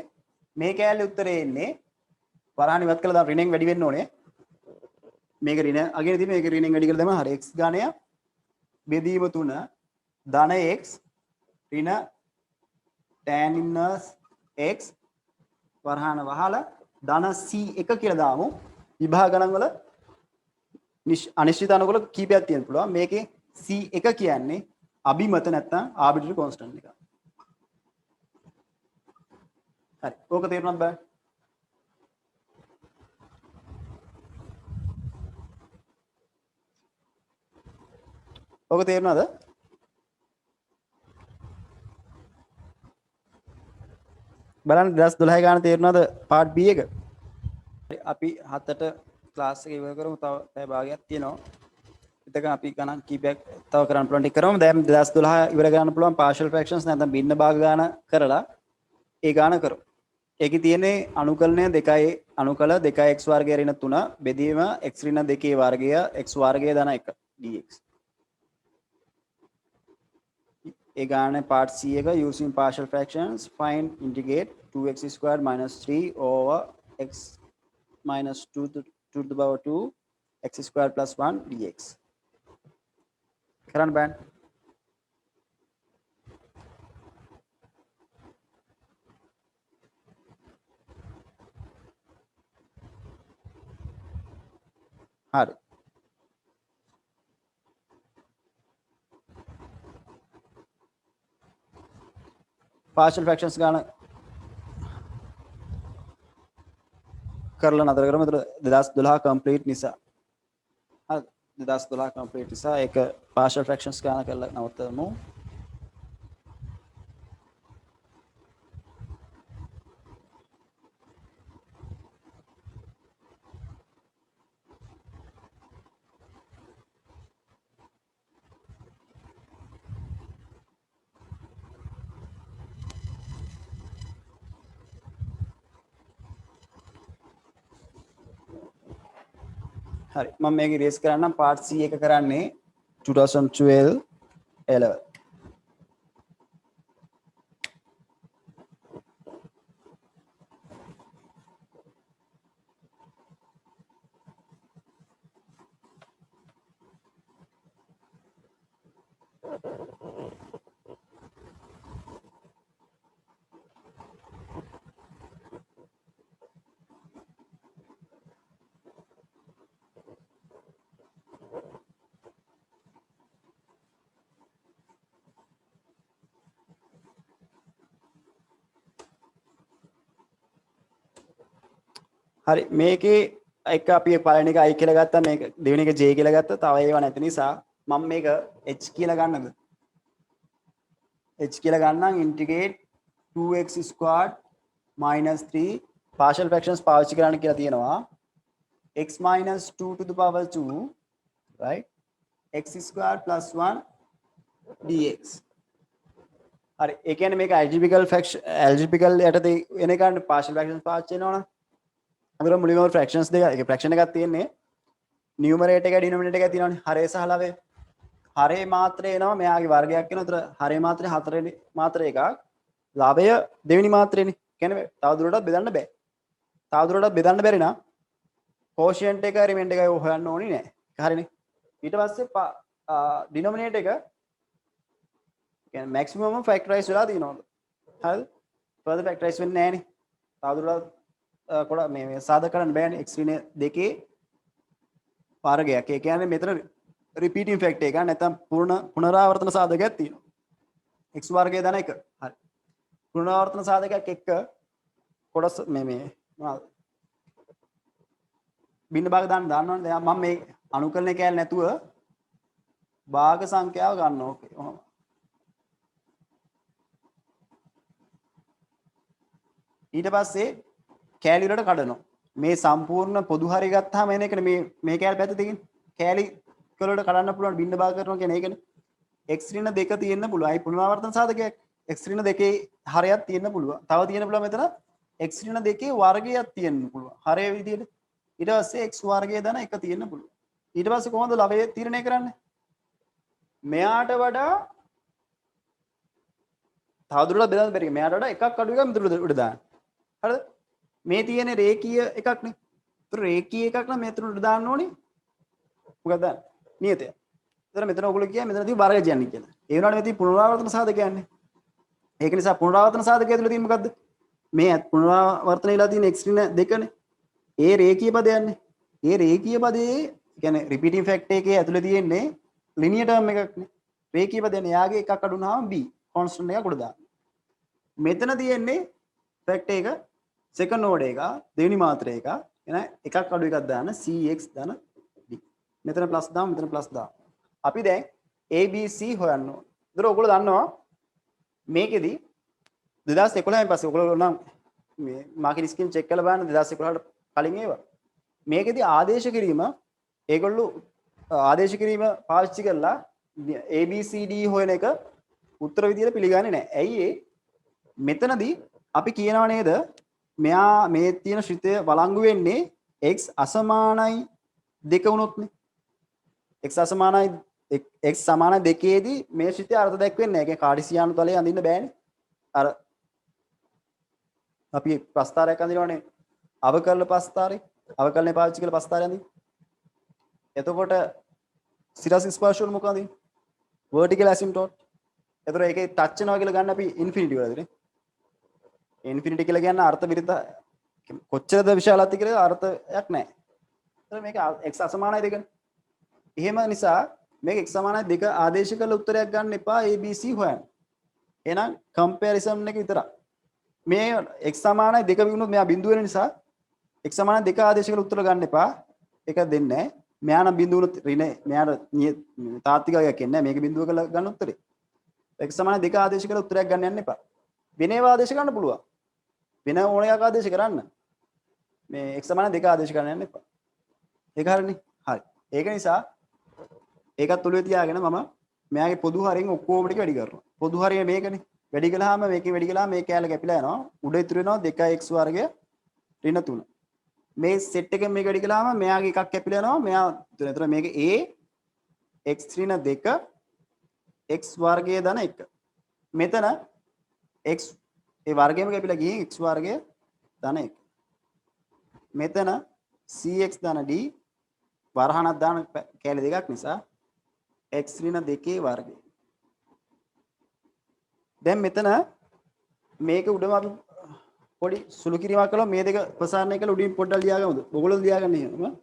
මේ කෑල්ලේ උත්තරේ එන්නේ වරහන් ඉවත් කළා දාන්න ඍණෙන් වැඩි වෙන්න ඕනේ. මේක ඍණ අගින තියෙන මේක ඍණෙන් වැඩි කරලා දැම්මම හරි x ගාණය බෙදීම 3 ධන x ඍණ tan inverse x වරහන වහලා ධන c1 කියලා දාමු. විභාග ගණන් වල අනිශ්චිත අනුකූල කීපයක් තියෙන්න පුළුවන්. මේකේ c1 කියන්නේ අබිමත නැත්නම් ආර්බිටරි කොන්ස්ටන්ට් එක. හරි. ඕක තේරුණාද බෑ? ඕක තේරුණාද? බලන්න 2012 ගාන තේරුණාද පාර්ට් B එක? අපි 7ට ක්ලාස් එක ඉවර කරමු. තව පැය භාගයක් තියෙනවා. එතකන් අපි ගණන් කීපයක් තව කරන්න පුළුවන් ටික කරමු. දැන් 2012 ඉවර කරන්න පුළුවන් partial fractions නැත්නම් භින්න භාග ගාන කරලා ඒ ගාන කරමු. ඒකේ තියෙන්නේ අනුකලනය 2යි අනුකල 2x වර්ගය ඍණ 3 බෙදීම x ඍණ 2 වර්ගය x වර්ගය ධන 1 dx. ඒ ගානේ part C එක using partial fractions find integrate 2x² - 3 over x minus 2 to the power 2 x² + 1 dx. කරන්න බෑ. හරි. partial fractions ගාන කරලා නතර කරමු. 2012 complete නිසා. හරි. 2012 complete නිසා ඒක partial fractions ගාන කරලා නවත්තමු. හරි. මම මේක erase කරන්නම්. part C එක කරන්නේ 2012 A level. හරි මේකේ එක අපි පළවෙනි එක i කියලා ගත්තා මේක දෙවෙනි එක j කියලා ගත්තා තව ඒවා නැති නිසා මම මේක h කියලා ගන්නද h කියලා ගන්නම් integrate 2x squared minus 3 partial fractions පාවිච්චි කරන්න කියලා තියෙනවා x minus 2 to the power 2 right x squared plus 1 dx හරි ඒ කියන්නේ මේක algebraical යටතේ එන එකනේ partial fractions පාවිච්චි වෙනවනේ අතන මුලින්ම fractions දෙක ඒක fraction එකක් තියෙන්නේ numerator එක denominator එක තියෙනවනේ හරය සහ ලවය හරේ මාත්‍රය එනවා මෙයාගේ වර්ගයක් වෙනවා. ඒතර හරේ මාත්‍රය හතරවෙනි මාත්‍රය එකක්. ලවය දෙවෙනි මාත්‍රයනේ. කියන්නේ තව දුරටත් බෙදන්න බෑ. තව දුරටත් බෙදන්න බැරි නම් quotient එක remainder එකයි හොයන්න ඕනේ නෑ. හරිනේ. ඊට පස්සේ denominator එක කියන්නේ maximum factorize වෙලා තියෙනවා. හරිද? further factorize වෙන්නේ නෑනේ. තව දුරටත් කොළ මේ සාධක කරන්න බෑනේ. x ඍණ 2 වර්ගයක්. ඒ කියන්නේ මෙතන repeating factor එක නැත්නම් පුනරාවර්තන සාධකයක් තියෙනවා. x වර්ගය දන 1. හරි. පුනරාවර්තන සාධකයක් එක්ක කොටස් මේ මොනවාද? බින්න භාග දාන්න දාන්නවනේ. දැන් මම මේ අනුකලනය කැල නැතුව භාග සංඛ්‍යාව ගන්නවා. ඕකේ. ඔහොම. ඊට පස්සේ කැලි වලට කඩනවා. මේ සම්පූර්ණ පොදු හරිය ගත්තාම එන එකනේ මේ කැල පැත්ත තියෙන්නේ. කැලි වලට කඩන්න පුළුවන් බින්න භාග කරනවා කියන එකනේ. x ඍණ 2 තියෙන්න පුළුවන්. අයි පුනරාවර්තන සාධකයක්. x ඍණ 2 හරයක් තියෙන්න පුළුවන්. තව තියෙන්න පුළුවන් මෙතන x ඍණ 2 වර්ගයක් තියෙන්න පුළුවන්. හරය විදියට. ඊට පස්සේ x වර්ගය දන 1 තියෙන්න පුළුවන්. ඊට පස්සේ කොහොමද ලවය තීරණය කරන්නේ? මෙයාට වඩා තවදුරටත් බෙදන්න බැරි. මෙයාට වඩා එකක් අඩු එකක් මෙතන උඩ දාන්න. හරිද? මේ තියෙන රේඛීය එකක් නේ. ඒතර රේඛීය එකක් නම් මෙතන උඩ දාන්න ඕනේ. මොකද දාන්න? නියතය. ඒතර මෙතන ඔයගොල්ලෝ කියන්නේ මෙතනදී වර්ගය කියන්නේ කියලා. ඒ වුණාට මෙතන පුනරාවර්තන සාධකයක් යන්නේ. ඒක නිසා පුනරාවර්තන සාධකය ඇතුළේ තියෙන්නේ මොකද්ද? මේ පුනරාවර්තන වෙලා තියෙන x ඍණ 2නේ. ඒ රේඛීය පදයන්නේ. ඒ රේඛීය පදයේ කියන්නේ රිපීටින් ෆැක්ටර් එකේ ඇතුළේ තියෙන්නේ ලිනියර් ටර්ම් එකක්නේ. රේඛීය පදයන්නේ යාගේ එකක් අඩු වුණාම b කොන්ස්ටන්ට් එකක් උඩ දාන්න. මෙතන තියෙන්නේ ෆැක්ටර් එක සෙකන්ඩ් ඕඩර් එක දෙවෙනි මාත්‍රය එක එන එකක් අඩු එකක් දාන්න cx දාන d. මෙතන ප්ලස් දාමු මෙතන ප්ලස් දාමු. අපි දැන් ABC හොයන්න ඕන. ඒතර ඔයගොල්ලෝ දන්නවා මේකෙදි 2011 පස්සේ ඔයගොල්ලෝ නම් මේ මාකටිං ස්කීම් චෙක් කරලා බලන්න 2011ට කලින් ඒවා. මේකෙදි ආදේශ කිරීම ඒගොල්ලෝ ආදේශ කිරීම පාවිච්චි කරලා ABCD හොයන එක උත්තර විදියට පිළිගන්නේ නැහැ. ඇයි ඒ? මෙතනදී අපි කියනවා නේද මෙයා මේ තියෙන ශ්‍රිතය වළංගු වෙන්නේ x අසමානයි 2 වුණොත්නේ. x අසමානයි x සමානයි 2 දී මේ ශ්‍රිතය අර්ථ දැක්වෙන්නේ නැහැ. ඒ කියන්නේ කාඩිසියානු තලයේ අඳින්න බෑනේ. අර අපි ප්‍රස්ථාරයක් අඳිනවනේ අවකලන ප්‍රස්ථාරේ. අවකලනේ පාවිච්චි කරලා ප්‍රස්ථාරය අඳින්න. එතකොට සිරස් ස්පර්ශ වල මොකද? vertical asymptote. එතකොට ඒකේ ටච් වෙනවා කියලා ගන්න අපි ඉන්ෆිනිටි වලදීනේ. ඉන්ෆිනිටි කියලා කියන්නේ අර්ථ විරුද්ධ කොච්චරද විශාලත්වය කියලා අර්ථයක් නැහැ. එතකොට මේක x අසමානයි 2නේ. එහෙම නිසා මේක x සමානයි 2 ආදේශ කළ උත්තරයක් ගන්න එපා ABC හොයන්න. එහෙනම් කම්පැරිසන් එක විතරක්. මේ x සමානයි 2 විගුණොත් මෙයා බිඳුව වෙන නිසා x සමානයි 2 ආදේශ කළ උත්තර ගන්න එපා. ඒක දෙන්නේ නැහැ. මෙයා නම් බිඳුව වුණොත් ඍණ මෙයාට තාත්විකයක් එන්නේ නැහැ. මේක බිඳුව කළ ගන්න උත්තරේ. x සමානයි 2 ආදේශ කළ උත්තරයක් ගන්න යන්න එපා. වෙන ඒවා ආදේශ ගන්න පුළුවන්. වෙන ඕන එකක් ආදේශ කරන්න. මේ x සමානයි 2 ආදේශ කරන්න යන්න එපා. ඒක හරිනේ. හරි. ඒක නිසා ඒකත් ඔළුවේ තියාගෙන මම මෙයාගේ පොදු හරියෙන් ඔක්කොම ටික වැඩි කරනවා. පොදු හරිය මේකනේ. වැඩි කළාම මේකෙන් වැඩි කළාම මේ කැලේ කැපිලා යනවා. උඩ ඉතුරු වෙනවා 2x වර්ගය ඍණ 3. මේ සෙට් එකෙන් මේක වැඩි කළාම මෙයාගේ එකක් කැපිලා යනවා. මෙයා එතන මේක a x ඍණ 2 x වර්ගය ධන 1. මෙතන x ඒ වර්ගයම කැපිලා ගිහින් x වර්ගය ධන 1. මෙතන cx ධන d වරහණක් දාන කැලේ දෙකක් නිසා x ඍණ 2 වර්ගය. දැන් මෙතන මේක උඩම අපි පොඩි සුළු කිරීමක් කළා මේ දෙක ප්‍රසාරණය කළා උඩින් පොඩ්ඩක් ලියාගමුද? ඔයගොල්ලෝ ලියාගන්න එහෙම.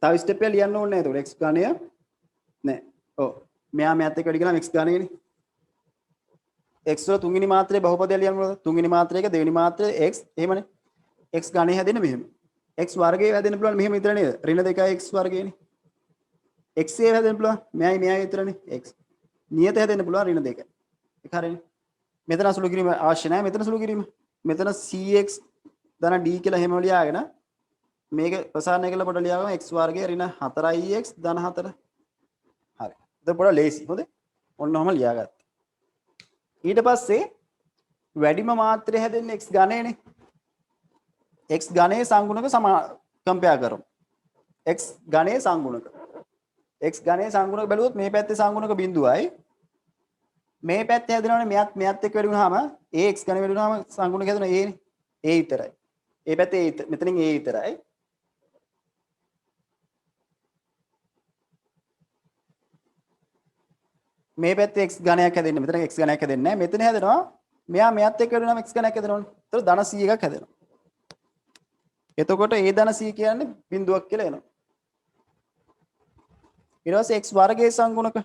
තව ස්ටෙප් එක ලියන්න ඕනේ නැහැ ඒකට. x ගණය නෑ. ඔව්. මෙයා මෙයාත් එක්ක වැඩි කළාම x ගණයනේ. x වල තුන්වෙනි මාත්‍රයේ බහුපදය ලියන්න ඕනද? තුන්වෙනි මාත්‍රයක දෙවෙනි මාත්‍රයේ x එහෙමනේ. x ගණය හැදෙන්නේ මෙහෙම. x වර්ගය හැදෙන්න පුළුවන් මෙහෙම විතර නේද? ඍණ 2x වර්ගයනේ. x ඒ හැදෙන්න පුළුවන්. මෙයයි මෙයයි විතරනේ x. නියත හැදෙන්න පුළුවන් ඍණ 2. ඒක හරියනේ. මෙතන සුළු කිරීම අවශ්‍ය නැහැ. මෙතන සුළු කිරීම. මෙතන cx ධන d කියලා එහෙම ලියාගෙන මේක ප්‍රසාරණය කරලා පොඩ ලියාගම x වර්ගය ඍණ 4x ධන 4. හරි. ඒක පොඩ ලේසි. හොඳේ. ඔන්න ඔහම ලියාගත්තා. ඊට පස්සේ වැඩිම මාත්‍රය හැදෙන්නේ x ඝනයනේ. x ඝනයේ සංගුණක කම්පෙයාර් කරමු. x ඝනයේ සංගුණක. x ඝනයේ සංගුණක බැලුවොත් මේ පැත්තේ සංගුණක බිඳුවයි. මේ පැත්තේ හැදෙනවනේ මෙයත් එක්ක වැඩි වුණාම ax ඝන වැඩි වුණාම සංගුණක හැදෙන a නේ. a විතරයි. මේ පැත්තේ මෙතනින් a විතරයි. මේ පැත්තේ x ඝනයක් හැදෙන්නේ. මෙතන x ඝනයක් හැදෙන්නේ නැහැ. මෙතන හැදෙනවා මෙයා මෙයත් එක්ක වැඩි වුණාම x ඝනයක් හැදෙනවනේ. ඒතර ධන c එකක් හැදෙනවා. එතකොට a ධන c කියන්නේ බිඳුවක් කියලා එනවා. ඊට පස්සේ x වර්ගයේ සංගුණක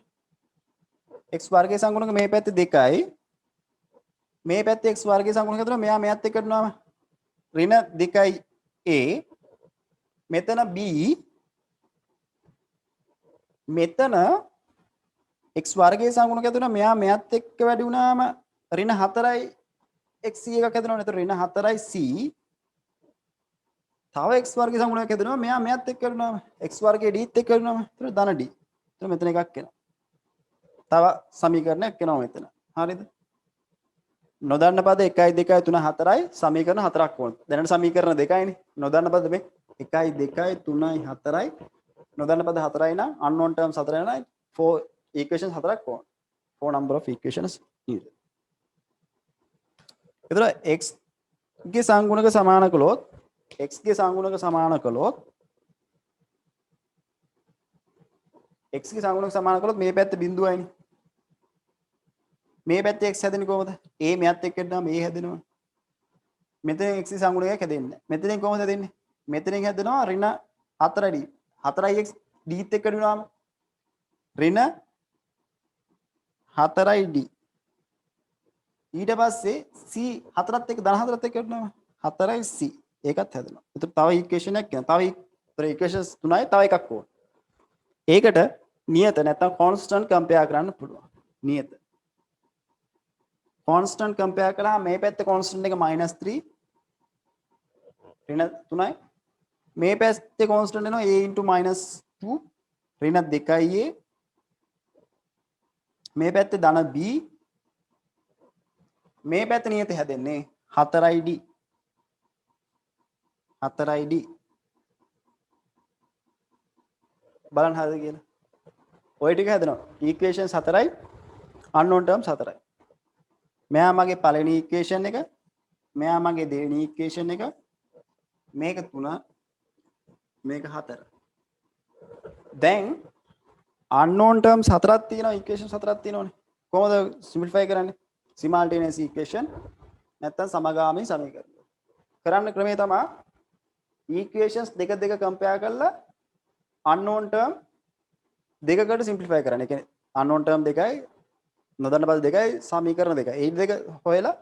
x වර්ගයේ සංගුණක මේ පැත්තේ 2යි මේ පැත්තේ x වර්ගයේ සංගුණක හදනවා මෙයා මෙයත් එක්ක කරනවාම ඍණ 2යි a මෙතන b මෙතන x වර්ගයේ සංගුණක හදනවා මෙයා මෙයත් එක්ක වැඩි වුණාම ඍණ 4යි x c එකක් හදනවනේ. එතකොට ඍණ 4යි c තව x වර්ගයේ සංගුණයක් හදනවා මෙයා මෙයත් එක්ක කරනවාම x වර්ගයේ d එක්ක කරනවාම එතකොට ධන d. එතකොට මෙතන එකක් එනවා. තව සමීකරණයක් එනවා මෙතන. හරිද? නොදන්න පද 1 2 3 4යි සමීකරණ 4ක් ඕන. දැනට සමීකරණ 2යිනේ. නොදන්න පද මේ 1 2 3යි 4යි නොදන්න පද 4යි නම් unknown terms 4යි නම් 4 equations 4ක් ඕන. 4 number of equations needed. එතන x ගේ සංගුණක සමාන කළොත් x ගේ සංගුණක සමාන කළොත් x ගේ සංගුණක සමාන කළොත් මේ පැත්ත බිඳුවයිනේ. මේ පැත්තේ x හැදෙන්නේ කොහොමද? a මෙයත් එක්ක එන්නාම a හැදෙනවා. මෙතන x සංගුණකයක් හැදෙන්නේ නැහැ. මෙතනින් කොහොමද හැදෙන්නේ? මෙතනින් හැදෙනවා ඍණ 4d. 4x d ත් එක්ක වෙනාම ඍණ 4d. ඊට පස්සේ c 4ත් එක්ක ධන 4ත් එක්ක වෙනාම 4c. ඒකත් හැදෙනවා. ඒතර තව ඉක්වේෂන් එකක් යනවා. තව ඉක්වේෂන්ස් තුනයි තව එකක් ඕන. ඒකට නියත නැත්නම් කොන්ස්ටන්ට් කම්පෙයාර් කරන්න පුළුවන්. නියත constant compare කළාම මේ පැත්තේ constant එක -3 ඍණ 3යි මේ පැත්තේ constant එනවා a - 2 ඍණ 2යි a මේ පැත්තේ ධන b මේ පැත්තේ නියත හැදෙන්නේ 4id 4id බලන්න හරිද කියලා ඔය ටික හැදෙනවා equations 4යි unknown terms 4යි මෙයා මගේ පළවෙනි ඉක්වේෂන් එක මෙයා මගේ දෙවෙනි ඉක්වේෂන් එක මේක 3 මේක 4 දැන් unknown terms 4ක් තියෙනවා ඉක්වේෂන් 4ක් තියෙනවනේ කොහොමද සිම්ප්ලිෆයි කරන්නේ simultaneous equation නැත්නම් සමගාමී සමීකරණ කරන්න ක්‍රමය තමයි equations දෙක දෙක compare කරලා unknown term දෙකකට simplify කරන්න. ඒ කියන්නේ unknown term දෙකයි නොදන්න පද දෙකයි සමීකරණ දෙකයි. ඒ දෙක හොයලා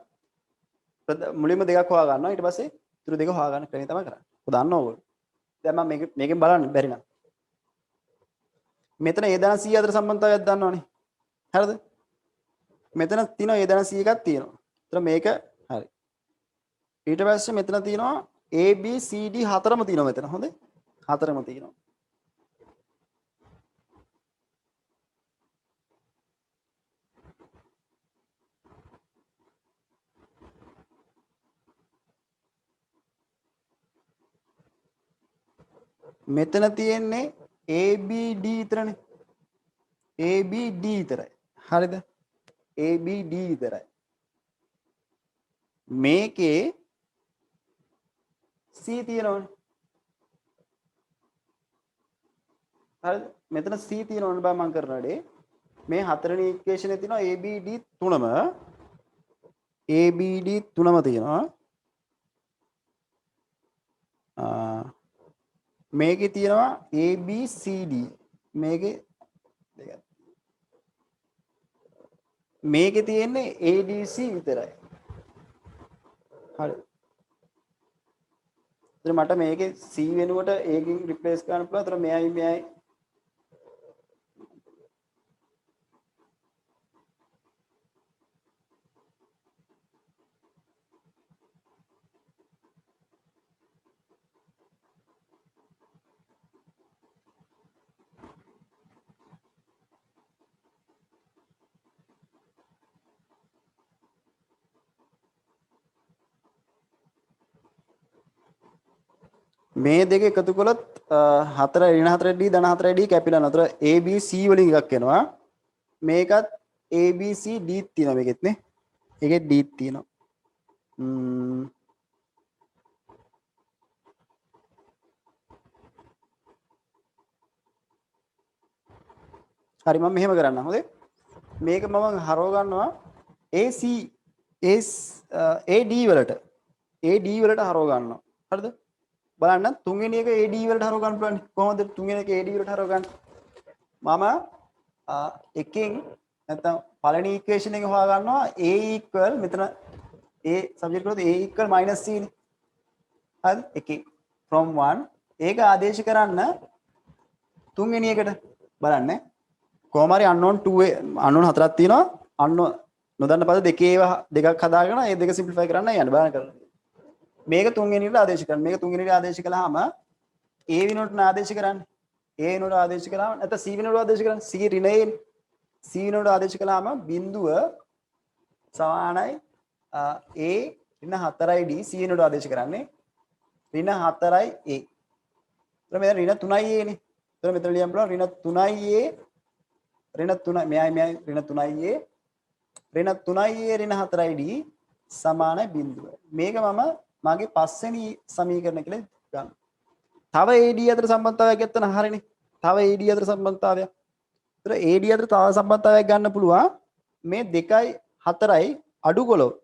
මුලින්ම දෙකක් හොයා ගන්නවා. ඊට පස්සේ ඊටු දෙක හොයා ගන්න ක්‍රමය තමයි කරන්නේ. ඔය දන්නව ඕගොල්ලෝ. දැන් මම මේකෙන් බලන්න බැරි නම්. මෙතන a ධන c අතර සම්බන්ධතාවයක් දන්නවනේ. හරිද? මෙතන තියෙනවා a ධන c එකක් තියෙනවා. ඒතර මේක හරි. ඊට පස්සේ මෙතන තියෙනවා a b c d හතරම තියෙනවා මෙතන. හොඳේ. හතරම තියෙනවා. මෙතන තියෙන්නේ ABD විතරනේ. ABD විතරයි. හරිද? ABD විතරයි. මේකේ C තියෙනවනේ. හරිද? මෙතන C තියෙනවනේ බා මම කරන වැඩේ. මේ හතරවෙනි ඉක්වේෂනේ තියෙනවා ABD තුනම ABD තුනම තියෙනවා. මේකේ තියෙනවා ABCD. මේකේ දෙකක්. මේකේ තියෙන්නේ ADC විතරයි. හරි. ඉතින් මට මේකේ C වෙනුවට A කින් රිප්ලේස් කරන්න පුළුවන්. ඒතර මෙයයි මේ දෙක එකතු කළොත් 4 ඍණ 4D ධන 4D කැපිලා නතර ABC වලින් එකක් එනවා. මේකත් ABC D තියෙනවා මේකෙත් නේ. ඒකෙත් D තියෙනවා. හරි මම මෙහෙම කරන්න. හොඳේ. මේක මම හරව ගන්නවා AC AD වලට. AD වලට හරව ගන්නවා. හරිද? බලන්න තුන්වෙනි එක AD වලට හරව ගන්න පුළුවන්. කොහොමද තුන්වෙනි එක AD වලට හරව ගන්න? මම එකෙන් නැත්නම් පළවෙනි ඉක්වේෂන් එක හොයා ගන්නවා A equal මෙතන A සබ්ජෙක්ට් කරොත් A equal minus C නේ. හරි? එකෙන් from 1 ඒක ආදේශ කරන්න තුන්වෙනි එකට බලන්න. කොහොම හරි unknown 2 unknown හතරක් තියෙනවා. unknown නොදන්න පද දෙකක් හදාගෙන ඒ දෙක සිම්ප්ලිෆයි කරන්න යන්න බලන්න කරන්න. මේක තුන්වෙනියට ආදේශ කරන්න. මේක තුන්වෙනියට ආදේශ කළාම A වෙනුවට ආදේශ කරන්න. A වෙනුවට ආදේශ කළාම නැත්නම් C වෙනුවට ආදේශ කරන්න. C ඍණ A. C වෙනුවට ආදේශ කළාම බිඳුව සමානයි A ඍණ 4යි D. C වෙනුවට ආදේශ කරන්නේ ඍණ 4යි A. එතකොට මෙතන ඍණ 3යි A නේ. එතකොට මෙතන ලියන්න පුළුවන් ඍණ 3යි A ऋण 3 මෙයයි ऋण 3යි A ऋण 3යි A ऋण 4යි D සමාන බිඳුව. මේක මම මගේ පස්වෙනි සමීකරණ කියලා ගන්න. තව AD අතර සම්බන්ධතාවයක් ගත්තන හරිනේ. තව AD අතර සම්බන්ධතාවයක්. ඒතර AD අතර තව සම්බන්ධතාවයක් ගන්න පුළුවන්. මේ 2යි 4යි අඩු කළොත්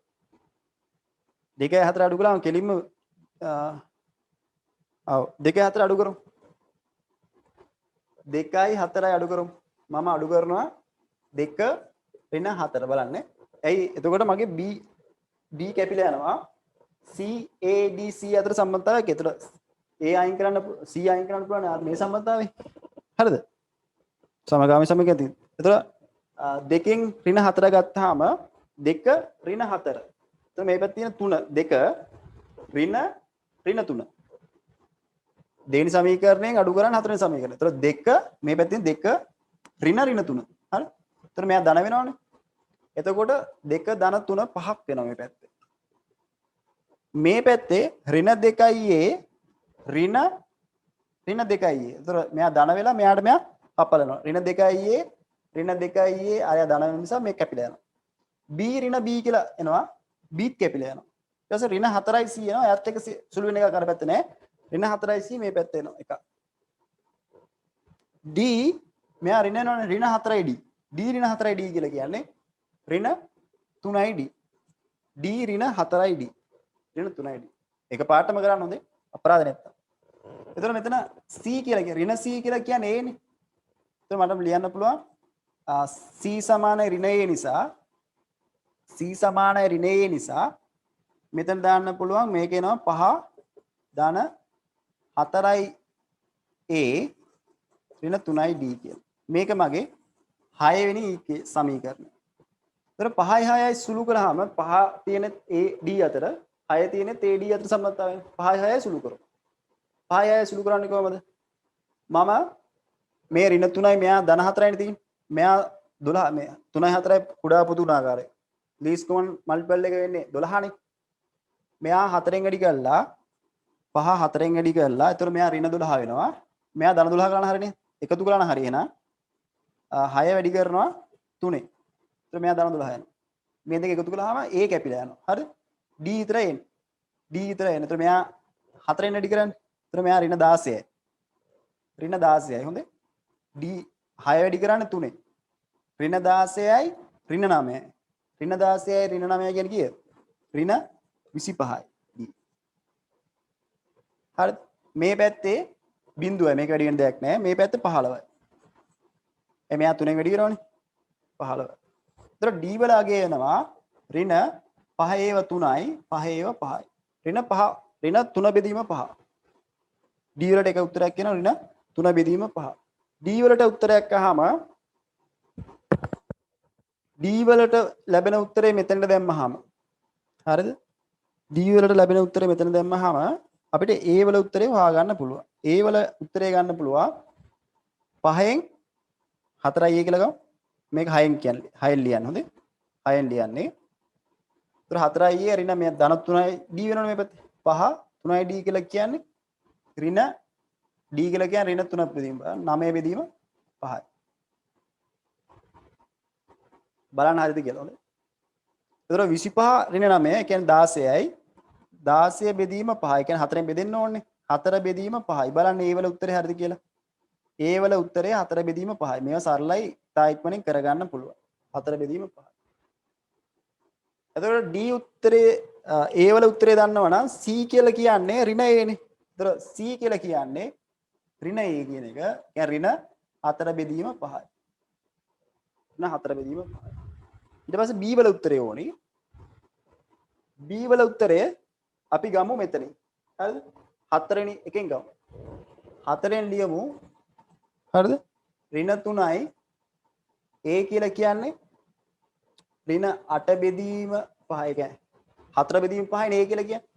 2යි 4 අඩු කළාම කෙලින්ම 2යි 4 අඩු කරමු. 2යි 4යි අඩු කරමු. මම අඩු කරනවා 2 ඍණ 4 බලන්න. ඇයි එතකොට මගේ B කැපිලා යනවා. C A D C අතර සම්බන්ධතාවයක්. ඒතර A අයින් කරන්න C අයින් කරන්න පුළුවන් මේ සම්බන්ධතාවය. හරිද? සමගාමී සමගතිය. ඒතර දෙකෙන් ඍණ 4 ගත්තාම 2 ඍණ 4. එතකොට මේ පැත්තේ තියෙන 3 2 ඍණ 3. දෙවෙනි සමීකරණයෙන් අඩු කරන්න හතරවෙනි සමීකරණය. ඒතර 2 මේ පැත්තෙන් 2 ඍණ 3. හරි? එතකොට මෙයා ධන වෙනවනේ. එතකොට 2 ධන 3 5ක් වෙනවා මේ පැත්තේ. මේ පැත්තේ ඍණ 2යි A ඍණ 2යි A. එතකොට මෙයා ධන වෙලා මෙයාට මෙයා කපලනවා. ඍණ 2යි A ඍණ 2යි A අරයා ධන වෙන නිසා මේක කැපිලා යනවා. B ඍණ B කියලා එනවා. Bත් කැපිලා යනවා. ඊට පස්සේ ඍණ 4යි C එනවා. එයාත් එක්ක සුළු වෙන එකක් අර පැත්තේ නෑ. ඍණ 4යි C මේ පැත්තේ එනවා එකක්. D මෙයා ඍණ වෙනවනේ ඍණ 4යි D. D ඍණ 4යි D කියලා කියන්නේ ඍණ 3යි D. D ඍණ 4යි D. ඍණ 3යි D. එක පාඩම කරන්න හොඳේ. අපරාධ නැත්තම්. එතකොට මෙතන C කියලා කියන්නේ ඍණ C කියලා කියන්නේ A නේ. එතකොට මට ලියන්න පුළුවන් C සමානයි ඍණ A නිසා C සමානයි ඍණ A නිසා මෙතන දාන්න පුළුවන් මේක එනවා 5 ධන 4යි A ඍණ 3යි D කියලා. මේක මගේ 6 වෙනි සමීකරණය. ඒතර 5යි 6යි සුළු කරාම 5 තියෙන AD අතර 6 තියෙන AD අතර සම්බන්ධතාවය 5යි 6යි සුළු කරමු. 5යි 6යි සුළු කරන්නේ කොහමද? මම මේ ඍණ 3යි මෙයා ධන 4යිනේ තියෙන්නේ. මෙයා 12 මේ 3යි 4යි කුඩා පොදු ගුණාකාරය. ලීස්ට් කොමන් මල්ටිපල් එක වෙන්නේ 12නේ. මෙයා 4ෙන් වැඩි කළා 5 4ෙන් වැඩි කළා. ඒතර මෙයා ඍණ 12 වෙනවා. මෙයා ධන 12 ගන්න හරිනේ. එකතු කරලා හරි එහෙනම් 6 වැඩි කරනවා 3. ඒතර මෙයා ධන 12 යනවා. මේ දෙක එකතු කළාම A කැපිලා යනවා. හරි? D විතරයි එන්නේ. D විතරයි එන්නේ. ඒතර මෙයා 4ෙන් වැඩි කරන්නේ. ඒතර මෙයා ඍණ 16යි. ඍණ 16යි. හොඳේ. D 6 වැඩි කරන්නේ 3. ඍණ 16යි ඍණ 9යි. ඍණ 16යි ඍණ 9යි කියන්නේ කීයද? ඍණ 25යි D. හරිද? මේ පැත්තේ බිඳුවයි මේක වැඩි වෙන දෙයක් නැහැ. මේ පැත්තේ 15යි. මෙයා 3න් වැඩි කරනවනේ 15. ඒතර D වල අගය වෙනවා ඍණ 5 3යි 5 5යි. ඍණ 5 ඍණ 3 බෙදීම 5. D වලට එක උත්තරයක් කියනවා ඍණ 3 බෙදීම 5. D වලට උත්තරයක් අහම D වලට ලැබෙන උත්තරේ මෙතනට දැම්මහම හරිද? D වලට ලැබෙන උත්තරේ මෙතන දැම්මහම අපිට A වල උත්තරේ හොයාගන්න පුළුවන්. A වල උත්තරේ ගන්න පුළුවන් 5න් 4යි A කියලා ගමු. මේක 6න් කියන්නේ 6න් ලියන්න හොඳේ. 6න් ලියන්නේ. ඒතර 4යි A ඍණ මේ ධන 3යි D වෙනවනේ මේ පැත්තේ. 5 3යි D කියලා කියන්නේ ඍණ D කියලා කියන්නේ ඍණ 3 බෙදීම 9 බෙදීම 5යි. බලන්න හරිද කියලා හොඳේ. ඒතර 25 ඍණ 9 ඒ කියන්නේ 16යි 16 බෙදීම 5. ඒ කියන්නේ 4ෙන් බෙදෙන්න ඕනේ. 4 බෙදීම 5යි. බලන්න ඒ වල උත්තරේ හරිද කියලා. ඒ වල උත්තරේ 4 බෙදීම 5යි. මේවා සරලයි. තා ඉක්මනින් කරගන්න පුළුවන්. 4 බෙදීම 5යි. එතකොට D උත්තරේ A වල උත්තරේ දන්නවා නම් C කියලා කියන්නේ ඍණ A නේ. ඒතර C කියලා කියන්නේ ඍණ A කියන එක. කියන්නේ ඍණ 4 බෙදීම 5යි. ඍණ 4 බෙදීම 5යි. ඊට පස්සේ B වල උත්තරේ ඕනේ. B වල උත්තරය අපි ගමු මෙතනින්. හරිද? 4 වෙනි එකෙන් ගමු. 4ෙන් ලියමු. හරිද? ඍණ 3යි A කියලා කියන්නේ ඍණ 8 බෙදීම 5. කියන්නේ 4 බෙදීම 5යි A කියලා කියන්නේ.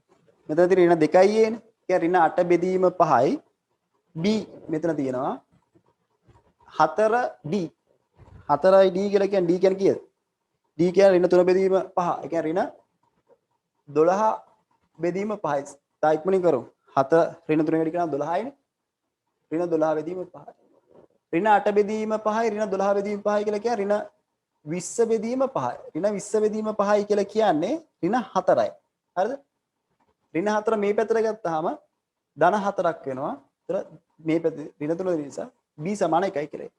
මෙතන තියෙන ඍණ 2යි A නේ. කියන්නේ ඍණ 8 බෙදීම 5යි B මෙතන තියෙනවා 4D. 4යි D කියලා කියන්නේ D කියන්නේ කීයද? D කියන්නේ ඍණ 3 බෙදීම 5. ඒ කියන්නේ ඍණ 12 බෙදීම 5යි. තා ඉක්මනින් කරමු. 7 ඍණ 3 වැඩි කරනවා 12යි නේ. ඍණ 12 බෙදීම 5යි. ඍණ 8 බෙදීම 5යි ඍණ 12 බෙදීම 5යි කියලා කියන්නේ ඍණ 20 බෙදීම 5යි. ඍණ 20 බෙදීම 5යි කියලා කියන්නේ ඍණ 4යි. හරිද? ඍණ 4 මේ පැත්තට ගත්තාම ධන 4ක් වෙනවා. ඒතර මේ පැත්තේ ඍණ 3 නිසා B සමාන 1යි කියලා.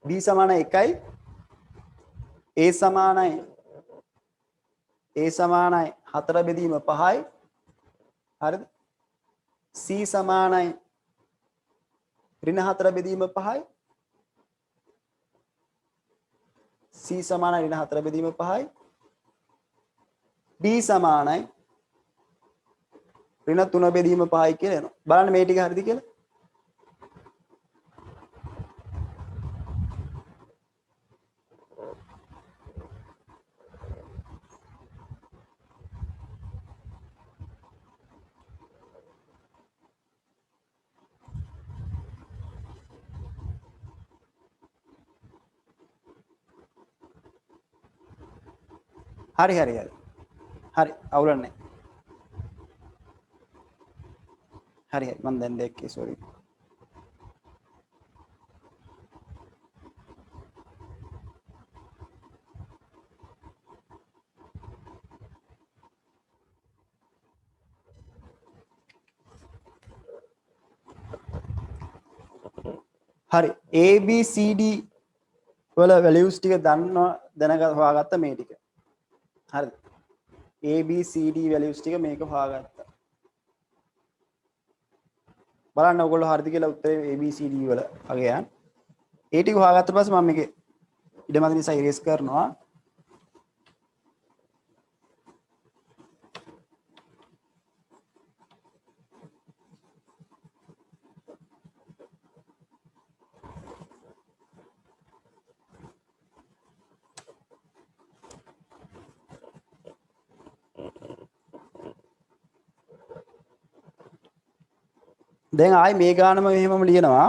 B සමාන 1යි A සමානයි A සමානයි 4 බෙදීම 5යි. හරිද? C සමානයි ඍණ 4 බෙදීම 5යි. C සමානයි ඍණ 4 බෙදීම 5යි. D සමානයි ඍණ 3 බෙදීම 5යි කියලා එනවා. බලන්න මේ ටික හරිද කියලා. හරි හරි හරි. හරි අවුලක් නැහැ. හරි හරි මම දැන් දැක්කේ සෝරි. හරි A B C D වල values ටික දැනග හොයාගත්ත මේ ටික. හරිද? A B C D values ටික මේක හොයාගත්තා. බලන්න ඔයගොල්ලෝ හරිද කියලා උත්තරේ A B C D වල අගයන්. ඒ ටික හොයාගත්ත පස්සේ මම මේක ඉඩමද නිසා erase කරනවා. දැන් ආයි මේ ගානම මෙහෙමම ලියනවා.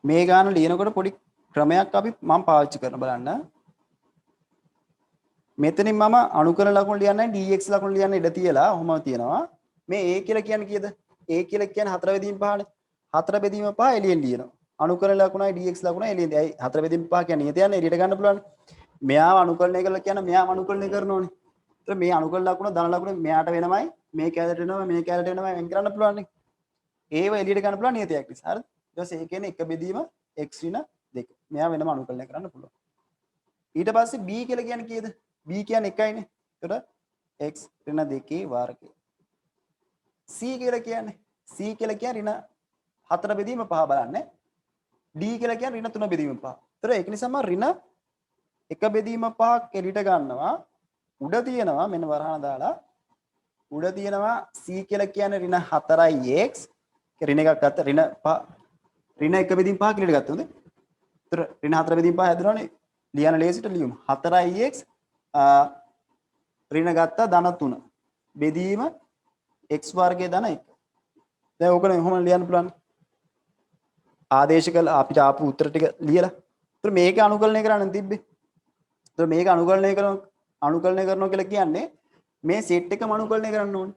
මේ ගාන ලියනකොට පොඩි ක්‍රමයක් අපි මම පාවිච්චි කරන බලන්න. මෙතනින් මම අනුකරණ ලකුණු ලියන්නේ dx ලකුණු ලියන්න ඉඩ තියලා ඔහොම තියෙනවා. මේ a කියලා කියන්නේ කීයද? a කියලා කියන්නේ 4 බෙදීම 5නේ. 4 බෙදීම 5 එළියෙන් ලියනවා. අනුකරණ ලකුණයි dx ලකුණයි එළියෙන්. ඇයි 4 බෙදීම 5 කියන්නේ නියත යන්නේ එළියට ගන්න පුළුවන්. මෙයාව අනුකරණය කරලා කියන මෙයාව අනුකරණය කරනෝනේ. ඒතර මේ අනුකරණ ලකුණ ධන ලකුණ මෙයාට වෙනමයි මේ කැලට වෙනවා මේ කැලට වෙනමයි වෙන් කරන්න පුළුවන් නේ. ඒව එළියට ගන්න පුළුවන් නියතයක් නිසා. හරිද? ඊට පස්සේ ඒ කියන්නේ එක බෙදීම x ඍණ 2. මෙයා වෙනම අනුකරණය කරන්න පුළුවන්. ඊට පස්සේ b කියලා කියන්නේ කීයද? b කියන්නේ 1යිනේ. එතකොට x ඍණ 2 වර්ගය. c කියලා කියන්නේ ඍණ 4 බෙදීම 5 බලන්න. d කියලා කියන්නේ ඍණ 3 බෙදීම 5. එතකොට ඒක නිසාම ඍණ 1 බෙදීම 5ක් එළියට ගන්නවා. උඩ තියෙනවා මෙන්න වරහන දාලා. උඩ තියෙනවා c කියලා කියන්නේ ඍණ 4x. ඍණ එකක් ගත්ත ඍණ 5 ඍණ 1 බෙදීම 5 කියලා ගත්තොත් එතකොට ඍණ 4 බෙදීම 5 හැදුණානේ. ලියන ලේසිට ලියමු. 4x ඍණ ගත්තා ධන 3 බෙදීම x වර්ගයේ ධන 1. දැන් ඕකනේ කොහොමද ලියන්න පුළුවන්? ආදේශ කළ අපිට ආපු උත්තර ටික ලියලා. ඒතර මේක අනුකලනය කරන්න තිබ්බේ. ඒතර මේක අනුකලනය කරනවා කියලා කියන්නේ මේ සෙට් එකම අනුකලනය කරන්න ඕනේ.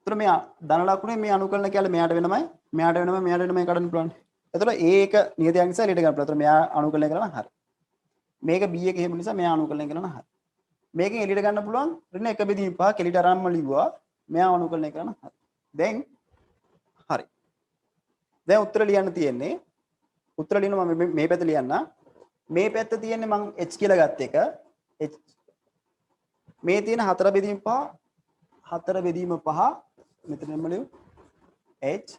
ඒතර මේ ධන ලකුණේ මේ අනුකලන කැල මෙයාට වෙනමයි මෙයාට වෙනමයි කඩන්න පුළුවන්. ඒතර ඒක නියතයක් නිසා එළියට ගන්න පුළුවන්. ඒතර මෙයා අනුකලනය කරනවා හරි. මේක b එක එහෙම නිසා මෙයා අනුකලනය කරනවා හරි. මේකෙන් එළියට ගන්න පුළුවන් ඍණ 1 බෙදීම 5 කෙලිට අරන්ම ලිව්වා. මෙයා අනුකලනය කරනවා හරි. දැන් හරි. දැන් උත්තර ලියන්න තියෙන්නේ උත්තර ලියන මම මේ පැත්ත ලියන්න. මේ පැත්ත තියෙන්නේ මම h කියලා ගත්ත එක. h මේ තියෙන 4 බෙදීම 5 මෙතනම ලියමු. h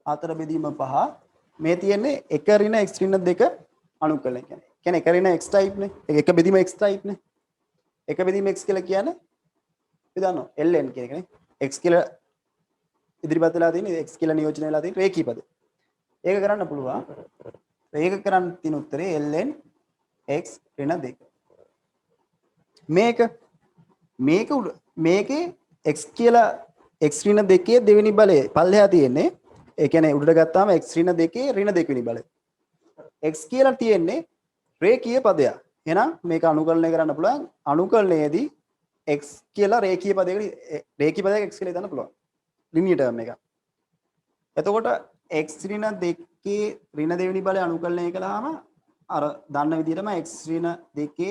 4 බෙදීම 5 මේ තියෙන්නේ 1 ඍණ x ඍණ 2 අනුකලනය කියන්නේ. කියන්නේ 1 ඍණ x type නේ. 1 බෙදීම x type නේ. 1 බෙදීම x කියලා කියන්නේ අපි දන්නවා ln කියන එකනේ. x කියලා ඉදිරිපත් වෙලා තියෙන්නේ x කියලා නියෝජනය වෙලා තියෙන රේඛී පද. ඒක කරන්න පුළුවන්. ඒක කරන්න තියෙන උත්තරේ ln x ඍණ 2. මේකේ x කියලා x ඍණ 2 දෙවෙනි බලය පල්ලෙහා තියෙන්නේ. ඒ කියන්නේ උඩට ගත්තාම x ඍණ 2 ඍණ 2 වෙනි බලය. x කියලා තියෙන්නේ රේඛීය පදයක්. එහෙනම් මේක අනුකලනය කරන්න පුළුවන්. අනුකලනයේදී x කියලා රේඛීය පදයකට x කියලා දාන්න පුළුවන්. ලිනියර් ටර්ම් එක. එතකොට x ඍණ 2 ඍණ දෙවෙනි බලය අනුකලනය කළාම අර දන්න විදිහටම x ඍණ 2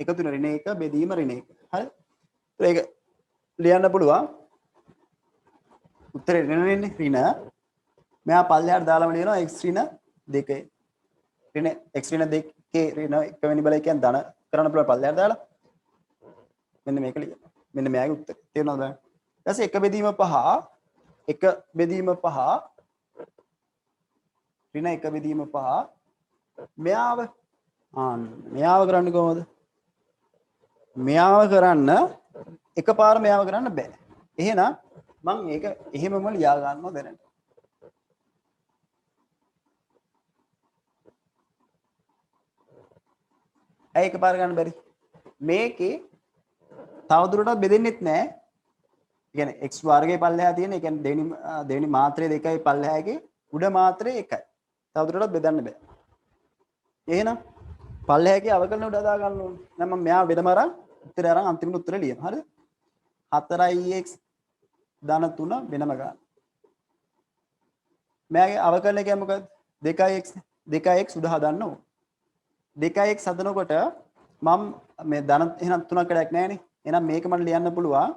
එකතු වෙන ඍණ 1 බෙදීම ඍණ 1. හරි? ඒක ලියන්න පුළුවන්. උත්තරේ ඍණ වෙන්නේ ඍණ. මෙයා පල්ලෙහාට දාලාම ලියනවා x ඍණ 2. ඍණ x ඍණ 2 ඍණ 1 වෙනි බලය කියන්නේ ධන කරන්න පුළුවන් පල්ලෙහාට දාලා. මෙන්න මේක ලියන්න. මෙන්න මෙයාගේ උත්තරේ. තේරුණාද? ඊට පස්සේ 1 බෙදීම 5 1 බෙදීම 5 ඍණ 1 බෙදීම 5 මෙයාව කරන්නේ කොහොමද? මෙයාව කරන්න එකපාර මෙයාව කරන්න බෑ. එහෙනම් මම මේක එහෙමම ලියා ගන්නවා දැනට. ඇයි එකපාර ගන්න බැරි? මේකේ තවදුරටත් බෙදෙන්නෙත් නෑ. ඒ කියන්නේ x වර්ගයේ පල්ලෙහා තියෙන, ඒ කියන්නේ දෙවෙනි මාත්‍රය 2යි පල්ලෙහාගේ උඩ මාත්‍රය 1යි. තවදුරටත් බෙදන්න බෑ. එහෙනම් පල්ලෙහාගේ අවකලන උඩ දා ගන්න ඕනේ. දැන් මම මෙයා වෙනම අරන් උත්තරය අරන් අන්තිම උත්තරය ලියනවා. හරිද? 4x ධන 3 වෙනම ගන්න. මෙයාගේ අවකලන එක මොකද්ද? 2x උඩ හදන්න ඕනේ. 2x හදනකොට මම මේ ධන එහෙනම් 3ක් වැඩක් නැහැනේ. එහෙනම් මේක මට ලියන්න පුළුවන්.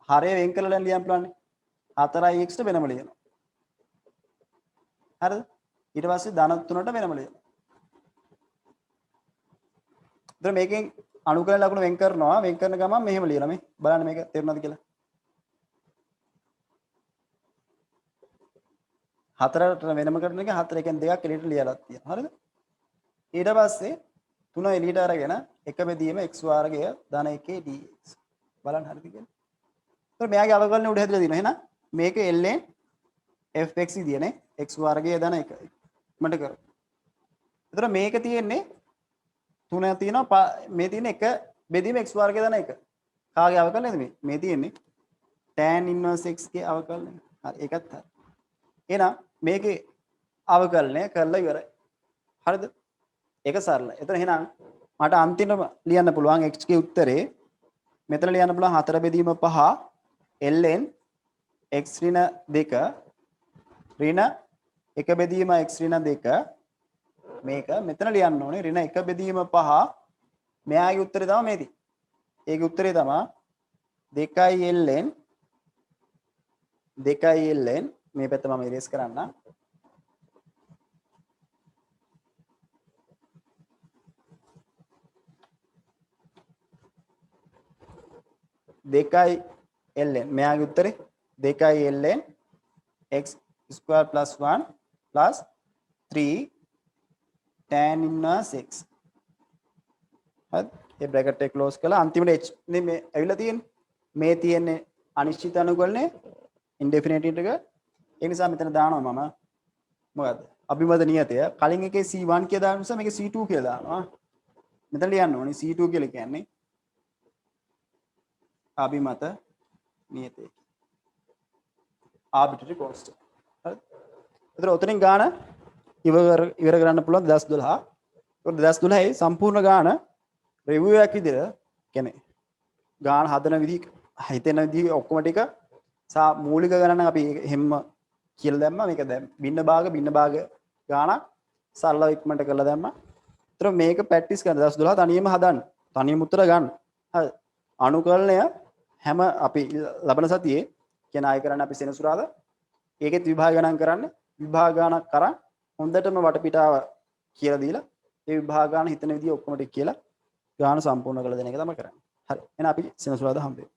හරය වෙන් කරලා ලියන්න පුළුවන්. 4x ට වෙනම ලියනවා. හරිද? ඊට පස්සේ ධන 3ට වෙනම ලියනවා. දැන් මේකෙන් අනුකලන ලකුණු වෙන් කරනවා. වෙන් කරන ගමන් මෙහෙම ලියනවා මේ. බලන්න මේක තේරුණාද කියලා. 4ට වෙනම කරන එක 4 එකෙන් 2ක් එළියට ලියලා තියෙනවා. හරිද? ඊට පස්සේ 3 එළියට අරගෙන 1 බෙදීම x වර්ගය ධන 1 dx. බලන්න හරිද කියලා. ඒතර මෙයාගේ අවකලන උඩ හැදලා දිනවා. එහෙනම් මේක ln fx විදියනේ x වර්ගය ධන 1. මට කර. ඒතර මේක තියෙන්නේ 3 තියෙනවා මේ තියෙන 1 බෙදීම x වර්ගය ධන 1. කාගේ අවකලනද මේ? මේ තියෙන්නේ tan inverse x ගේ අවකලනය. හරි ඒකත් හරි. එහෙනම් මේකේ අවකලනය කරලා ඉවරයි. හරිද? ඒක සරලයි. එතන එහෙනම් මට අන්තිමට ලියන්න පුළුවන් x ගේ උත්තරේ මෙතන ලියන්න පුළුවන් 4 බෙදීම 5 ln x ඍණ 2 ඍණ 1 බෙදීම x ඍණ 2 මේක මෙතන ලියන්න ඕනේ ඍණ 1 බෙදීම 5 මෙයාගේ උත්තරේ තමයි මේ තියෙන්නේ. ඒකේ උත්තරේ තමයි 2 ln මේ පැත්ත මම ඉරේස් කරන්නම්. 2 දෙකයි ln මෙයාගේ උත්තරේ 2 ln x square plus 1 plus 3 tan inverse x. හරි ඒ බ්‍රැකට් එක ක්ලෝස් කරලා අන්තිමට h නේ මේ ඇවිල්ලා තියෙන්නේ. මේ තියෙන්නේ අනිශ්චිත අනුකලනේ ඉන්ඩෙෆිනිට් එක. ඒ නිසා මෙතන දානවා මම මොකද්ද? අභිමත නියතය. කලින් එකේ c1 කියලා දාන නිසා මේකේ c2 කියලා දානවා. මෙතන ලියන්න ඕනේ c2 කියලා කියන්නේ අභිමත නියතය. arbitrary constant. හරි. ඒතර උතනින් ගාන ඉවර කරන්න පුළුවන් 2012. ඒක 2012 සම්පූර්ණ ගාන රිවිව් එකක් විදිහට කියන්නේ ගාන හදන විදිහ හිතෙන විදිහ ඔක්කොම ටික මූලික ගණන අපි හැම කියලා දැම්මා. මේක දැන් බින්න භාග ගානක් සරලව ඉක්මනට කරලා දැම්මා. ඒතර මේක ප්‍රැක්ටිස් කරන 2012 තනියම හදන්න. තනියම උත්තර ගන්න. හරි. අනුකලනය හැම අපි ලබන සතියේ කියන ආය කරන්න අපි සෙනසුරාදා ඒකෙත් විභාග ගණන් කරන්න. විභාග ගණනක් කරන් හොඳටම වටපිටාව කියලා දීලා ඒ විභාග ගණන හිතන විදිහ ඔක්කොම ටික කියලා ගාන සම්පූර්ණ කරලා දෙන එක තමයි කරන්නේ. හරි. එහෙනම් අපි සෙනසුරාදා හම්බෙමු.